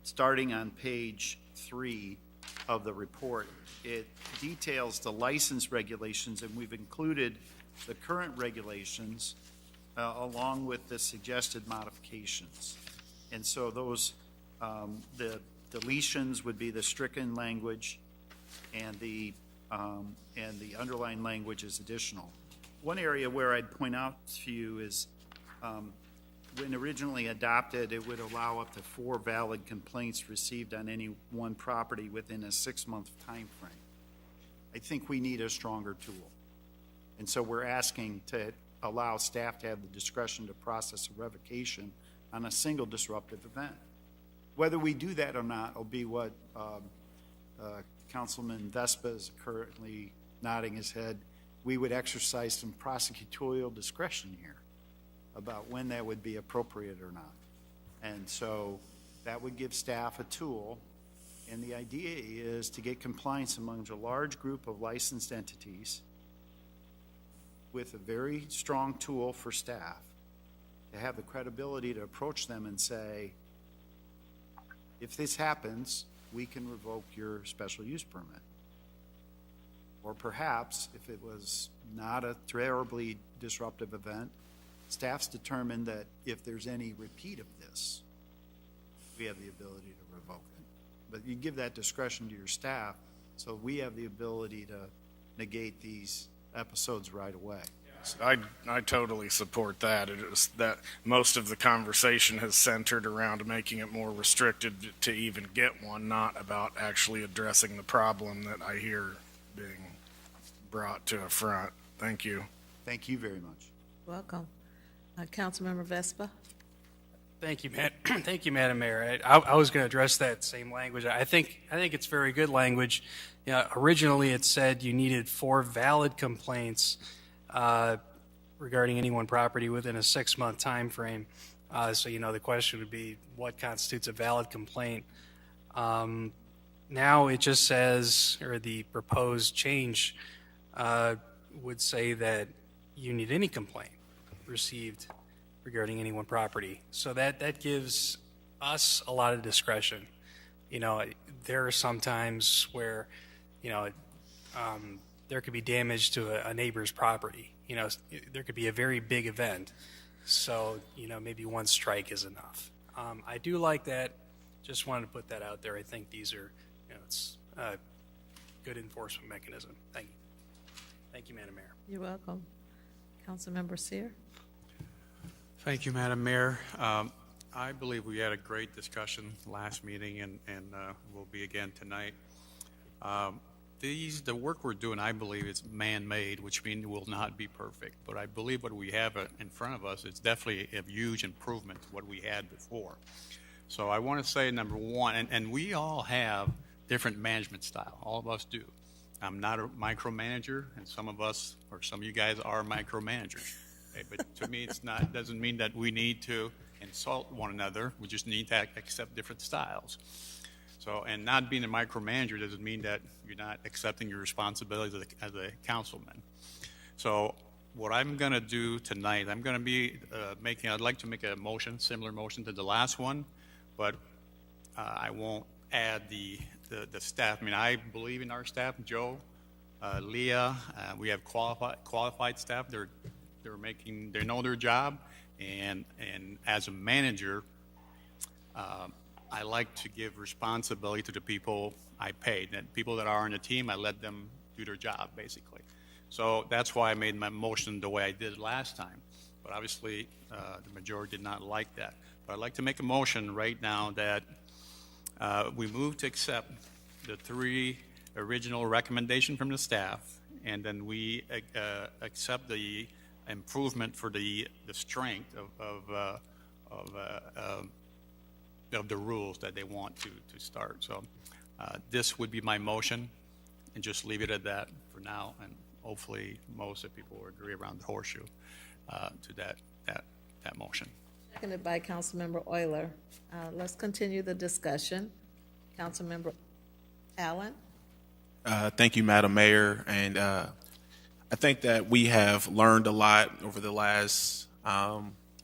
starting on page 3 of the report, it details the license regulations, and we've included the current regulations along with the suggested modifications. And so those, the deletions would be the stricken language, and the underlying language is additional. One area where I'd point out to you is when originally adopted, it would allow up to 4 valid complaints received on any one property within a 6-month time frame. I think we need a stronger tool. And so we're asking to allow staff to have the discretion to process a revocation on a single disruptive event. Whether we do that or not will be what Councilman Vespa is currently nodding his head. We would exercise some prosecutorial discretion here about when that would be appropriate or not. And so that would give staff a tool, and the idea is to get compliance among a large group of licensed entities with a very strong tool for staff to have the credibility to approach them and say, If this happens, we can revoke your special use permit. Or perhaps, if it was not a terribly disruptive event, staff's determined that if there's any repeat of this, we have the ability to revoke it. But you give that discretion to your staff, so we have the ability to negate these episodes right away. I totally support that. It is that most of the conversation has centered around making it more restricted to even get one, not about actually addressing the problem that I hear being brought to a front. Thank you. Thank you very much. Welcome. Councilmember Vespa. Thank you, Thank you, Madam Mayor. I was going to address that same language. I think it's very good language. Originally, it said you needed 4 valid complaints regarding any one property within a 6-month time frame. So the question would be, what constitutes a valid complaint? Now it just says, or the proposed change would say that you need any complaint received regarding any one property. So that gives us a lot of discretion. There are some times where, there could be damage to a neighbor's property. There could be a very big event. So, maybe one strike is enough. I do like that. Just wanted to put that out there. I think these are, it's a good enforcement mechanism. Thank you. Thank you, Madam Mayor. You're welcome. Councilmember Sear. Thank you, Madam Mayor. I believe we had a great discussion last meeting and will be again tonight. The work we're doing, I believe, is man-made, which means it will not be perfect. But I believe what we have in front of us is definitely a huge improvement to what we had before. So I want to say, number one, and we all have different management style. All of us do. I'm not a micromanager, and some of us, or some of you guys, are micromanagers. Okay? But to me, it doesn't mean that we need to insult one another. We just need to accept different styles. So, and not being a micromanager doesn't mean that you're not accepting your responsibilities as a councilman. So, what I'm going to do tonight, I'm going to be I'd like to make a motion, similar motion to the last one, but I won't add the staff. I mean, I believe in our staff, Joe, Leah. We have qualified staff. They know their job, and as a manager, I like to give responsibility to the people I paid. And people that are on the team, I let them do their job, basically. So that's why I made my motion the way I did last time. But obviously, the majority did not like that. But I'd like to make a motion right now that we move to accept the 3 original recommendations from the staff, and then we accept the improvement for the strength of the rules that they want to start. So this would be my motion, and just leave it at that for now, and hopefully most of people will agree around the horseshoe to that motion. Seconded by Councilmember Euler. Let's continue the discussion. Councilmember Allen. Thank you, Madam Mayor. And I think that we have learned a lot over the last,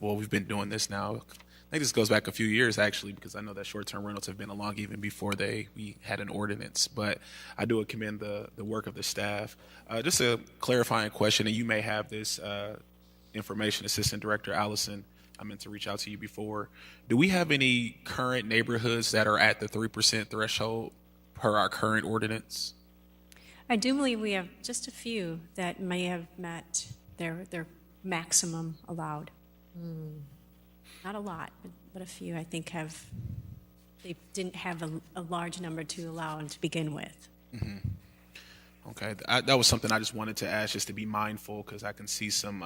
we've been doing this now. I think this goes back a few years, actually, because I know that short-term rentals have been along even before we had an ordinance. But I do commend the work of the staff. Just a clarifying question, and you may have this information, Assistant Director Allison. I meant to reach out to you before. Do we have any current neighborhoods that are at the 3% threshold per our current ordinance? I do believe we have just a few that may have met their maximum allowed. Not a lot, but a few I think they didn't have a large number to allow to begin with. Mm-hmm. Okay, that was something I just wanted to ask, just to be mindful, because I can see some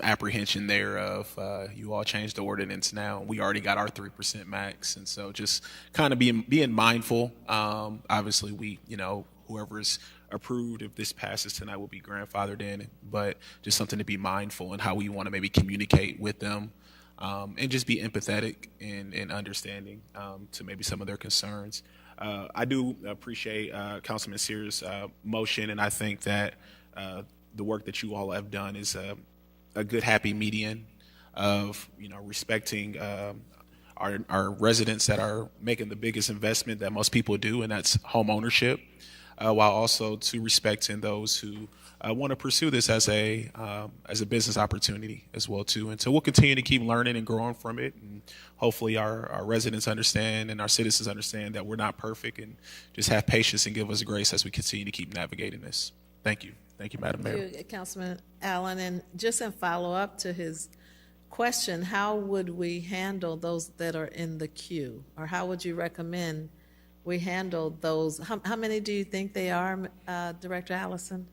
apprehension there of you all changed the ordinance now. We already got our 3% max, and so just kind of being mindful. Obviously, whoever's approved, if this passes tonight, will be grandfathered in, but just something to be mindful and how we want to maybe communicate with them, and just be empathetic and understanding to maybe some of their concerns. I do appreciate Councilman Sears' motion, and I think that the work that you all have done is a good happy median of respecting our residents that are making the biggest investment that most people do, and that's home ownership, while also to respecting those who want to pursue this as a business opportunity as well too. And so we'll continue to keep learning and growing from it, and hopefully our residents understand and our citizens understand that we're not perfect, and just have patience and give us grace as we continue to keep navigating this. Thank you. Thank you, Madam Mayor. Thank you, Councilman Allen. And just in follow-up to his question, how would we handle those that are in the queue? Or how would you recommend we handle those? How many do you think they are, Director Allison?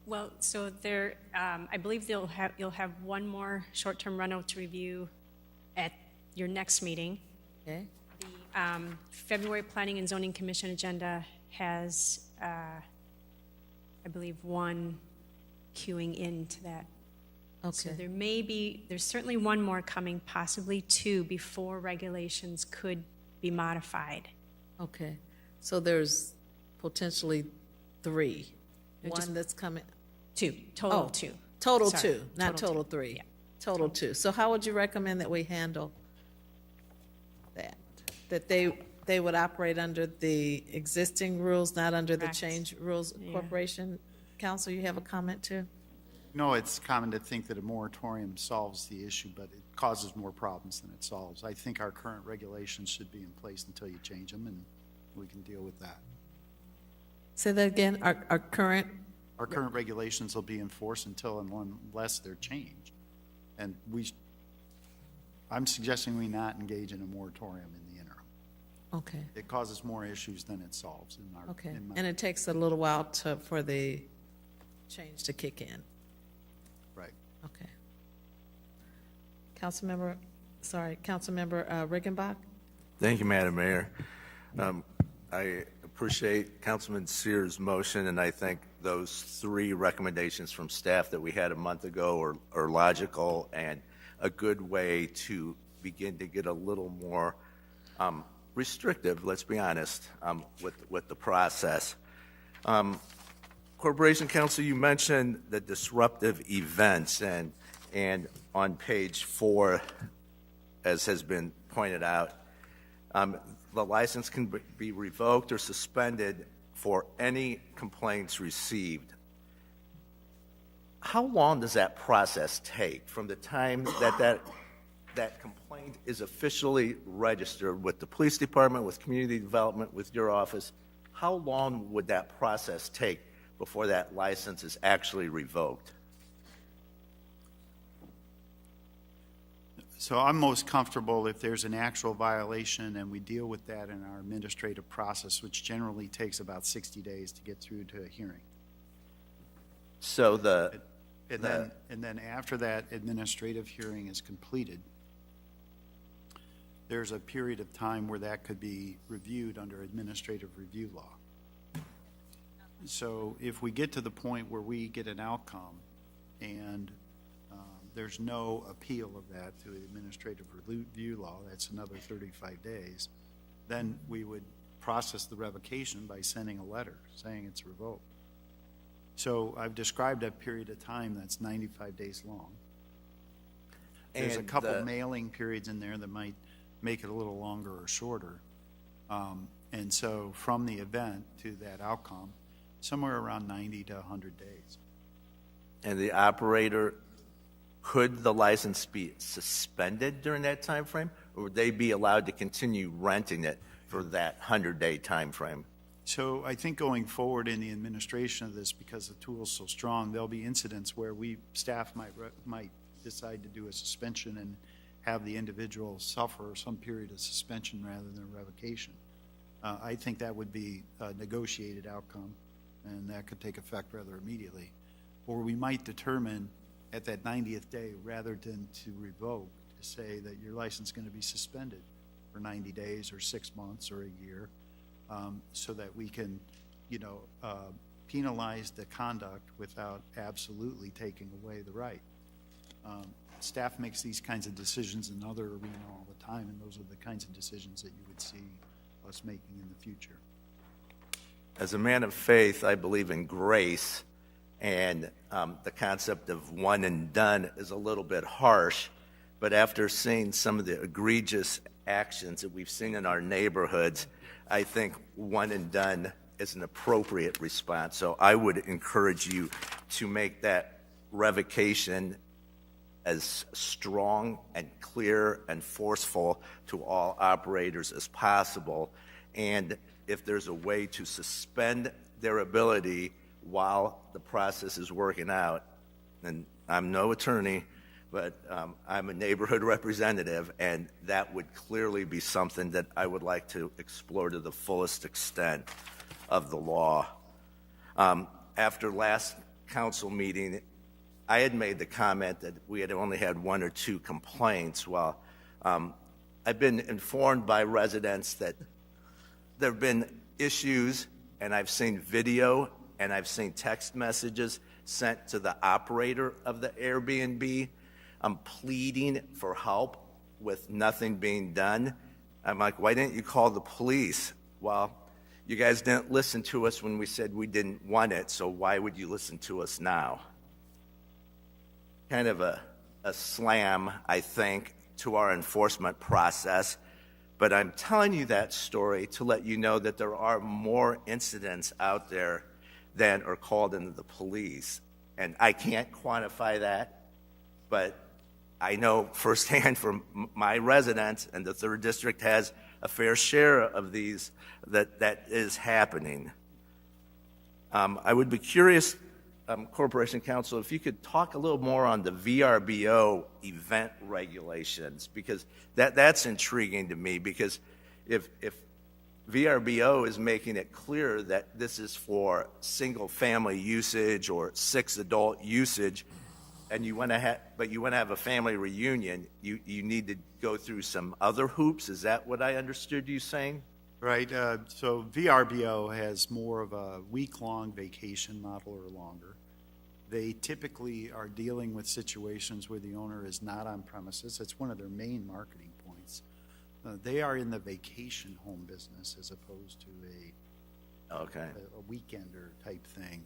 Well, so there, I believe you'll have one more short-term rental to review at your next meeting. Okay. The February Planning and Zoning Commission agenda has, I believe, one queuing into that. Okay. So there's certainly one more coming, possibly two, before regulations could be modified. Okay. So there's potentially three. No, just One that's coming. Two, total two. Total Sorry, two, not total two. three. Yeah. Total two. So how would you recommend that we handle that? That they would operate under the existing rules, not under the Correct. change rules? Yeah. Corporation Counsel, you have a comment too? No, it's common to think that a moratorium solves the issue, but it causes more problems than it solves. I think our current regulations should be in place until you change them, and we can deal with that. Say that again. Our current. Our current regulations will be enforced unless they're changed. And I'm suggesting we not engage in a moratorium in the interim. Okay. It causes more issues than it solves in our. Okay. in my- And it takes a little while for the change to kick in. Right. Okay. Councilmember Riggenbach? Thank you, Madam Mayor. I appreciate Councilman Sears' motion, and I think those three recommendations from staff that we had a month ago are logical and a good way to begin to get a little more restrictive, let's be honest, with the process. Corporation Counsel, you mentioned the disruptive events, and on page 4, as has been pointed out, the license can be revoked or suspended for any complaints received. How long does that process take from the time that complaint is officially registered with the police department, with community development, with your office? How long would that process take before that license is actually revoked? So I'm most comfortable if there's an actual violation and we deal with that in our administrative process, which generally takes about 60 days to get through to a hearing. So And then after that administrative hearing is completed, there's a period of time where that could be reviewed under administrative review law. So if we get to the point where we get an outcome and there's no appeal of that to administrative review law, that's another 35 days, then we would process the revocation by sending a letter saying it's revoked. So I've described a period of time that's 95 days long. There's a couple mailing periods in there that might make it a little longer or shorter. And so from the event to that outcome, somewhere around 90 to 100 days. And the operator, could the license be suspended during that time frame, or would they be allowed to continue renting it for that 100-day time frame? So I think going forward in the administration of this, because the tool is so strong, there'll be incidents where staff might decide to do a suspension and have the individual suffer some period of suspension rather than revocation. I think that would be a negotiated outcome, and that could take effect rather immediately. Or we might determine at that 90th day, rather than to revoke, to say that your license is going to be suspended for 90 days or 6 months or a year, so that we can, penalize the conduct without absolutely taking away the right. Staff makes these kinds of decisions in other arenas all the time, and those are the kinds of decisions that you would see us making in the future. As a man of faith, I believe in grace, and the concept of one and done is a little bit harsh, but after seeing some of the egregious actions that we've seen in our neighborhoods, I think one and done is an appropriate response. So I would encourage you to make that revocation as strong and clear and forceful to all operators as possible. And if there's a way to suspend their ability while the process is working out, and I'm no attorney, but I'm a neighborhood representative, and that would clearly be something that I would like to explore to the fullest extent of the law. After last council meeting, I had made the comment that we had only had 1 or 2 complaints. Well, I've been informed by residents that there have been issues, and I've seen video and I've seen text messages sent to the operator of the Airbnb. I'm pleading for help with nothing being done. I'm like, why didn't you call the police? Well, you guys didn't listen to us when we said we didn't want it, so why would you listen to us now? Kind of a slam, I think, to our enforcement process. But I'm telling you that story to let you know that there are more incidents out there than are called into the police. And I can't quantify that, but I know firsthand from my residents, and the 3rd District has a fair share of these, that is happening. I would be curious, Corporation Counsel, if you could talk a little more on the VRBO event regulations, because that's intriguing to me, because if VRBO is making it clear that this is for single-family usage or 6 adult usage, and you want to have a family reunion, you need to go through some other hoops. Is that what I understood you saying? Right. So VRBO has more of a week-long vacation model or longer. They typically are dealing with situations where the owner is not on premises. That's one of their main marketing points. They are in the vacation home business as opposed to a weekender type thing.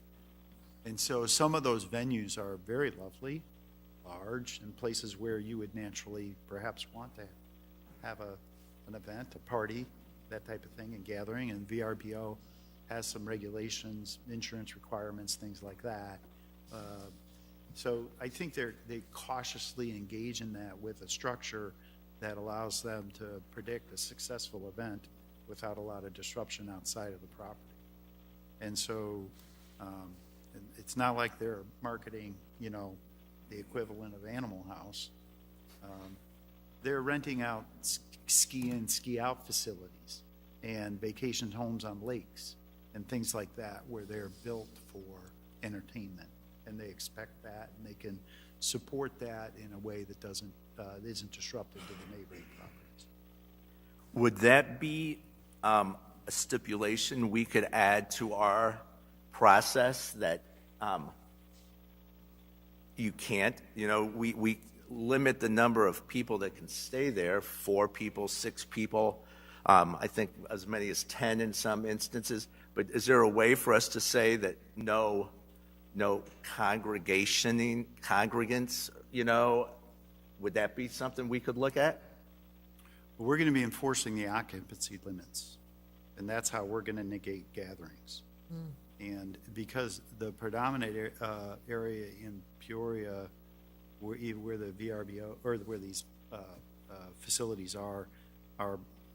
And so some of those venues are very lovely, large, and places where you would naturally perhaps want to have an event, a party, that type of thing, and gathering. And VRBO has some regulations, insurance requirements, things like that. So I think they cautiously engage in that with a structure that allows them to predict a successful event without a lot of disruption outside of the property. And so it's not like they're marketing, the equivalent of Animal House. They're renting out ski in, ski out facilities and vacation homes on lakes and things like that where they're built for entertainment. And they expect that, and they can support that in a way that isn't disruptive to the neighboring properties. Would that be a stipulation we could add to our process that you can't? We limit the number of people that can stay there, 4 people, 6 people, I think as many as 10 in some instances. But is there a way for us to say that no congregants, would that be something we could look at? Well, we're going to be enforcing the occupancy limits, and that's how we're going to negate gatherings. And because the predominant area in Peoria, where the VRBO or where these facilities are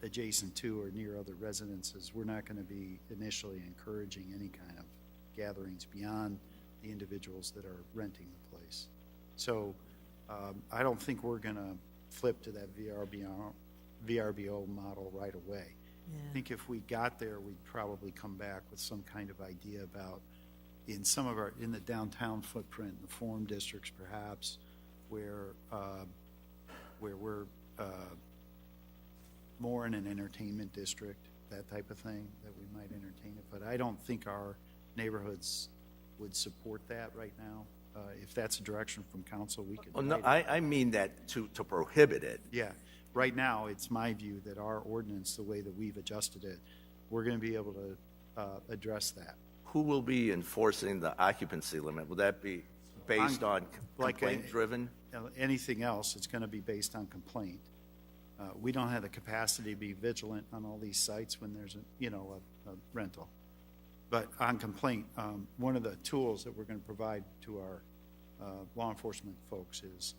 adjacent to or near other residences, we're not going to be initially encouraging any kind of gatherings beyond the individuals that are renting the place. So I don't think we're going to flip to that VRBO model right away. Yeah. I think if we got there, we'd probably come back with some kind of idea about in the downtown footprint, the Forum districts perhaps, where we're more in an entertainment district, that type of thing, that we might entertain it. But I don't think our neighborhoods would support that right now. If that's a direction from council, we could. Well, no, I mean that to prohibit it. Yeah. Right now, it's my view that our ordinance, the way that we've adjusted it, we're going to be able to address that. Who will be enforcing the occupancy limit? Will that be based on complaint-driven? Anything else, it's going to be based on complaint. We don't have the capacity to be vigilant on all these sites when there's a rental. But on complaint, one of the tools that we're going to provide to our law enforcement folks is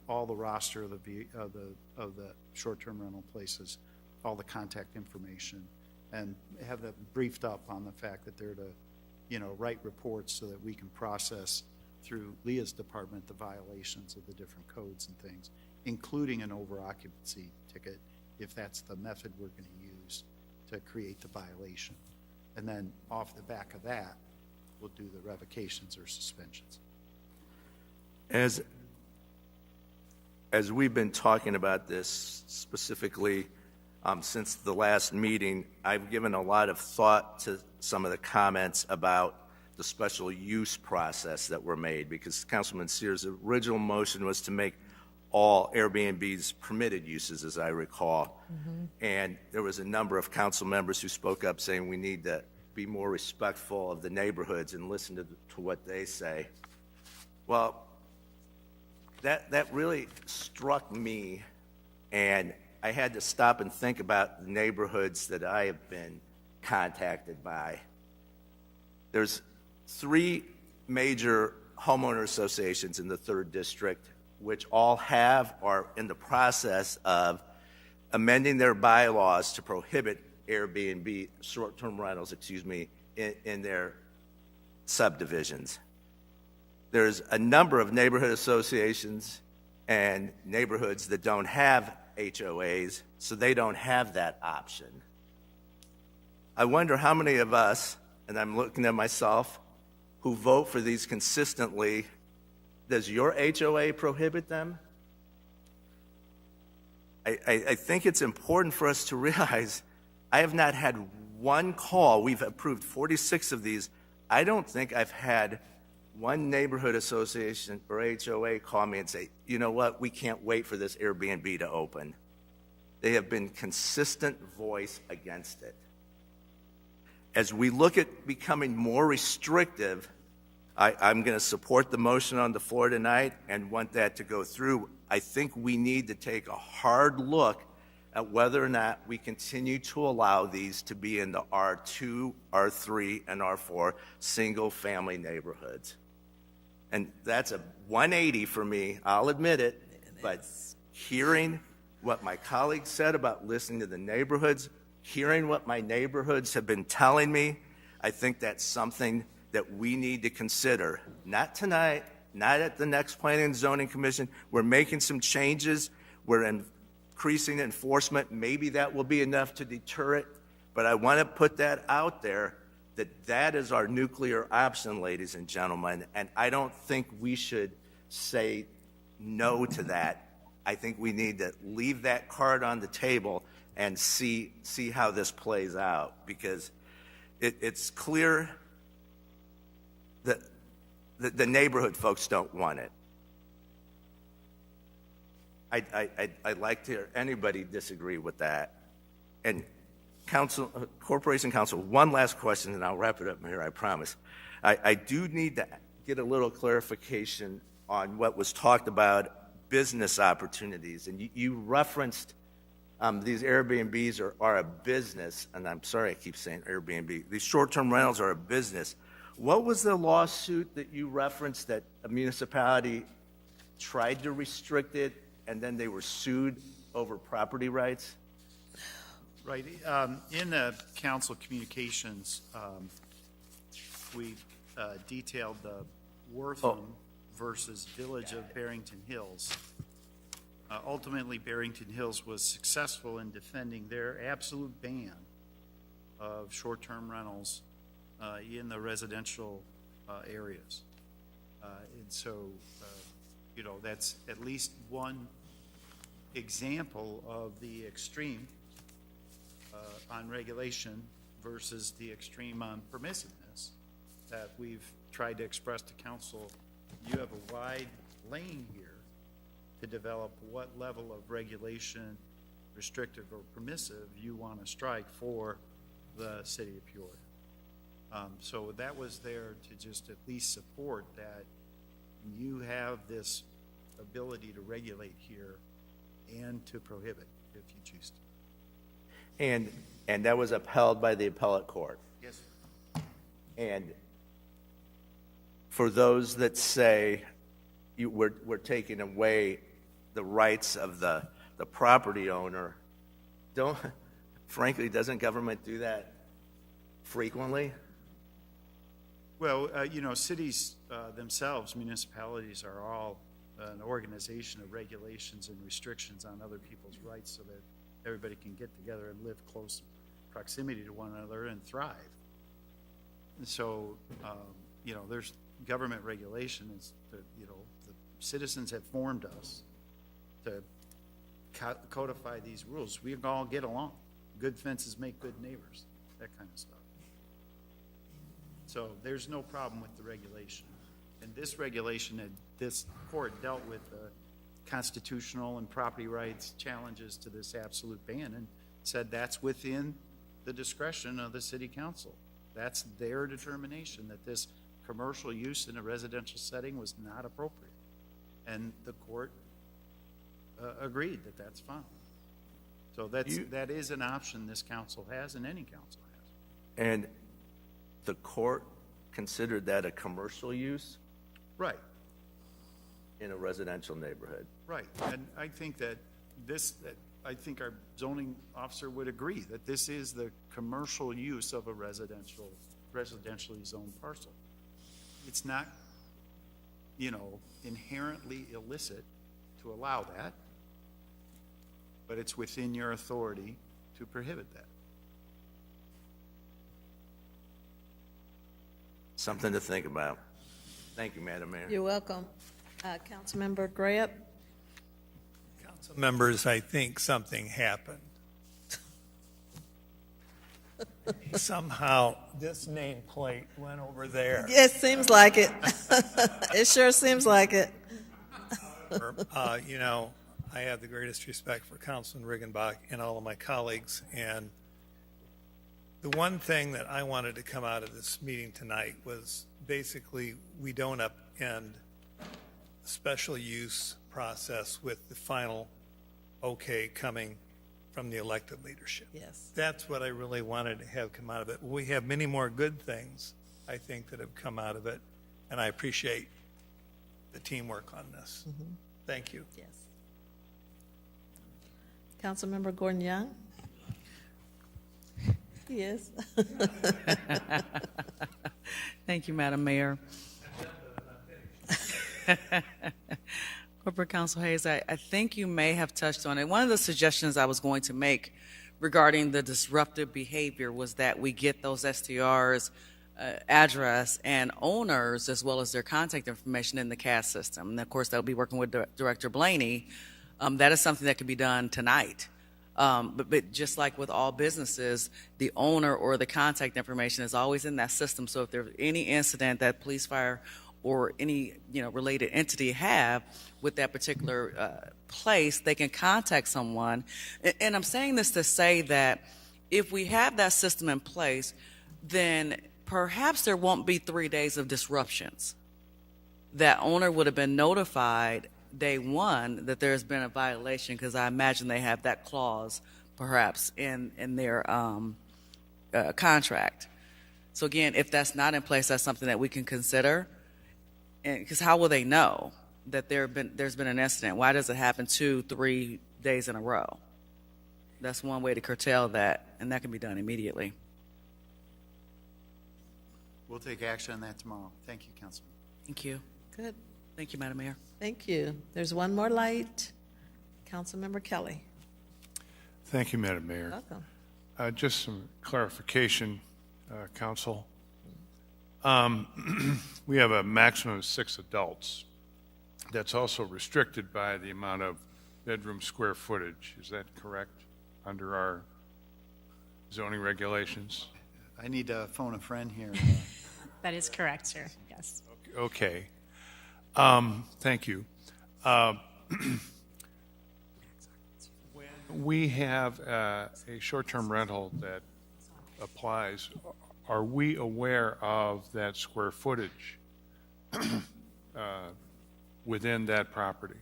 all the roster of the short-term rental places, all the contact information, and have them briefed up on the fact that they're to, write reports so that we can process through Leah's department the violations of the different codes and things, including an over-occupancy ticket, if that's the method we're going to use to create the violation. And then off the back of that, we'll do the revocations or suspensions. As we've been talking about this specifically since the last meeting, I've given a lot of thought to some of the comments about the special use process that were made, because Councilman Sears' original motion was to make all Airbnbs permitted uses, as I recall. And there was a number of council members who spoke up saying we need to be more respectful of the neighborhoods and listen to what they say. Well, that really struck me, and I had to stop and think about the neighborhoods that I have been contacted by. There's 3 major homeowner associations in the 3rd District, which all have or in the process of amending their bylaws to prohibit Airbnb, short-term rentals, in their subdivisions. There's a number of neighborhood associations and neighborhoods that don't have HOAs, so they don't have that option. I wonder how many of us, and I'm looking at myself, who vote for these consistently, does your HOA prohibit them? I think it's important for us to realize I have not had one call. We've approved 46 of these. I don't think I've had one neighborhood association or HOA call me and say, you know what, we can't wait for this Airbnb to open. They have been consistent voice against it. As we look at becoming more restrictive, I'm going to support the motion on the floor tonight and want that to go through. I think we need to take a hard look at whether or not we continue to allow these to be in the R2, R3, and R4 single-family neighborhoods. And that's a 180 for me, I'll admit it, but hearing what my colleagues said about listening to the neighborhoods, hearing what my neighborhoods have been telling me, I think that's something that we need to consider. Not tonight, not at the next Planning and Zoning Commission. We're making some changes. We're increasing enforcement. Maybe that will be enough to deter it, but I want to put that out there that is our nuclear option, ladies and gentlemen, and I don't think we should say no to that. I think we need to leave that card on the table and see how this plays out, because it's clear that the neighborhood folks don't want it. I'd like to hear anybody disagree with that. And Corporation Counsel, one last question, and I'll wrap it up here, I promise. I do need to get a little clarification on what was talked about, business opportunities. And you referenced these Airbnbs are a business, and I'm sorry I keep saying Airbnb. These short-term rentals are a business. What was the lawsuit that you referenced that a municipality tried to restrict it, and then they were sued over property rights? Right. In the council communications, we detailed the Wortham versus Village of Barrington Hills. Ultimately, Barrington Hills was successful in defending their absolute ban of short-term rentals in the residential areas. And so, that's at least one example of the extreme on regulation versus the extreme on permissiveness that we've tried to express to council. You have a wide lane here to develop what level of regulation, restrictive or permissive, you want to strike for the city of Peoria. So that was there to just at least support that you have this ability to regulate here and to prohibit. if you choose to. And that was upheld by the appellate court. Yes. And for those that say we're taking away the rights of the property owner, frankly, doesn't government do that frequently? Well, cities themselves, municipalities are all an organization of regulations and restrictions on other people's rights so that everybody can get together and live close proximity to one another and thrive. And so, there's government regulation. The citizens have formed us to codify these rules. We all get along. Good fences make good neighbors, that kind of stuff. So there's no problem with the regulation. And this regulation, this court dealt with constitutional and property rights challenges to this absolute ban and said that's within the discretion of the city council. That's their determination that this commercial use in a residential setting was not appropriate. And the court agreed that that's fine. So that is an option this council has and any council has. And the court considered that a commercial use? Right. In a residential neighborhood? Right. And I think that I think our zoning officer would agree that this is the commercial use of a residentially zoned parcel. It's not, inherently illicit to allow that, but it's within your authority to prohibit that. Something to think about. Thank you, Madam Mayor. You're welcome. Councilmember Grant? Council members, I think something happened. Somehow this nameplate went over there. It seems like it. It sure seems like it. I have the greatest respect for Councilman Riggenbach and all of my colleagues, and the one thing that I wanted to come out of this meeting tonight was basically we don't upend the special use process with the final okay coming from the elected leadership. Yes. That's what I really wanted to have come out of it. We have many more good things, I think, that have come out of it, and I appreciate the teamwork on this. Mm-hmm. Thank you. Yes. Councilmember Gordon Young? Yes. Thank you, Madam Mayor. Corporate Counsel Hayes, I think you may have touched on it. One of the suggestions I was going to make regarding the disruptive behavior was that we get those STRs address and owners as well as their contact information in the CAS system. And of course, they'll be working with Director Blaney. That is something that can be done tonight. But just like with all businesses, the owner or the contact information is always in that system. So if there's any incident that police, fire, or any related entity have with that particular place, they can contact someone. And I'm saying this to say that if we have that system in place, then perhaps there won't be 3 days of disruptions. That owner would have been notified day one that there's been a violation, because I imagine they have that clause perhaps in their contract. So again, if that's not in place, that's something that we can consider. Because how will they know that there's been an incident? Why does it happen 2-3 days in a row? That's one way to curtail that, and that can be done immediately. We'll take action on that tomorrow. Thank you, Councilman. Thank you. Good. Thank you, Madam Mayor. Thank you. There's one more light. Councilmember Kelly. Thank you, Madam Mayor. Welcome. Just some clarification, Council. We have a maximum of 6 adults. That's also restricted by the amount of bedroom square footage. Is that correct under our zoning regulations? I need to phone a friend here. That is correct, sir. Yes. Okay. Thank you. When we have a short-term rental that applies, are we aware of that square footage within that property?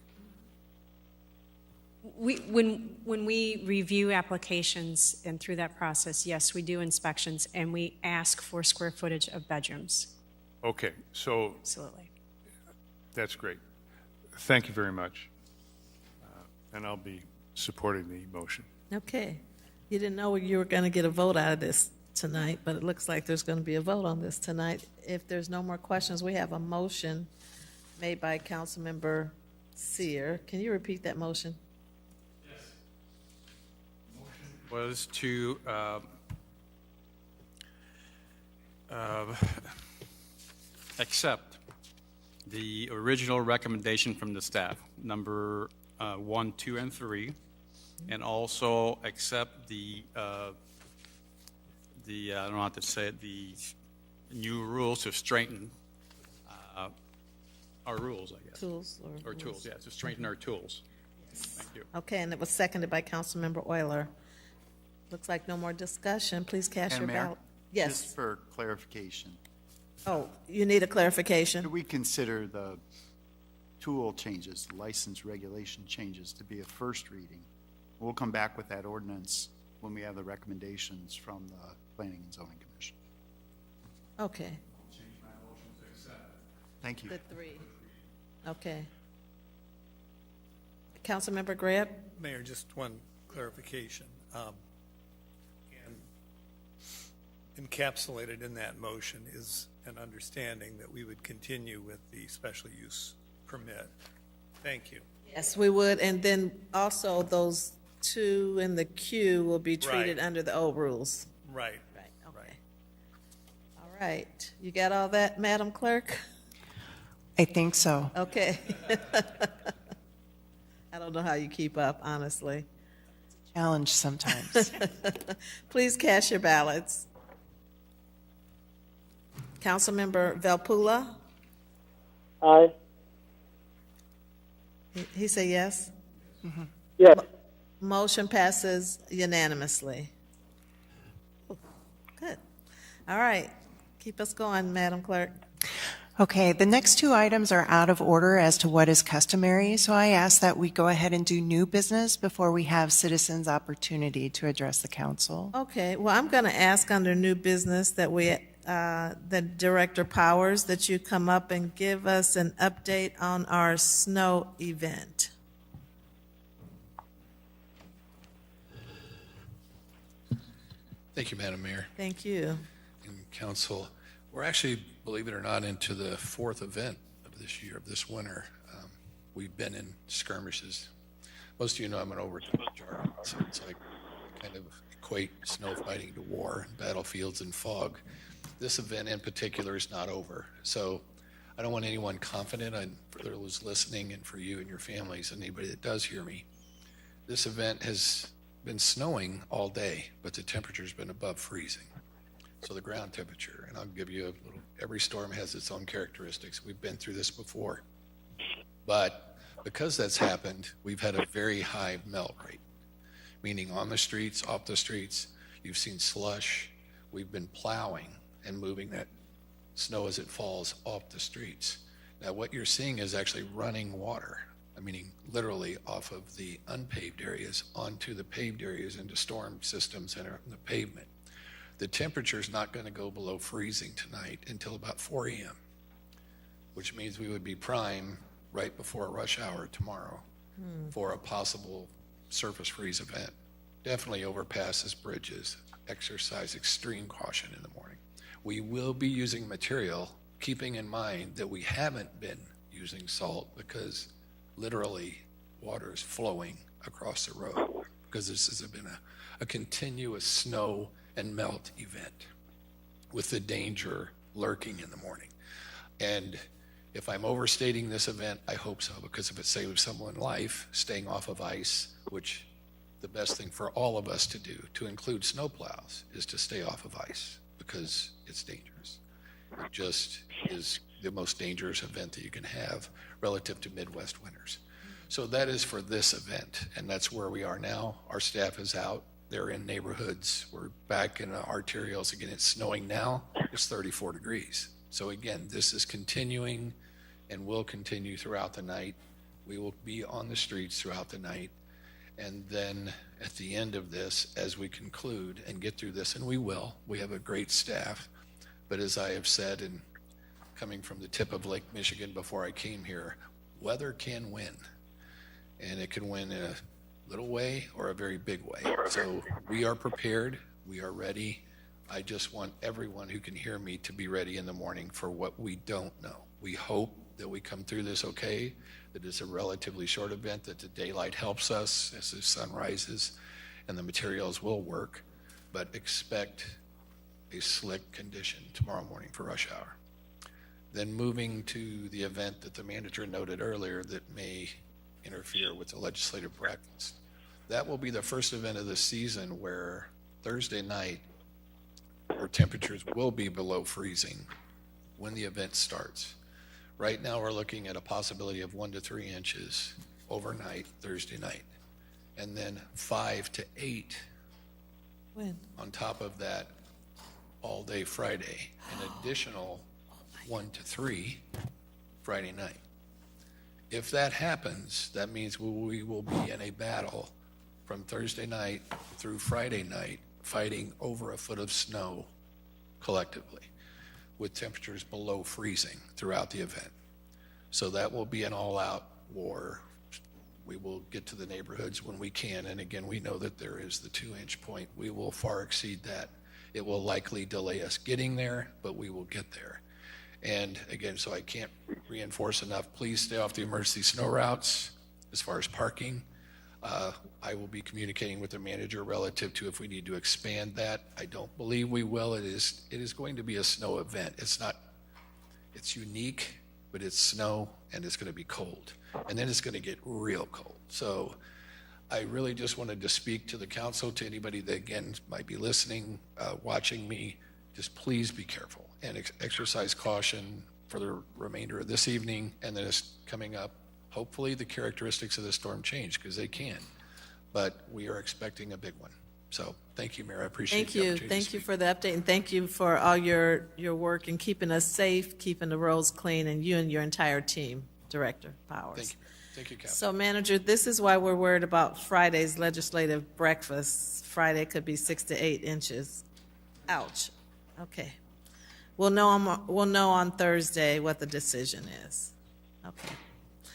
When we review applications and through that process, yes, we do inspections and we ask for square footage of bedrooms. Okay, so Absolutely. that's great. Thank you very much. And I'll be supporting the motion. Okay. You didn't know you were going to get a vote out of this tonight, but it looks like there's going to be a vote on this tonight. If there's no more questions, we have a motion made by Councilmember Sear. Can you repeat that motion? Was to accept the original recommendation from the staff, number 1, 2, and 3, and also accept the I don't know how to say it, the new rules to strengthen our rules, I guess. Tools or Or tools, yeah, to strengthen our tools. Thank you. Okay, and it was seconded by Councilmember Euler. Looks like no more discussion. Please cast your Madam Mayor, ballot. Yes. Just for clarification, Oh, you need a clarification? do we consider the tool changes, license regulation changes to be a first reading? We'll come back with that ordinance when we have the recommendations from the Planning and Zoning Commission. Okay. Thank you. The 3. Okay. Councilmember Greb? Mayor, just one clarification. And encapsulated in that motion is an understanding that we would continue with the special use permit. Thank you. Yes, we would, and then also those 2 in the queue will be treated Right. under the old rules. Right. Right, okay. All right, you got all that, Madam Clerk? I think so. Okay. I don't know how you keep up, honestly. Challenge sometimes. Please cast your ballots. Councilmember Velpula? Aye. He said yes? Yes. Motion passes unanimously. Good. All right. Keep us going, Madam Clerk. Okay, the next 2 items are out of order as to what is customary, so I ask that we go ahead and do new business before we have citizens' opportunity to address the council. Okay, well, I'm going to ask under new business that that Director Powers, that you come up and give us an update on our snow event. Thank you, Madam Mayor Thank you. and Council. We're actually, believe it or not, into the 4th event of this year, of this winter. We've been in skirmishes. Most of you know I'm an overtime jargon, so it's like kind of equate snow fighting to war, battlefields and fog. This event in particular is not over. So I don't want anyone confident, for those listening and for you and your families and anybody that does hear me. This event has been snowing all day, but the temperature's been above freezing. So the ground temperature, and I'll give you a little, every storm has its own characteristics. We've been through this before. But because that's happened, we've had a very high melt rate, meaning on the streets, off the streets, you've seen slush. We've been plowing and moving that snow as it falls off the streets. Now what you're seeing is actually running water, meaning literally off of the unpaved areas onto the paved areas into storm systems and the pavement. The temperature is not going to go below freezing tonight until about 4 a.m., which means we would be prime right before rush hour tomorrow for a possible surface freeze event. Definitely overpasses, bridges, exercise extreme caution in the morning. We will be using material, keeping in mind that we haven't been using salt because literally water is flowing across the road because this has been a continuous snow and melt event with the danger lurking in the morning. And if I'm overstating this event, I hope so, because if it saves someone's life, staying off of ice, which the best thing for all of us to do, to include snowplows, is to stay off of ice because it's dangerous. It just is the most dangerous event that you can have relative to Midwest winters. So that is for this event, and that's where we are now. Our staff is out. They're in neighborhoods. We're back in arterials. Again, it's snowing now. It's 34 degrees. So again, this is continuing and will continue throughout the night. We will be on the streets throughout the night. And then at the end of this, as we conclude and get through this, and we will, we have a great staff. But as I have said, and coming from the tip of Lake Michigan before I came here, weather can win. And it can win in a little way or a very big way. So we are prepared. We are ready. I just want everyone who can hear me to be ready in the morning for what we don't know. We hope that we come through this okay, that it's a relatively short event, that the daylight helps us as the sun rises, and the materials will work, but expect a slick condition tomorrow morning for rush hour. Then moving to the event that the manager noted earlier that may interfere with the legislative breakfast. That will be the first event of the season where Thursday night, where temperatures will be below freezing when the event starts. Right now, we're looking at a possibility of 1 to 3 inches overnight Thursday night, and then 5 to 8 When? on top of that all day Friday, an additional 1 to 3 Friday night. If that happens, that means we will be in a battle from Thursday night through Friday night, fighting over a foot of snow collectively, with temperatures below freezing throughout the event. So that will be an all-out war. We will get to the neighborhoods when we can, and again, we know that there is the 2-inch point. We will far exceed that. It will likely delay us getting there, but we will get there. And again, so I can't reinforce enough, please stay off the emergency snow routes as far as parking. I will be communicating with the manager relative to if we need to expand that. I don't believe we will. It is going to be a snow event. It's unique, but it's snow and it's going to be cold. And then it's going to get real cold. So I really just wanted to speak to the council, to anybody that again might be listening, watching me, just please be careful and exercise caution for the remainder of this evening and then it's coming up. Hopefully the characteristics of the storm change because they can, but we are expecting a big one. So thank you, Mayor. I appreciate the opportunity. Thank you for the update, and thank you for all your work in keeping us safe, keeping the roads clean, and you and your entire team, Director Powers. Thank you. Thank you, Captain. So, Manager, this is why we're worried about Friday's legislative breakfast. Friday could be 6 to 8 inches. Ouch. Okay. We'll know on Thursday what the decision is. Okay.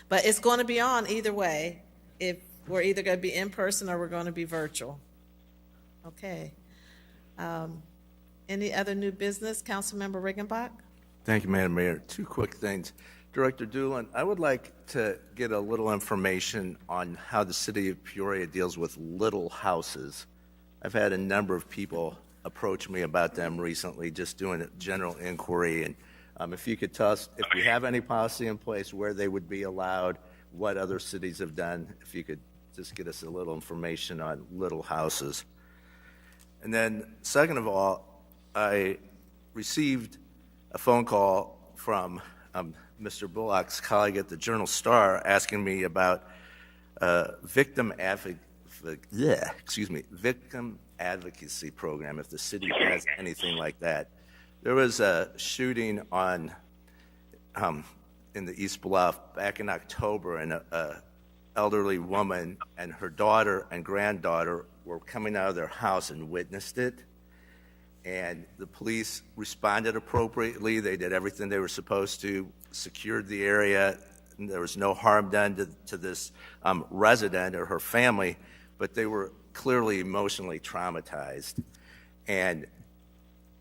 But it's going to be on either way. If we're either going to be in person or we're going to be virtual. Okay. Any other new business? Councilmember Riggenbach? Thank you, Madam Mayor. 2 quick things. Director Doolin, I would like to get a little information on how the city of Peoria deals with little houses. I've had a number of people approach me about them recently, just doing a general inquiry. And if you could tell us if we have any policy in place, where they would be allowed, what other cities have done, if you could just get us a little information on little houses. And then, second of all, I received a phone call from Mr. Bullock's colleague at the Journal-Star asking me about victim advocacy program, if the city has anything like that. There was a shooting on in the East Bluff back in October, and a elderly woman and her daughter and granddaughter were coming out of their house and witnessed it. And the police responded appropriately. They did everything they were supposed to, secured the area. There was no harm done to this resident or her family, but they were clearly emotionally traumatized. And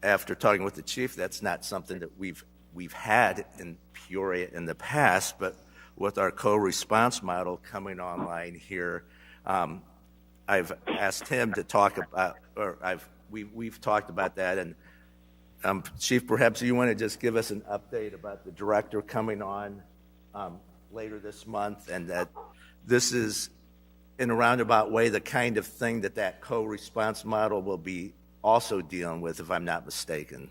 after talking with the chief, that's not something that we've had in Peoria in the past, but with our co-response model coming online here, I've asked him to talk about, or we've talked about that. And Chief, perhaps you want to just give us an update about the director coming on later this month, and that this is, in a roundabout way, the kind of thing that co-response model will be also dealing with, if I'm not mistaken.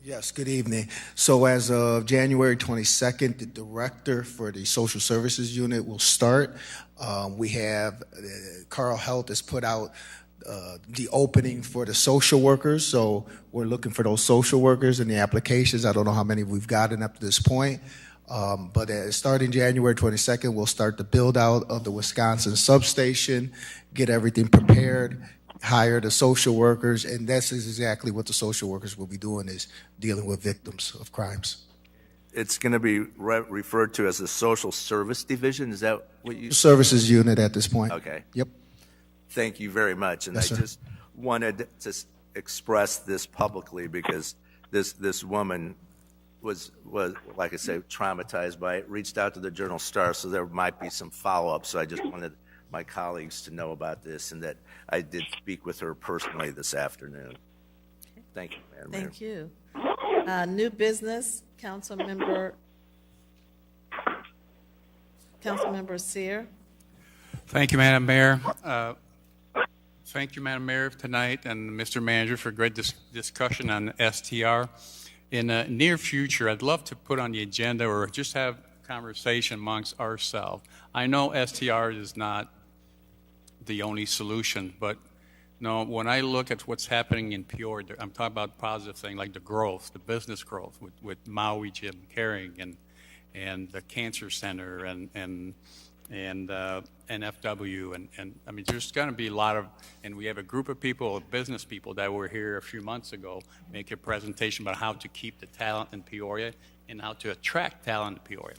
Yes, good evening. So as of January 22nd, the director for the social services unit will start. We have Carl Health has put out the opening for the social workers. So we're looking for those social workers in the applications. I don't know how many we've gotten up to this point. But starting January 22nd, we'll start the build out of the Wisconsin substation, get everything prepared, hire the social workers, and that's exactly what the social workers will be doing, is dealing with victims of crimes. It's going to be referred to as the Social Service Division. Is that what you? Services unit at this point. Okay. Yep. Thank you very much. And Yes, I sir. just wanted to express this publicly because this woman was, like I say, traumatized by it, reached out to the Journal-Star, so there might be some follow-up. So I just wanted my colleagues to know about this and that I did speak with her personally this afternoon. Thank you, Madam Mayor. Thank you. New business, Councilmember Sear. Thank you, Madam Mayor. Thank you, Madam Mayor, tonight, and Mr. Manager for a great discussion on STR. In the near future, I'd love to put on the agenda or just have a conversation amongst ourselves. I know STR is not the only solution, but no, when I look at what's happening in Peoria, I'm talking about positive things like the growth, the business growth with Maui Jim Caring and the Cancer Center and NFW and I mean there's going to be a lot of, and we have a group of people, business people that were here a few months ago, make a presentation about how to keep the talent in Peoria and how to attract talent in Peoria.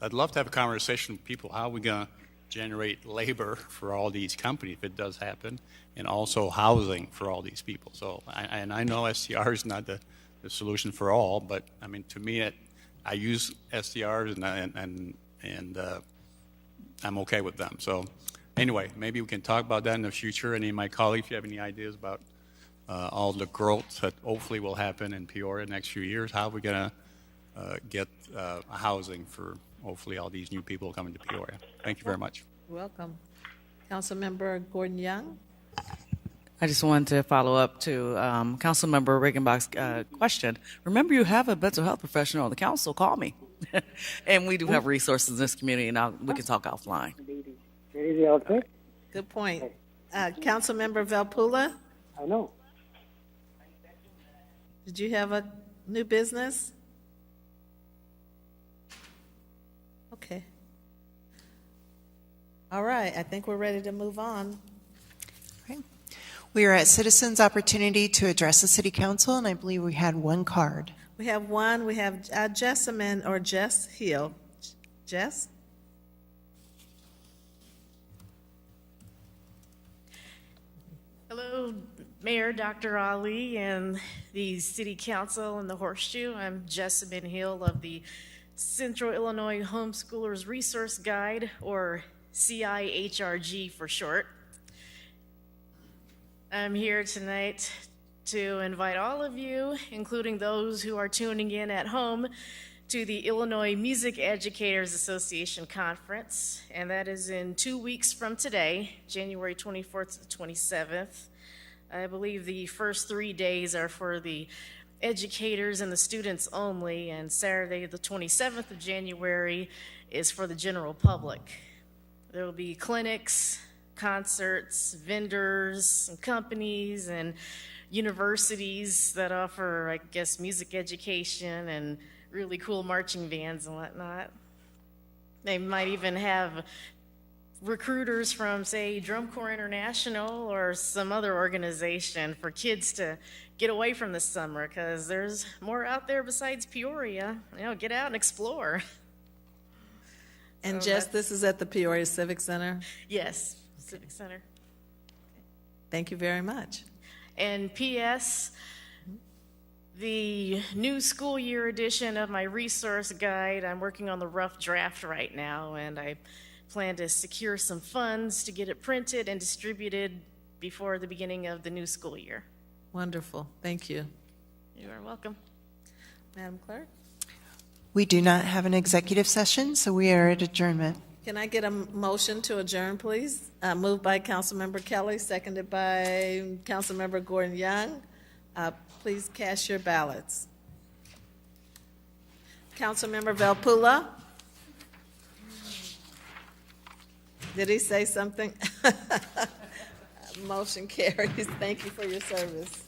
I'd love to have a conversation with people. How are we going to generate labor for all these companies if it does happen, and also housing for all these people? So, I know STR is not the solution for all, but I mean, to me, I use STRs and I'm okay with them. So, anyway, maybe we can talk about that in the future. Any of my colleagues, if you have any ideas about all the growth that hopefully will happen in Peoria next few years, how are we going to get housing for hopefully all these new people coming to Peoria? Thank you very much. Welcome. Councilmember Gordon Young. I just wanted to follow up to Councilmember Regenbach's question. Remember, you have a mental health professional on the council. Call me. And we do have resources in this community, and we can talk offline. Good point. Councilmember Valpula. I know. Did you have a new business? Okay. All right, I think we're ready to move on. We are at citizens' opportunity to address the city council, and I believe we had one card. We have one. We have Jessamine or Jess Hill. Jess? Hello, Mayor Dr. Ali and the City Council and the Horseshoe. I'm Jessamine Hill of the Central Illinois Homeschoolers Resource Guide, or CIHRG for short. I'm here tonight to invite all of you, including those who are tuning in at home, to the Illinois Music Educators Association Conference, and that is in 2 weeks from today, January 24th to the 27th. I believe the first 3 days are for the educators and the students only, and Saturday the 27th of January is for the general public. There will be clinics, concerts, vendors, and companies, and universities that offer, I guess, music education and really cool marching bands and whatnot. They might even have recruiters from, say, Drum Corps International or some other organization for kids to get away from the summer, because there's more out there besides Peoria. You know, get out and explore. And So Jess, this is at the Peoria Civic Center? Yes, Civic Center. Thank you very much. And P.S., the new school year edition of my resource guide, I'm working on the rough draft right now, and I plan to secure some funds to get it printed and distributed before the beginning of the new school year. Wonderful. Thank you. You are welcome. Madam Clerk? We do not have an executive session, so we are at adjournment. Can I get a motion to adjourn, please? Moved by Councilmember Kelly, seconded by Councilmember Gordon Young. Please cast your ballots. Councilmember Valpula? Did he say something? Motion carries. Thank you for your service.